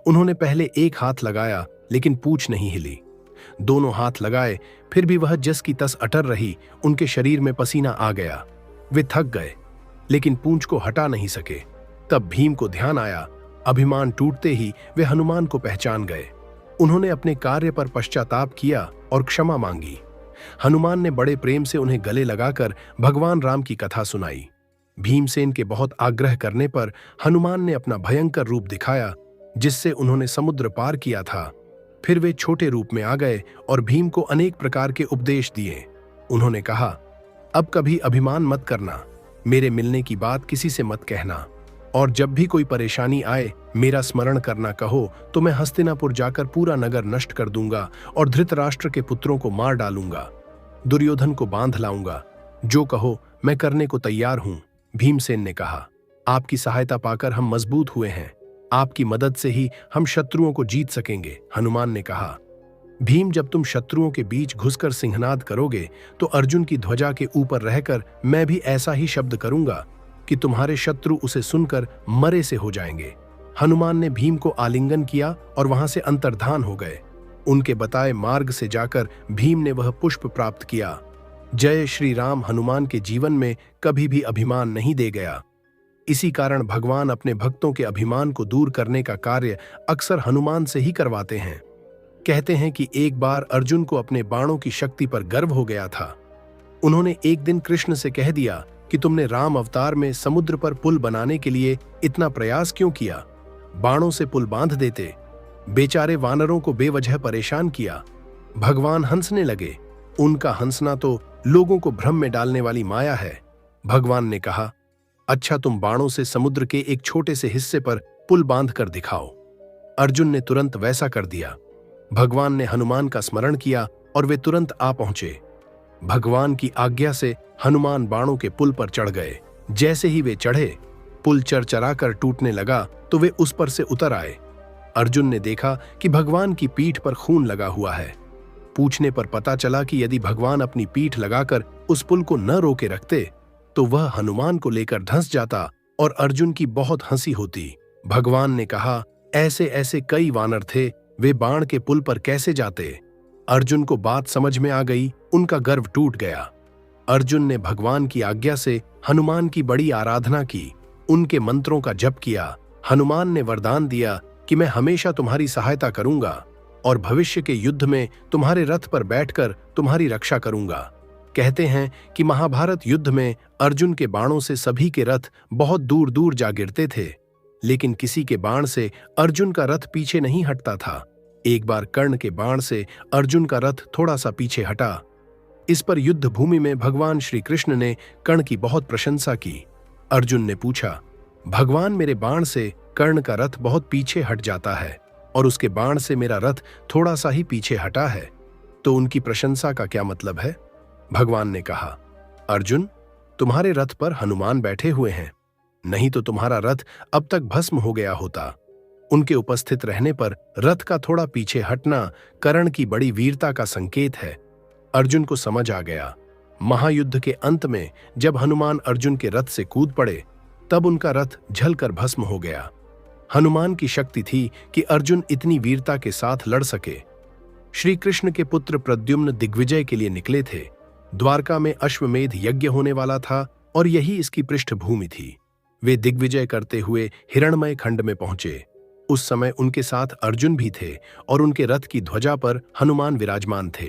उन्होंने पहले एक हाथ लगाया, लेकिन पूंछ नहीं हिली। दोनों हाथ लगाए, फिर भी वह जस की तस अटर रही। उनके शरीर में पसीना आ गया। वे थक गए, लेकिन पूंछ को हटा नहीं सके। तब भीम को ध्यान आया। अभिमान टूटते ही वे हनुमान को पहचान गए। उन्होंने अपने कार्य पर पश्चाताप किया और क्षमा मांगी। हनुमान ने बड़े प्रेम से उन्हें गले लगाकर भगवान राम की कथा सुनाई। भीमसेन के बहुत आग्रह करने पर हनुमान ने अपना भयंकर रूप दिखाया, जिससे उन्होंने समुद्र पार किया था। फिर वे छोटे रूप में आ गए और भीम को अनेक प्रकार के उपदेश दिए। उन्होंने कहा, अब कभी अभिमान मत करना, मेरे मिलने की बात किसी से मत कहना, और जब भी कोई परेशानी आए मेरा स्मरण करना कहो तो मैं हस्तिनापुर जाकर पूरा नगर नष्ट कर दूंगा और धृतराष्ट्र के पुत्रों को मार डालूंगा, दुर्योधन को बांध लाऊंगा। जो कहो मैं करने को तैयार हूं। भीमसेन ने कहा, आपकी सहायता पाकर हम मजबूत हुए हैं, आपकी मदद से ही हम शत्रुओं को जीत सकेंगे। हनुमान ने कहा, भीम, जब तुम शत्रुओं के बीच घुसकर सिंहनाद करोगे तो अर्जुन की ध्वजा के ऊपर रहकर मैं भी ऐसा ही शब्द करूंगा कि तुम्हारे शत्रु उसे सुनकर मरे से हो जाएंगे। हनुमान ने भीम को आलिंगन किया और वहां से अंतर्धान हो गए। उनके बताए मार्ग से जाकर भीम ने वह पुष्प प्राप्त किया। जय श्री राम। हनुमान के जीवन में कभी भी अभिमान नहीं दे गया। इसी कारण भगवान अपने भक्तों के अभिमान को दूर करने का कार्य अक्सर हनुमान से ही करवाते हैं। कहते हैं कि एक बार अर्जुन को अपने बाणों की शक्ति पर गर्व हो गया था। उन्होंने एक दिन कृष्ण से कह दिया कि तुमने राम अवतार में समुद्र पर पुल बनाने के लिए इतना प्रयास क्यों किया? बाणों से पुल बांध देते। बेचारे वानरों को बेवजह परेशान किया। भगवान हंसने लगे। उनका हंसना तो लोगों को भ्रम में डालने वाली माया है। भगवान ने कहा, अच्छा तुम बाणों से समुद्र के एक छोटे से हिस्से पर पुल बांध कर दिखाओ। अर्जुन ने तुरंत वैसा कर दिया। भगवान ने हनुमान का स्मरण किया और वे तुरंत आ पहुंचे। भगवान की आज्ञा से हनुमान बाणों के पुल पर चढ़ गए। जैसे ही वे चढ़े, पुल चरचरा कर टूटने लगा तो वे उस पर से उतर आए। अर्जुन ने देखा कि भगवान की पीठ पर खून लगा हुआ है। पूछने पर पता चला कि यदि भगवान अपनी पीठ लगाकर उस पुल को न रोके रखते तो वह हनुमान को लेकर धंस जाता और अर्जुन की बहुत हंसी होती। भगवान ने कहा, ऐसे ऐसे कई वानर थे, वे बाण के पुल पर कैसे जाते? अर्जुन को बात समझ में आ गई, उनका गर्व टूट गया। अर्जुन ने भगवान की आज्ञा से हनुमान की बड़ी आराधना की, उनके मंत्रों का जप किया। हनुमान ने वरदान दिया कि मैं हमेशा तुम्हारी सहायता करूंगा और भविष्य के युद्ध में तुम्हारे रथ पर बैठकर तुम्हारी रक्षा करूंगा। कहते हैं कि महाभारत युद्ध में अर्जुन के बाणों से सभी के रथ बहुत दूर दूर जा गिरते थे, लेकिन किसी के बाण से अर्जुन का रथ पीछे नहीं हटता था। एक बार कर्ण के बाण से अर्जुन का रथ थोड़ा सा पीछे हटा। इस पर युद्ध भूमि में भगवान श्री कृष्ण ने कर्ण की बहुत प्रशंसा की। अर्जुन ने पूछा, भगवान मेरे बाण से कर्ण का रथ बहुत पीछे हट जाता है और उसके बाण से मेरा रथ थोड़ा सा ही पीछे हटा है, तो उनकी प्रशंसा का क्या मतलब है? भगवान ने कहा, अर्जुन तुम्हारे रथ पर हनुमान बैठे हुए हैं, नहीं तो तुम्हारा रथ अब तक भस्म हो गया होता। उनके उपस्थित रहने पर रथ का थोड़ा पीछे हटना कर्ण की बड़ी वीरता का संकेत है। अर्जुन को समझ आ गया। महायुद्ध के अंत में जब हनुमान अर्जुन के रथ से कूद पड़े तब उनका रथ जलकर भस्म हो गया। हनुमान की शक्ति थी कि अर्जुन इतनी वीरता के साथ लड़ सके। श्री कृष्ण के पुत्र प्रद्युम्न दिग्विजय के लिए निकले थे। द्वारका में अश्वमेध यज्ञ होने वाला था और यही इसकी पृष्ठभूमि थी। वे दिग्विजय करते हुए हिरण्मय खंड में पहुंचे। उस समय उनके साथ अर्जुन भी थे और उनके रथ की ध्वजा पर हनुमान विराजमान थे।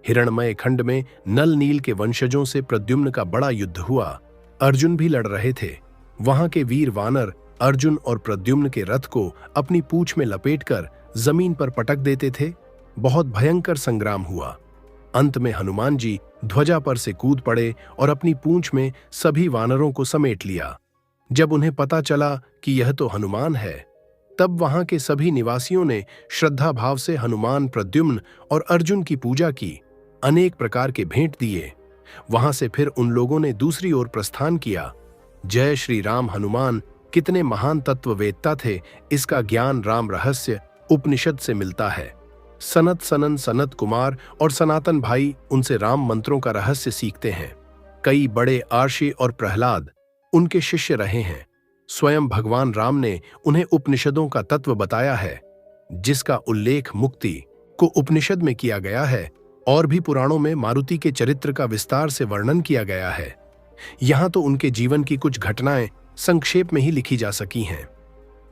हिरण्मय खंड में नल नील के वंशजों से प्रद्युम्न का बड़ा युद्ध हुआ। अर्जुन भी लड़ रहे थे। वहां के वीर वानर अर्जुन और प्रद्युम्न के रथ को अपनी पूंछ में लपेटकर जमीन पर पटक देते थे। बहुत भयंकर संग्राम हुआ। अंत में हनुमान जी ध्वजा पर से कूद पड़े और अपनी पूंछ में सभी वानरों को समेट लिया। जब उन्हें पता चला कि यह तो हनुमान है, तब वहां के सभी निवासियों ने श्रद्धा भाव से हनुमान, प्रद्युम्न और अर्जुन की पूजा की, अनेक प्रकार के भेंट दिए। वहां से फिर उन लोगों ने दूसरी ओर प्रस्थान किया। जय श्री राम। हनुमान कितने महान तत्ववेत्ता थे, इसका ज्ञान राम रहस्य उपनिषद से मिलता है। सनत सनन सनत कुमार और सनातन भाई उनसे राम मंत्रों का रहस्य सीखते हैं। कई बड़े आर्षि और प्रहलाद उनके शिष्य रहे हैं। स्वयं भगवान राम ने उन्हें उपनिषदों का तत्व बताया है, जिसका उल्लेख मुक्ति को उपनिषद में किया गया है और भी पुराणों में मारुति के चरित्र का विस्तार से वर्णन किया गया है। यहां तो उनके जीवन की कुछ घटनाएं संक्षेप में ही लिखी जा सकी हैं।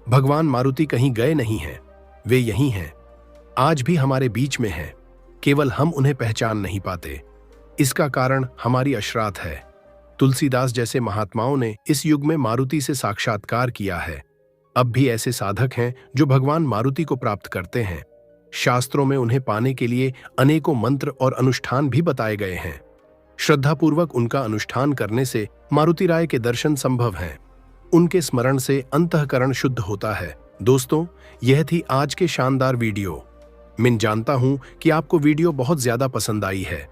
भगवान मारुति कहीं गए नहीं हैं, वे यहीं हैं, आज भी हमारे बीच में हैं, केवल हम उन्हें पहचान नहीं पाते। इसका कारण हमारी अशरात है। तुलसीदास जैसे महात्माओं ने इस युग में मारुति से साक्षात्कार किया है। अब भी ऐसे साधक हैं जो भगवान मारुति को प्राप्त करते हैं। शास्त्रों में उन्हें पाने के लिए अनेकों मंत्र और अनुष्ठान भी बताए गए हैं। श्रद्धापूर्वक उनका अनुष्ठान करने से मारुति राय के दर्शन संभव हैं। उनके स्मरण से अंतःकरण शुद्ध होता है। दोस्तों, यह थी आज के शानदार वीडियो। मैं जानता हूं कि आपको वीडियो बहुत ज्यादा पसंद आई है।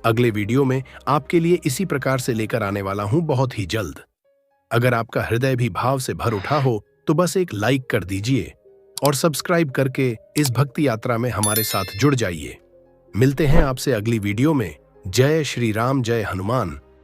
अगले वीडियो में आपके लिए इसी प्रकार से लेकर आने वाला हूं बहुत ही जल्द। अगर आपका हृदय भी भाव से भर उठा हो तो बस एक लाइक कर दीजिए और सब्सक्राइब करके इस भक्ति यात्रा में हमारे साथ जुड़ जाइए। मिलते हैं आपसे अगली वीडियो में। जय श्री राम, जय हनुमान।